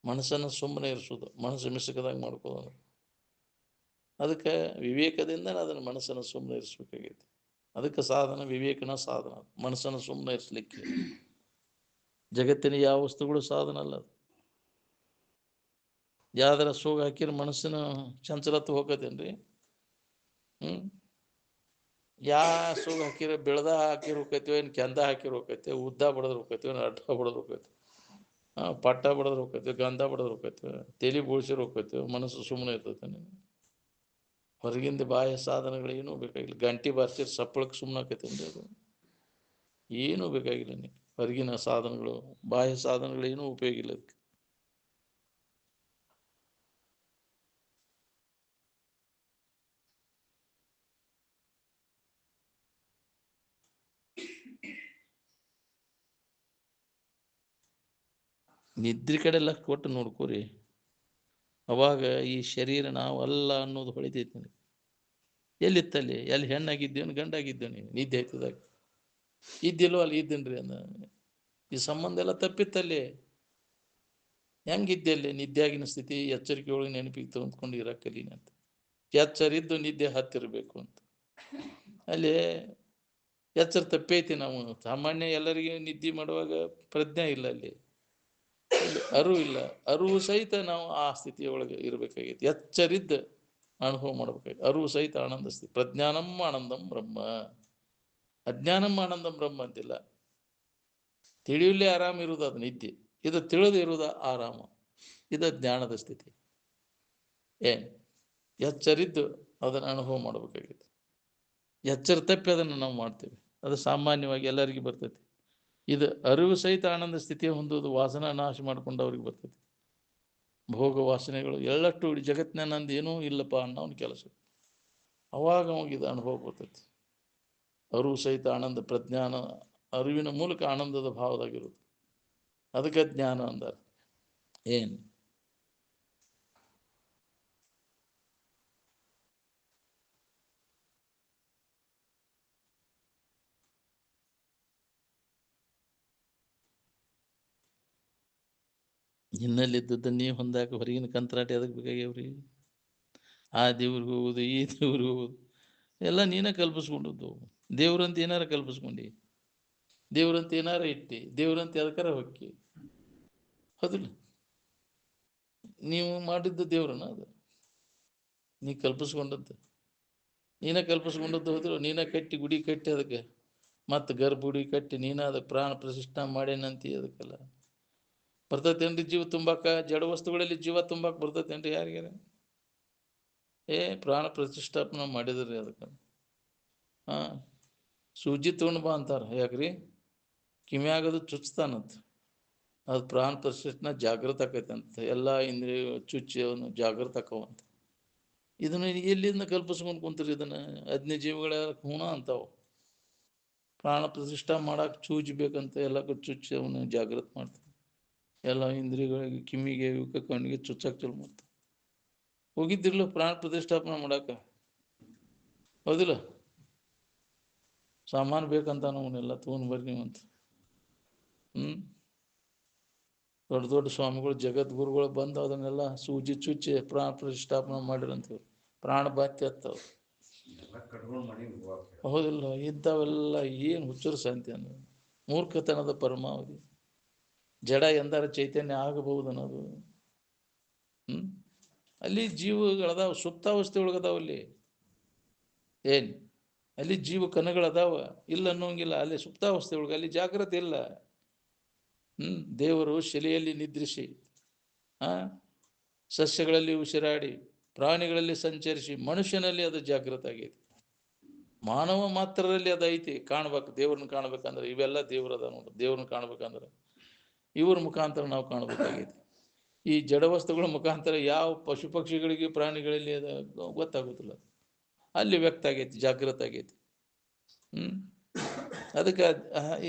ಮನಸ್ಸನ್ನು ಸುಮ್ಮನೆ ಇರಿಸೋದು, ಮನಸ್ಸು ಮಿಸಕದಂಗೆ ಮಾಡ್ಕೋದು. ಅದಕ್ಕೆ ವಿವೇಕದಿಂದ ಅದನ್ನು ಮನಸ್ಸನ್ನು ಸುಮ್ಮನೆ ಇರಿಸ್ಬೇಕಾಗೈತಿ. ಅದಕ್ಕೆ ಸಾಧನ ವಿವೇಕನ ಸಾಧನ. ಮನಸ್ಸನ್ನು ಸುಮ್ಮನೆ ಇರಿಸ್ಲಿಕ್ಕೆ ಜಗತ್ತಿನ ಯಾವ ವಸ್ತುಗಳು ಸಾಧನ ಅಲ್ಲ. ಯಾವ್ದಾರ ಸೋಗ ಹಾಕಿರ ಮನಸ್ಸಿನ ಚಂಚಲತ್ವ ಹೋಗತ್ತೇನ್ರಿ. ಯಾ ಸೋಗ ಹಾಕಿರ ಬೆಳೆದ ಹಾಕಿರ್ ಹೋಗ್ತೈತಿವ, ಏನು ಕೆಂದ ಹಾಕಿರ್ ಹೋಗ್ತೈತಿ, ಉದ್ದ ಬಡದ್ರ ಹೋಗ್ತೈತಿವ, ಅಡ್ಡ ಬಡದ್ರ ಹೋಗ್ತೈತಿ, ಪಟ್ಟ ಬಡದ್ರ ಹೋಗ್ತೈತಿ, ಗಂಧ ಬಡದ್ರ ಹೋಗ್ತೈತಿವ, ತಲೆ ಬೋಳ್ಸಿರ್ ಹೋಗ್ತೈತಿವ. ಮನಸ್ಸು ಸುಮ್ಮನೆ ಇರ್ತೈತೆ. ಹೊರಗಿಂದ ಬಾಹ್ಯ ಸಾಧನಗಳೇನೂ ಬೇಕಾಗಿಲ್ಲ. ಗಂಟೆ ಬಾರ್ಸಿರ್ ಸಪ್ಪಳಕ್ಕೆ ಸುಮ್ಮನೆ ಆಕೈತೇನ್ರಿ ಅದು. ಏನೂ ಬೇಕಾಗಿಲ್ಲ. ನೀ ಹೊರಗಿನ ಸಾಧನಗಳು ಬಾಹ್ಯ ಸಾಧನಗಳೇನೂ ಉಪಯೋಗ ಇಲ್ಲ ಅದಕ್ಕೆ. ನಿದ್ರೆ ಕಡೆ ಎಲ್ಲ ಕೊಟ್ಟು ನೋಡ್ಕೋರಿ. ಅವಾಗ ಈ ಶರೀರ ನಾವು ಅಲ್ಲ ಅನ್ನೋದು ಹೊಳಿತೈತಿ ನನಗೆ. ಎಲ್ಲಿತ್ತಲ್ಲಿ, ಎಲ್ಲಿ ಹೆಣ್ಣಾಗಿದ್ದೇನು ಗಂಡಾಗಿದ್ದೇನೆ, ನಿದ್ದೆ ಆಯ್ತದಾಗ ಇದ್ದಿಲ್ಲೋ ಅಲ್ಲಿ ಇದ್ದೇನ್ರಿ ಅಂದ. ಈ ಸಂಬಂಧ ಎಲ್ಲ ತಪ್ಪಿತ್ತಲ್ಲಿ. ಹೆಂಗಿದ್ದೆ ಅಲ್ಲಿ ನಿದ್ದೆಯಾಗಿನ ಸ್ಥಿತಿ, ಎಚ್ಚರಿಕೆ ಒಳಗೆ ನೆನಪಿಗೆ ತಂದ್ಕೊಂಡು ಇರಕ್ಕಲೀನಿ ಅಂತ. ಎಚ್ಚರಿದ್ದು ನಿದ್ದೆ ಹತ್ತಿರಬೇಕು ಅಂತ. ಅಲ್ಲಿ ಎಚ್ಚರ ತಪ್ಪೈತಿ. ನಾವು ಸಾಮಾನ್ಯ ಎಲ್ಲರಿಗೆ ನಿದ್ದೆ ಮಾಡುವಾಗ ಪ್ರಜ್ಞೆ ಇಲ್ಲ, ಅಲ್ಲಿ ಅರಿವು ಇಲ್ಲ. ಅರಿವು ಸಹಿತ ನಾವು ಆ ಸ್ಥಿತಿಯ ಒಳಗೆ ಇರಬೇಕಾಗೈತಿ. ಎಚ್ಚರಿದ್ದ ಅನುಭವ ಮಾಡ್ಬೇಕಾಗಿ ಅರಿವು ಸಹಿತ ಆನಂದ ಸ್ಥಿತಿ. ಪ್ರಜ್ಞಾನಂ ಆನಂದಂ ಬ್ರಹ್ಮ, ಅಜ್ಞಾನಂ ಆನಂದಂ ಬ್ರಹ್ಮ ಅಂತಿಲ್ಲ. ತಿಳಿಯಲೇ ಆರಾಮ ಇರುವುದು ಅದು ನಿದ್ದೆ. ಇದು ತಿಳಿದು ಇರುವುದು ಆರಾಮ, ಇದು ಜ್ಞಾನದ ಸ್ಥಿತಿ. ಎಚ್ಚರಿದ್ದು ಅದನ್ನು ಅನುಭವ ಮಾಡಬೇಕಾಗಿತ್ತು. ಎಚ್ಚರ ತಪ್ಪಿ ಅದನ್ನು ನಾವು ಮಾಡ್ತೇವೆ. ಅದು ಸಾಮಾನ್ಯವಾಗಿ ಎಲ್ಲರಿಗೂ ಬರ್ತೈತಿ. ಇದು ಅರಿವು ಸಹಿತ ಆನಂದ ಸ್ಥಿತಿಯ ಹೊಂದುವುದು ವಾಸನ ನಾಶ ಮಾಡ್ಕೊಂಡು ಅವ್ರಿಗೆ ಬರ್ತದೆ. ಭೋಗ ವಾಸನೆಗಳು ಎಳ್ಳಷ್ಟು ಇಡೀ ಜಗತ್ತಿನ ನಂದು ಏನೂ ಇಲ್ಲಪ್ಪ ಅನ್ನೋನ್ ಕೆಲಸ. ಅವಾಗ ಅವಾಗಿದು ಅನುಭವ ಬರ್ತೈತಿ. ಅರಿವು ಸಹಿತ ಆನಂದ ಪ್ರಜ್ಞಾನ, ಅರಿವಿನ ಮೂಲಕ ಆನಂದದ ಭಾವದಾಗಿರುತ್ತೆ. ಅದಕ್ಕೆ ಜ್ಞಾನ ಅಂದಾರ. ಏನು ಹಿನ್ನಲ್ಲಿದ್ದದ್ದು ನೀವು ಹೊಂದಾಕ ಹೊರಗಿನ ಕಂತ್ರಾಟಿ ಅದಕ್ಕೆ ಬೇಕಾಗ್ಯಾವ್ರಿ. ಆ ದೇವ್ರಿಗೆ ಹೋಗೋದು, ಈ ದೇವ್ರಿಗೆ ಹೋಗೋದು ಎಲ್ಲ ನೀನೇ ಕಲ್ಪಿಸ್ಕೊಂಡದ್ದು. ದೇವ್ರಂತ ಏನಾರ ಕಲ್ಪಿಸ್ಕೊಂಡು, ದೇವ್ರಂತ ಏನಾರ ಇಟ್ಟು, ದೇವ್ರಂತ ಎದಕ್ಕಾರ ಹೊಕ್ಕಿ. ಹೌದಿಲ್ಲ? ನೀವು ಮಾಡಿದ್ದು ದೇವ್ರನ ಅದು, ನೀ ಕಲ್ಪಿಸ್ಕೊಂಡದ್ದು, ನೀನೇ ಕಲ್ಪಿಸ್ಕೊಂಡದ್ದು. ಹೋದ್ರು ನೀನೇ ಕಟ್ಟಿ ಗುಡಿ ಕಟ್ಟಿ ಅದಕ್ಕೆ ಮತ್ತು ಗರ್ಭಗುಡಿ ಕಟ್ಟಿ ನೀನೇ ಅದಕ್ಕೆ ಪ್ರಾಣ ಪ್ರತಿಷ್ಠಾ ಮಾಡೇನಂತಿ. ಅದಕ್ಕೆಲ್ಲ ಬರ್ತೈತೇನ್ರಿ ಜೀವ ತುಂಬಾಕ? ಜಡ ವಸ್ತುಗಳಲ್ಲಿ ಜೀವ ತುಂಬಾಕ ಬರ್ತೈತೇನ್ರಿ ಯಾರಿಗಾರ? ಪ್ರಾಣ ಪ್ರತಿಷ್ಠಾಪನೆ ಮಾಡಿದ್ರಿ ಅದಕ್ಕೆ. ಸೂಜಿ ತೊಗೊಂಡು ಬಾ ಅಂತಾರೆ. ಯಾಕ್ರಿ? ಕಿಮ್ಯಾಗದು ಚುಚ್ತಾನಂತ. ಅದು ಪ್ರಾಣ ಪ್ರತಿಷ್ಠಾನ ಜಾಗೃತ ಆಕೈತಂತ. ಎಲ್ಲ ಇಂದ್ರಿಯ ಚುಚ್ಚಿ ಅವನು ಜಾಗೃತ ಆಕವಂತ. ಇದನ್ನು ಎಲ್ಲಿಂದ ಕಲ್ಪಿಸ್ಕೊಂಡು ಕುಂತೀರಿ? ಇದನ್ನು ಅಗ್ನಿ ಜೀವಿಗಳ ಹುಣ ಅಂತಾವ. ಪ್ರಾಣ ಪ್ರತಿಷ್ಠಾ ಮಾಡಕ್ಕೆ ಚೂಜಿ ಬೇಕಂತ ಎಲ್ಲಕ್ಕೂ ಚುಚ್ಚಿ ಅವನು ಜಾಗೃತ ಮಾಡ್ತಾನೆ. ಎಲ್ಲ ಇಂದ್ರಿಯಗಳಿಗೆ, ಕಿಮ್ಮಿಗೆ, ಇವಕ್ಕೆ, ಕಣ್ಣಿಗೆ ಚುಚ್ಚಕ್ಕೆ ಚಲೋ ಮಾಡ್ತಾನೆ. ಹೋಗಿದ್ದಿರ್ಲು ಪ್ರಾಣ ಪ್ರತಿಷ್ಠಾಪನೆ ಮಾಡಾಕ? ಹೌದಿಲ್ಲ? ಸಾಮಾನು ಬೇಕಂತ ಅವನ್ನೆಲ್ಲ ತೊಗೊಂಡು ಬರ್ರಿ ನೀವಂತ. ದೊಡ್ಡ ದೊಡ್ಡ ಸ್ವಾಮಿಗಳು, ಜಗದ್ಗುರುಗಳು ಬಂದು ಅದನ್ನೆಲ್ಲ ಸೂಜಿ ಚುಚ್ಚಿ ಪ್ರಾಣ ಪ್ರತಿಷ್ಠಾಪನೆ ಮಾಡಿರಂತ. ಪ್ರಾಣ ಬಾತ್ಯ ಹತ್ತವ. ಹೌದಿಲ್ಲ? ಇದ್ದಾವೆಲ್ಲ ಏನು ಹುಚ್ಚರ ಶಾಂತಿ ಅನ್ನೋದು ಮೂರ್ಖತನದ ಪರಮಾವಧಿ. ಜಡ ಎಂದಾರ ಚೈತನ್ಯ ಆಗಬಹುದು ಅನ್ನೋದು. ಅಲ್ಲಿ ಜೀವಗಳದಾವ, ಸುಪ್ತಾವಸ್ಥೆ ಒಳಗದಾವ. ಅಲ್ಲಿ ಏನು ಅಲ್ಲಿ ಜೀವ ಕಣಗಳದಾವ, ಇಲ್ಲ ಅನ್ನೋಂಗಿಲ್ಲ. ಅಲ್ಲಿ ಸುಪ್ತಾವಸ್ಥೆ ಒಳಗೆ ಅಲ್ಲಿ ಜಾಗ್ರತೆ ಇಲ್ಲ. ದೇವರು ಶಿಲೆಯಲ್ಲಿ ನಿದ್ರಿಸಿ, ಸಸ್ಯಗಳಲ್ಲಿ ಉಸಿರಾಡಿ, ಪ್ರಾಣಿಗಳಲ್ಲಿ ಸಂಚರಿಸಿ, ಮನುಷ್ಯನಲ್ಲಿ ಅದು ಜಾಗೃತ ಆಗೈತಿ. ಮಾನವ ಮಾತ್ರರಲ್ಲಿ ಅದು ಐತಿ. ಕಾಣ್ಬೇಕು, ದೇವ್ರನ್ನ ಕಾಣ್ಬೇಕಂದ್ರೆ ಇವೆಲ್ಲ ದೇವ್ರದ ನೋಡ್ರಿ. ದೇವ್ರನ್ನ ಕಾಣ್ಬೇಕಂದ್ರೆ ಇವ್ರ ಮುಖಾಂತರ ನಾವು ಕಾಣ್ಬೇಕಾಗೈತಿ. ಈ ಜಡ ವಸ್ತುಗಳ ಮುಖಾಂತರ ಯಾವ ಪಶು ಪಕ್ಷಿಗಳಿಗೆ, ಪ್ರಾಣಿಗಳಲ್ಲಿ ಅದು ಗೊತ್ತಾಗೋದಿಲ್ಲ. ಅಲ್ಲಿ ವ್ಯಕ್ತ ಆಗೈತಿ, ಜಾಗೃತ ಆಗೈತಿ. ಅದಕ್ಕೆ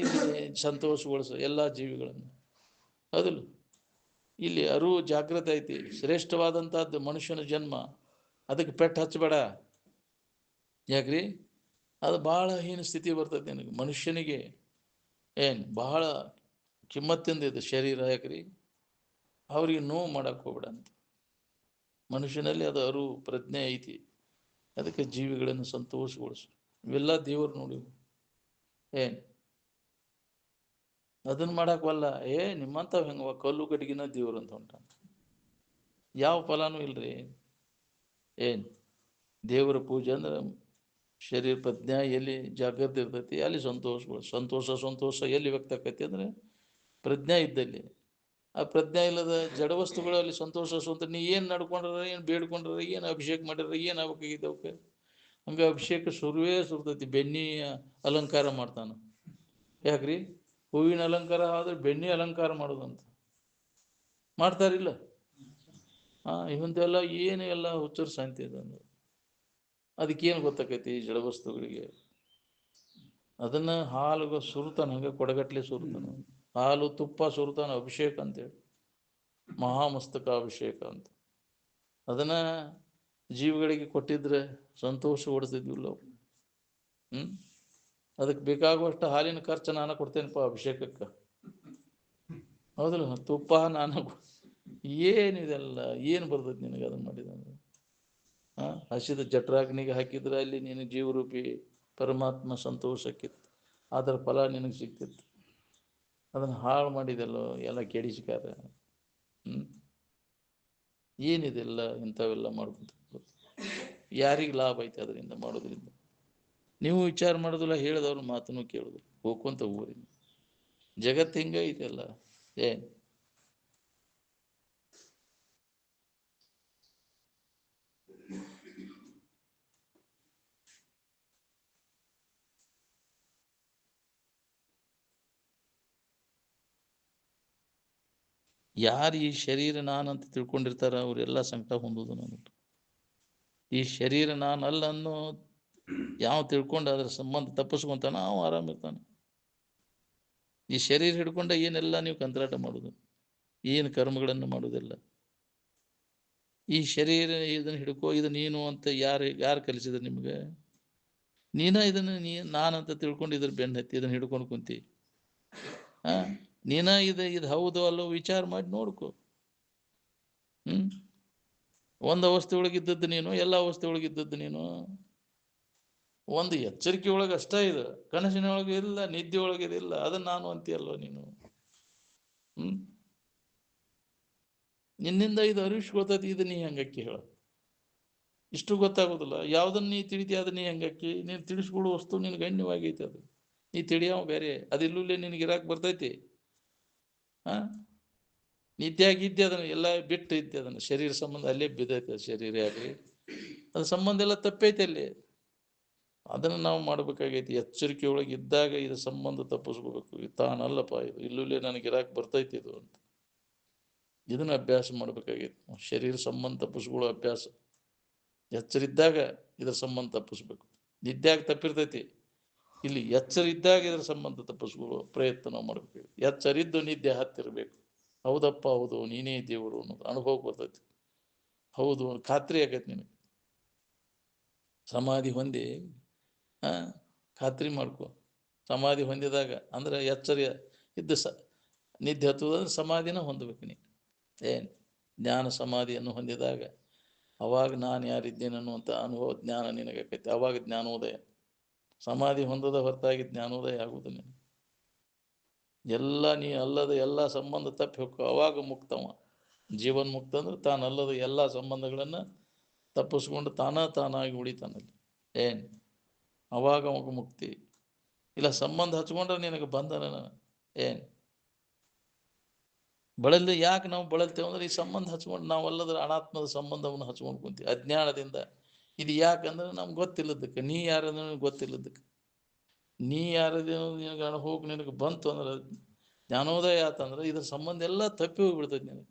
ಇಲ್ಲಿ ಸಂತೋಷಗೊಳಿಸು ಎಲ್ಲ ಜೀವಿಗಳನ್ನು. ಹೌದಿಲ್ಲ? ಇಲ್ಲಿ ಅರಿವು ಜಾಗೃತ ಐತಿ. ಶ್ರೇಷ್ಠವಾದಂಥದ್ದು ಮನುಷ್ಯನ ಜನ್ಮ. ಅದಕ್ಕೆ ಪೆಟ್ಟು ಹಚ್ಚಬೇಡ. ಯಾಕ್ರಿ? ಅದು ಭಾಳ ಹೀನ ಸ್ಥಿತಿ ಬರ್ತದೆ ನಿನಗೆ. ಮನುಷ್ಯನಿಗೆ ಬಹಳ ಕಿಮ್ಮತ್ತಿಂದ ಇದೆ ಶರೀರ. ಯಾಕ್ರಿ? ಅವ್ರಿಗೆ ನೋವು ಮಾಡಕ್ಕೆ ಹೋಗ್ಬೇಡ ಅಂತ. ಮನುಷ್ಯನಲ್ಲಿ ಅದು ಅರಿವು ಪ್ರಜ್ಞೆ ಐತಿ. ಅದಕ್ಕೆ ಜೀವಿಗಳನ್ನು ಸಂತೋಷಗೊಳಿಸು. ಇವೆಲ್ಲ ದೇವರು ನೋಡಿ ಅದನ್ನ ಮಾಡಕ್ಕವಲ್ಲ. ನಿಮ್ಮಂಥವು ಹೆಂಗವ ಕಲ್ಲು ಕಟ್ಟಿಗಿನ ದೇವ್ರು ಅಂತ ಹೊಂಟ. ಯಾವ ಫಲನೂ ಇಲ್ರಿ. ದೇವರ ಪೂಜೆ ಅಂದ್ರೆ ಶರೀರ ಪ್ರಜ್ಞೆ ಎಲ್ಲಿ ಜಾಗೃತಿ ಇರ್ತೈತಿ ಅಲ್ಲಿ ಸಂತೋಷ ಎಲ್ಲಿ ವ್ಯಕ್ತ ಆಕೈತಿ ಅಂದ್ರೆ ಪ್ರಜ್ಞೆ ಇದ್ದಲ್ಲಿ. ಆ ಪ್ರಜ್ಞೆ ಇಲ್ಲದ ಜಡ ವಸ್ತುಗಳಲ್ಲಿ ಸಂತೋಷ ನೀ ಏನು ನಡ್ಕೊಂಡ್ರ, ಏನು ಬೇಡ್ಕೊಂಡ್ರ, ಏನು ಅಭಿಷೇಕ ಮಾಡಿರ, ಏನು ಆಗ್ಬೇಕಾಗಿದೆ ಅವಕ್ಕೆ? ಹಂಗೆ ಅಭಿಷೇಕ ಸುರ್ತೈತಿ. ಬೆಣ್ಣಿ ಅಲಂಕಾರ ಮಾಡ್ತಾನೆ. ಯಾಕ್ರಿ? ಹೂವಿನ ಅಲಂಕಾರ ಆದ್ರೆ ಬೆಣ್ಣೆ ಅಲಂಕಾರ ಮಾಡೋದಂತ ಮಾಡ್ತಾರಿಲ್ಲ? ಇವಂತೆಲ್ಲ ಏನು ಎಲ್ಲ ಹುಚ್ಚರ ಶಾಂತಿ ಇದೆ ಅಂದ್ರೆ ಅದಕ್ಕೇನು ಗೊತ್ತಾಕೈತಿ ಜಡವಸ್ತುಗಳಿಗೆ? ಅದನ್ನ ಹಾಲು ಸುರ್ತಾನ, ಹಂಗೆ ಕೊಡಗಟ್ಲೆ ಸುರ್ತಾನ. ಹಾಲು ತುಪ್ಪ ಸುರ್ತಾನ, ಅಭಿಷೇಕ ಅಂತೇಳಿ, ಮಹಾಮಸ್ತಕಾಭಿಷೇಕ ಅಂತ. ಅದನ್ನ ಜೀವಿಗಳಿಗೆ ಕೊಟ್ಟಿದ್ರೆ ಸಂತೋಷಗೊಳಿಸ್ತಿದ್ವಿಲ್ಲ ಅವು. ಅದಕ್ಕೆ ಬೇಕಾಗುವಷ್ಟು ಹಾಲಿನ ಖರ್ಚು ನಾನು ಕೊಡ್ತೇನಪ್ಪ ಅಭಿಷೇಕಕ್ಕೆ. ಹೌದಲ್ಲ? ತುಪ್ಪ ನಾನು ಏನಿದೆಲ್ಲ ಏನು ಬರ್ತೈತಿ ನಿನಗೆ ಅದನ್ನು ಮಾಡಿದ? ಹಸಿದ ಜಠರಾಗ್ನಿಗೆ ಹಾಕಿದ್ರೆ ಅಲ್ಲಿ ನೀನು ಜೀವರೂಪಿ ಪರಮಾತ್ಮ ಸಂತೋಷಕ್ಕಿತ್ತು. ಅದರ ಫಲ ನಿನಗೆ ಸಿಗ್ತಿತ್ತು. ಅದನ್ನು ಹಾಳು ಮಾಡಿದೆಲ್ಲೋ, ಎಲ್ಲ ಕೆಡಿಸಿಕಾರ. ಏನಿದೆಲ್ಲ ಇಂಥವೆಲ್ಲ ಮಾಡ್ಕೊತ ಯಾರಿಗೆ ಲಾಭ ಐತೆ ಅದರಿಂದ ಮಾಡೋದ್ರಿಂದ? ನೀವು ವಿಚಾರ ಮಾಡೋದಿಲ್ಲ, ಹೇಳಿದವ್ರ ಮಾತನ್ನು ಕೇಳೋದಿಲ್ಲ, ಹೋಗ್ಕೊಂತ ಊರಿನ ಜಗತ್ತು ಹಿಂಗ ಐತೆಲ್ಲ. ಯಾರು ಈ ಶರೀರ ನಾನಂತ ತಿಳ್ಕೊಂಡಿರ್ತಾರ ಅವರೆಲ್ಲ ಸಂಕಟ ಹೊಂದೋದು ನನಗೆ. ಈ ಶರೀರ ನಾನಲ್ಲ ಅನ್ನೋ ಯಾವ ತಿಳ್ಕೊಂಡು ಅದ್ರ ಸಂಬಂಧ ತಪ್ಪಿಸ್ಕೊಂತಾನ ಅವ ಆರಾಮಿರ್ತಾನೆ. ಈ ಶರೀರ ಹಿಡ್ಕೊಂಡ ಏನೆಲ್ಲ ನೀವು ಕಂತ್ರಾಟ ಮಾಡೋದು, ಏನು ಕರ್ಮಗಳನ್ನು ಮಾಡೋದಿಲ್ಲ. ಈ ಶರೀರ ಇದನ್ನು ಹಿಡ್ಕೋ, ಇದು ನೀನು ಅಂತ ಯಾರು ಕಲಿಸಿದ್ರು ನಿಮ್ಗೆ? ಇದನ್ನು ನಾನಂತ ತಿಳ್ಕೊಂಡು ಇದ್ರ ಬೆನ್ನ ಹತ್ತಿ ಇದನ್ನು ಹಿಡ್ಕೊಂಡು ಕುಂತಿ. ಇದು ಹೌದು ಅಲ್ಲೋ ವಿಚಾರ ಮಾಡಿ ನೋಡ್ಕೊ. ಒಂದು ಅವಸ್ಥೆ ಒಳಗಿದ್ದದ್ದು ನೀನು, ಎಲ್ಲ ಅವಸ್ಥೆ ಒಳಗಿದ್ದದ್ದು ನೀನು. ಒಂದು ಎಚ್ಚರಿಕೆ ಒಳಗೆ ಅಷ್ಟೇ ಇದು, ಕನಸಿನ ಒಳಗೆ ಇಲ್ಲ, ನಿದ್ದೆ ಒಳಗಿದಿಲ್ಲ. ಅದನ್ನ ನಾನು ಅಂತೀಯಲ್ವ ನೀನು. ನಿನ್ನಿಂದ ಇದು ಅರಿವಿಸ್ಕೊಳ್ತೈತಿ, ಇದು ನೀ ಹೆಂಗಕ್ಕಿ ಹೇಳ? ಇಷ್ಟು ಗೊತ್ತಾಗೋದಿಲ್ಲ. ಯಾವ್ದನ್ನ ನೀ ತಿಳಿತೀಯ ಅದನ್ನ ನೀ ಹೆಂಗಕ್ಕಿ? ನೀನು ತಿಳಿಸ್ಕೊಡೋ ವಸ್ತು ನಿನ್ ಗಣ್ಯವಾಗೈತಿ. ಅದು ನೀ ತಿಳಿಯವ ಬೇರೆ, ಅದಿಲ್ಲೇ ನಿನಗೆ ಇರಾಕ್ ಬರ್ತೈತಿ. ನಿದ್ದೆ ಆಗಿದ್ದೆ ಅದನ್ನು ಎಲ್ಲ ಬಿಟ್ಟು ಇದ್ದೆ, ಅದನ್ನು ಶರೀರ ಸಂಬಂಧ ಅಲ್ಲೇ ಬಿದ್ದೈತೆ. ಶರೀರ ಆಗಲಿ ಅದು ಸಂಬಂಧ ಎಲ್ಲ ತಪ್ಪೈತೆ ಅಲ್ಲಿ. ಅದನ್ನು ನಾವು ಮಾಡ್ಬೇಕಾಗೈತಿ. ಎಚ್ಚರಿಕೆ ಒಳಗೆ ಇದ್ದಾಗ ಇದು ಸಂಬಂಧ ತಪ್ಪಿಸ್ಕೋಬೇಕು. ಇದು ತಾನಲ್ಲಪ್ಪ, ಇದು ಇಲ್ಲೇ ನನಗೆ ಇರಾಕ್ ಬರ್ತೈತಿ ಇದು ಅಂತ. ಇದನ್ನ ಅಭ್ಯಾಸ ಮಾಡ್ಬೇಕಾಗೈತಿ. ಶರೀರ ಸಂಬಂಧ ತಪ್ಪಿಸ್ಕೊಳ್ಳೋ ಅಭ್ಯಾಸ. ಎಚ್ಚರಿದ್ದಾಗ ಇದರ ಸಂಬಂಧ ತಪ್ಪಿಸ್ಬೇಕು. ನಿದ್ದ್ಯಾಗ ತಪ್ಪಿರ್ತೈತಿ, ಇಲ್ಲಿ ಎಚ್ಚರ ಇದ್ದಾಗ ಇದರ ಸಂಬಂಧ ತಪ್ಪಿಸ್ಕೊಳ್ಳೋ ಪ್ರಯತ್ನ ನಾವು ಮಾಡ್ಬೇಕು. ಎಚ್ಚರಿದ್ದು ನಿದ್ದೆ ಹತ್ತಿರಬೇಕು. ಹೌದಪ್ಪ, ಹೌದು ನೀನೇ ದೇವರು ಅನ್ನೋದು ಅನುಭವ ಬರ್ತೈತಿ. ಹೌದು ಖಾತ್ರಿ ಆಗೈತಿ ನಿನಗೆ. ಸಮಾಧಿ ಹೊಂದಿ ಖಾತ್ರಿ ಮಾಡ್ಕೊ. ಸಮಾಧಿ ಹೊಂದಿದಾಗ ಅಂದ್ರೆ ಎಚ್ಚರ ಇದ್ದು ನಿದ್ದೆ ಹತ್ತುವುದಂದ್ರೆ ಸಮಾಧಿನ ಹೊಂದಬೇಕು ನೀ. ಜ್ಞಾನ ಸಮಾಧಿಯನ್ನು ಹೊಂದಿದಾಗ ಅವಾಗ ನಾನು ಯಾರಿದ್ದೇನೆ ಅನ್ನುವಂಥ ಅನುಭವ ಜ್ಞಾನ ನಿನಗಾಕೈತಿ. ಅವಾಗ ಜ್ಞಾನೋದಯ. ಸಮಾಧಿ ಹೊಂದದ ಹೊರತಾಗಿ ಜ್ಞಾನೋದಯ ಆಗುವುದಿಲ್ಲ. ಎಲ್ಲ ನೀ ಅಲ್ಲದ ಎಲ್ಲ ಸಂಬಂಧ ತಪ್ಪಿ ಹೋಗ್ಕೊ, ಅವಾಗ ಮುಕ್ತವ. ಜೀವನ್ ಮುಕ್ತ ಅಂದ್ರೆ ತಾನಲ್ಲದ ಎಲ್ಲ ಸಂಬಂಧಗಳನ್ನು ತಪ್ಪಿಸ್ಕೊಂಡು ತಾನಾಗಿ ಉಳಿತಾನಲ್ಲಿ. ಅವಾಗ ಅವಾಗ ಮುಕ್ತಿ. ಇಲ್ಲ ಸಂಬಂಧ ಹಚ್ಕೊಂಡ್ರೆ ನಿನಗೆ ಬಂಧನ. ಬಳಲ್ದು ಯಾಕೆ ನಾವು ಬಳಲ್ತೇವೆ ಅಂದ್ರೆ ಈ ಸಂಬಂಧ ಹಚ್ಕೊಂಡು ನಾವಲ್ಲದ್ರ ಅನಾತ್ಮದ ಸಂಬಂಧವನ್ನು ಹಚ್ಕೊಂಡು ಕುಂತೀವಿ ಅಜ್ಞಾನದಿಂದ. ಇದು ಯಾಕಂದ್ರೆ ನಮ್ಗೆ ಗೊತ್ತಿಲ್ಲದಕ್ಕೆ. ನೀ ಯಾರದ ಗೊತ್ತಿಲ್ಲದಕ್ಕೆ. ನೀ ಯಾರದೇನೋ ನಿನಗೆ ಅನುಭವ ನಿನಗೆ ಬಂತು ಅಂದ್ರೆ, ಜ್ಞಾನೋದಯ ಆತಂದ್ರೆ ಇದ್ರ ಸಂಬಂಧ ಎಲ್ಲ ತಪ್ಪಿ ಹೋಗ್ಬಿಡ್ತೈತಿ ನಿನಗೆ.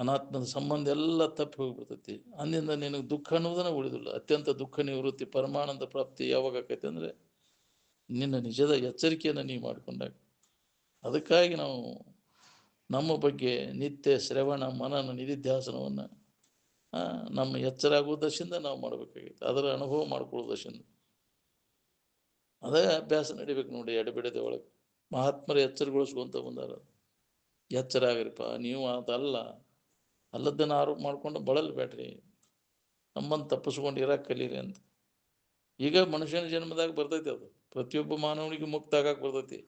ಅನಾತ್ಮದ ಸಂಬಂಧ ಎಲ್ಲ ತಪ್ಪಿ ಹೋಗ್ಬಿಡ್ತೈತಿ. ಅಂದಿಂದ ನಿನಗೆ ದುಃಖ ಅನ್ನೋದನ್ನ ಉಳಿದಿಲ್ಲ. ಅತ್ಯಂತ ದುಃಖ ನಿವೃತ್ತಿ ಪರಮಾನಂದ ಪ್ರಾಪ್ತಿ ಯಾವಾಗ ಆಕೈತೆ ಅಂದ್ರೆ ನಿನ್ನ ನಿಜದ ಎಚ್ಚರಿಕೆಯನ್ನು ನೀವು ಮಾಡಿಕೊಂಡಾಗ. ಅದಕ್ಕಾಗಿ ನಾವು ನಮ್ಮ ಬಗ್ಗೆ ನಿತ್ಯ ಶ್ರವಣ ಮನನ ನಿಧಿಧ್ಯಾಸನವನ್ನು ನಮ್ಮ ಎಚ್ಚರ ಆಗುವುದರಿಂದ ನಾವು ಮಾಡಬೇಕಾಗಿತ್ತು. ಅದರ ಅನುಭವ ಮಾಡ್ಕೊಳ್ಳೋದರಿಂದ ಅದೇ ಅಭ್ಯಾಸ ನಡಿಬೇಕು ನೋಡಿ. ಎಡಬಿಡದೆ ಒಳಗೆ ಮಹಾತ್ಮರ ಎಚ್ಚರಗೊಳಿಸ್ಕೊಂತ ಬಂದಾರ. ಎಚ್ಚರ ಆಗ್ರಿಪ್ಪ, ನೀವು ಅದಲ್ಲ ಅಲ್ಲದನ್ನು ಆರೋಪ ಮಾಡ್ಕೊಂಡು ಬಳಲ್ಬೇಡ್ರಿ, ನಮ್ಮನ್ನು ತಪ್ಪಿಸ್ಕೊಂಡು ಇರಕ್ಕೆ ಕಲೀರಿ ಅಂತ. ಈಗ ಮನುಷ್ಯನ ಜನ್ಮದಾಗ ಬರ್ತೈತಿ ಅದು. ಪ್ರತಿಯೊಬ್ಬ ಮಾನವನಿಗೆ ಮುಕ್ತ ಆಗಕ್ಕೆ ಬರ್ತೈತಿ.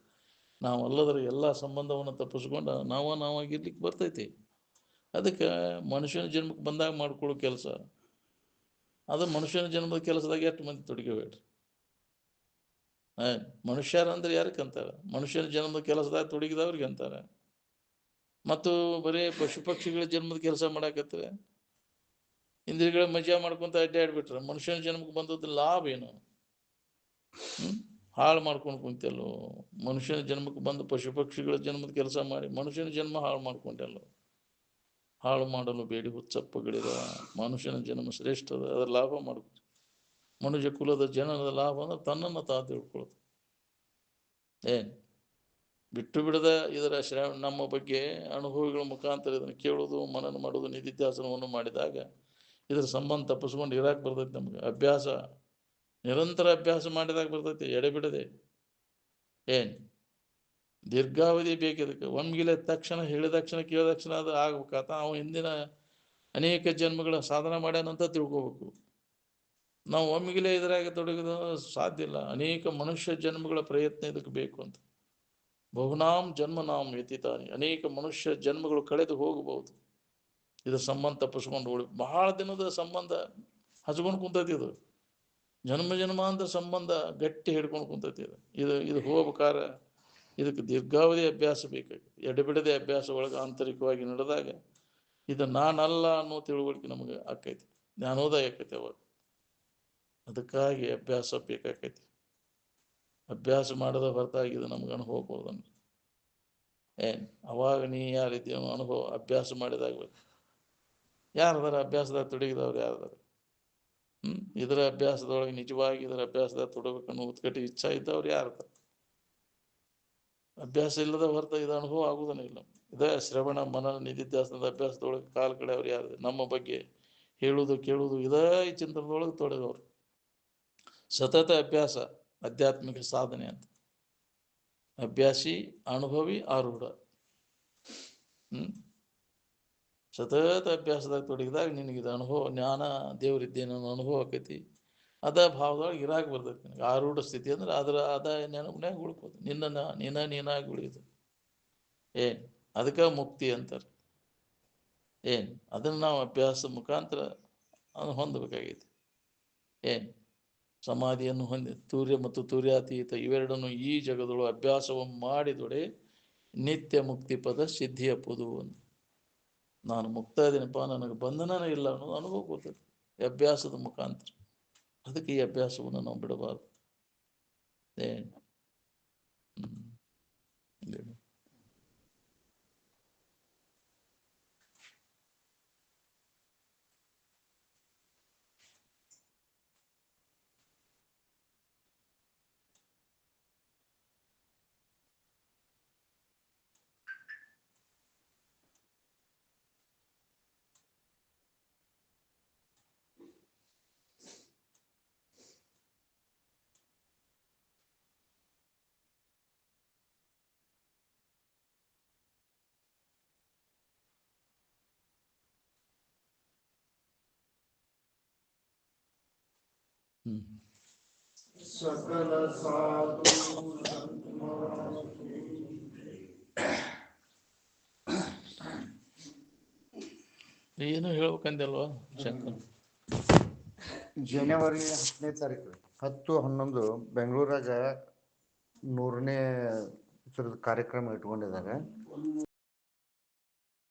ನಾವು ಅಲ್ಲದ್ರ ಎಲ್ಲ ಸಂಬಂಧವನ್ನು ತಪ್ಪಿಸ್ಕೊಂಡು ನಾವಾಗಿರ್ಲಿಕ್ಕೆ ಬರ್ತೈತಿ. ಅದಕ್ಕೆ ಮನುಷ್ಯನ ಜನ್ಮಕ್ಕೆ ಬಂದಾಗ ಮಾಡ್ಕೊಳ್ಳೋ ಕೆಲಸ ಅದು. ಮನುಷ್ಯನ ಜನ್ಮದ ಕೆಲಸದಾಗ ಎಷ್ಟು ಮಂದಿ ತೊಡಗಿಬೇಡ್ರಿ. ಮನುಷ್ಯರ ಅಂದ್ರೆ ಯಾರಕ್ಕೆ ಅಂತಾರೆ? ಮನುಷ್ಯನ ಜನ್ಮದ ಕೆಲಸದಾಗ ತೊಡಗಿದವ್ರಿಗೆ ಅಂತಾರೆ. ಮತ್ತು ಬರೀ ಪಶು ಪಕ್ಷಿಗಳ ಜನ್ಮದ ಕೆಲಸ ಮಾಡಾಕತ್ತಾರೆ. ಇಂದ್ರಿಯಗಳ ಮಜಾ ಮಾಡ್ಕೊಂತ ಅಡ್ಡಾಡ್ಬಿಟ್ರೆ ಮನುಷ್ಯನ ಜನ್ಮಕ್ಕೆ ಬಂದದ್ದು ಲಾಭ ಏನು? ಹಾಳು ಮಾಡ್ಕೊಂಡು ಕುಂತಲ್ಲೋ. ಮನುಷ್ಯನ ಜನ್ಮಕ್ಕೆ ಬಂದು ಪಶು ಪಕ್ಷಿಗಳ ಜನ್ಮದ ಕೆಲಸ ಮಾಡಿ ಮನುಷ್ಯನ ಜನ್ಮ ಹಾಳು ಮಾಡ್ಕೊಂಡೆಲ್ಲೋ. ಹಾಳು ಮಾಡಲು ಬೇಡಿ ಹುಚ್ಚಪ್ಪಗಳಿದ. ಮನುಷ್ಯನ ಜನ್ಮ ಶ್ರೇಷ್ಠ ಅದ, ಅದರ ಲಾಭ ಮಾಡ್ಕೊ. ಮನುಷ್ಯ ಕುಲದ ಜನನದ ಲಾಭ ಅಂದ್ರೆ ತನ್ನನ್ನು ತಾ ತಿಳ್ಕೊಳ್ಳೋದು. ಬಿಟ್ಟು ಬಿಡದ ಇದರ ನಮ್ಮ ಬಗ್ಗೆ ಅನುಭವಿಗಳ ಮುಖಾಂತರ ಇದನ್ನು ಕೇಳೋದು, ಮನನ ಮಾಡೋದು, ನಿಧಿಧ್ಯಾಸನವನ್ನು ಮಾಡಿದಾಗ ಇದರ ಸಂಬಂಧ ತಪ್ಪಿಸ್ಕೊಂಡು ಇರಾಕ್ ಬರ್ತೈತಿ. ನಮ್ಗೆ ಅಭ್ಯಾಸ ನಿರಂತರ ಅಭ್ಯಾಸ ಮಾಡಿದಾಗ ಬರ್ತೈತಿ, ಎಡೆಬಿಡದೆ. ದೀರ್ಘಾವಧಿ ಬೇಕಿದಕ್ಕೆ. ಒಮ್ಗಿಲೆ ತಕ್ಷಣ ಹೇಳಿದ ತಕ್ಷಣ ಕೇಳಿದ ತಕ್ಷಣ ಅದು ಆಗ್ಬೇಕಾತ ನಾವು ಹಿಂದಿನ ಅನೇಕ ಜನ್ಮಗಳ ಸಾಧನ ಮಾಡ್ಯಾನಂತ ತಿಳ್ಕೋಬೇಕು. ನಾವು ಒಮ್ಮಿಗಿಲೆ ಇದರಾಗ ತೊಡಗಿದ ಸಾಧ್ಯ ಇಲ್ಲ. ಅನೇಕ ಮನುಷ್ಯ ಜನ್ಮಗಳ ಪ್ರಯತ್ನ ಇದಕ್ಕೆ ಬೇಕು ಅಂತ. ಬಹುನಾಮ್ ಜನ್ಮನಾಮ್ ವ್ಯತೀತಾನಿ. ಅನೇಕ ಮನುಷ್ಯ ಜನ್ಮಗಳು ಕಳೆದು ಹೋಗಬಹುದು ಇದು ಸಂಬಂಧ ತಪ್ಪಿಸ್ಕೊಂಡು ಬಹಳ ದಿನದ ಸಂಬಂಧ ಹಚ್ಕೊಂಡು ಕುಂತೈತಿ. ಇದು ಜನ್ಮಾಂತರ ಸಂಬಂಧ ಗಟ್ಟಿ ಹಿಡ್ಕೊಂಡು ಕುಂತೈತಿ. ಇದು ಹೋಗ್ಬೇಕಾರ ಇದಕ್ಕೆ ದೀರ್ಘಾವಧಿ ಅಭ್ಯಾಸ ಬೇಕಾಗಿದೆ. ಎಡೆಬಿಡದೆ ಅಭ್ಯಾಸ ಒಳಗೆ ಆಂತರಿಕವಾಗಿ ನಡೆದಾಗ ಇದು ನಾನಲ್ಲ ಅನ್ನೋ ತಿಳುವಳಿಕೆ ನಮಗೆ ಆಕೈತಿ. ಜ್ಞಾನೋದಯ ಆಕೈತಿ ಅವಾಗ. ಅದಕ್ಕಾಗಿ ಅಭ್ಯಾಸ ಬೇಕಾಕೈತಿ. ಅಭ್ಯಾಸ ಮಾಡದ ಹೊರತಾಗಿದೆ ನಮ್ಗೆ ಅನುಭವ ಕೊಡೋದನ್ನು. ಅವಾಗ ನೀ ಯಾರಿದ್ದೀಯ ಅನುಭವ ಅಭ್ಯಾಸ ಮಾಡಿದಾಗಬೇಕು. ಯಾರದಾರ ಅಭ್ಯಾಸದಾಗ ತೊಡಗಿದವ್ರು ಯಾರದಾರ? ಇದರ ಅಭ್ಯಾಸದೊಳಗೆ ನಿಜವಾಗಿ ಇದರ ಅಭ್ಯಾಸದಾಗ ತೊಡಗಬೇಕನ್ನೋ ಉತ್ಕಟ ಇಚ್ಛಾ ಇದ್ದವ್ರು ಯಾರದಾರ? ಅಭ್ಯಾಸ ಇಲ್ಲದ ಹೊರತ ಇದು ಅನುಭವ ಆಗುವುದನ್ನ ಇಲ್ಲ. ಇದೇ ಶ್ರವಣ ಮನ ನಿಧಿಧ್ಯಾಸನದ ಅಭ್ಯಾಸದೊಳಗೆ ಕಾಲ ಕಡೆ ಅವ್ರು ಯಾರು? ನಮ್ಮ ಬಗ್ಗೆ ಹೇಳುವುದು ಕೇಳುವುದು ಇದೇ ಚಿಂತನದೊಳಗೆ ತೊಡಗವ್ರು. ಸತತ ಅಭ್ಯಾಸ ಆಧ್ಯಾತ್ಮಿಕ ಸಾಧನೆ ಅಂತ. ಅಭ್ಯಾಸಿ ಅನುಭವಿ ಆರೂಢ. ಸತತ ಅಭ್ಯಾಸದಾಗ ತೊಡಗಿದಾಗ ನಿನಗಿದ ಅನುಭವ ಜ್ಞಾನ ದೇವರಿದ್ದೇನೋ ಅನುಭವ ಆಕೈತಿ. ಅದ ಭಾವದೊಳಗೆ ಇರಾಕ್ ಬರ್ತೈತಿ ನಿನಗೆ. ಆರೂಢ ಸ್ಥಿತಿ ಅಂದ್ರೆ ಅದ ನೆನಪಿನ್ಯಾಗ ಉಳ್ಕೋದು. ನೀನಾಗಿ ಉಳಿದು ಅದಕ್ಕೆ ಮುಕ್ತಿ ಅಂತಾರೆ. ಅದನ್ನು ನಾವು ಅಭ್ಯಾಸ ಮುಖಾಂತರ ಹೊಂದಬೇಕಾಗೈತಿ. ಸಮಾಧಿಯನ್ನು ಹೊಂದಿ ತೂರ್ಯ ಮತ್ತು ತೂರ್ಯಾತೀತ ಇವೆರಡನ್ನು ಈ ಜಗದೊಳು ಅಭ್ಯಾಸವನ್ನು ಮಾಡಿದೊಡೆ ನಿತ್ಯ ಮುಕ್ತಿ ಪದ ಸಿದ್ಧಿಯ ಪುದು ಅಂತ. ನಾನು ಮುಕ್ತ ಇದ್ದೀನಪ್ಪ, ನನಗೆ ಬಂಧನನೇ ಇಲ್ಲ ಅನ್ನೋದು ಅನುಭವ ಗೊತ್ತೈತಿ ಅಭ್ಯಾಸದ ಮುಖಾಂತರ. ಅದಕ್ಕೆ ಈ ಅಭ್ಯಾಸವನ್ನು ನಾವು ಬಿಡಬಾರ್ದು.
ಸಕಲ ಸಾಧು
ಏನು ಹೇಳ್ಬೇಕಂದಲ್ವಾ ಶಂಕರ್?
ಜನವರಿ 10ನೇ ತಾರೀಕು 10-11 ಬೆಂಗಳೂರಾಗ 100ನೇ ಕಾರ್ಯಕ್ರಮ ಇಟ್ಕೊಂಡಿದ್ದಾರೆ.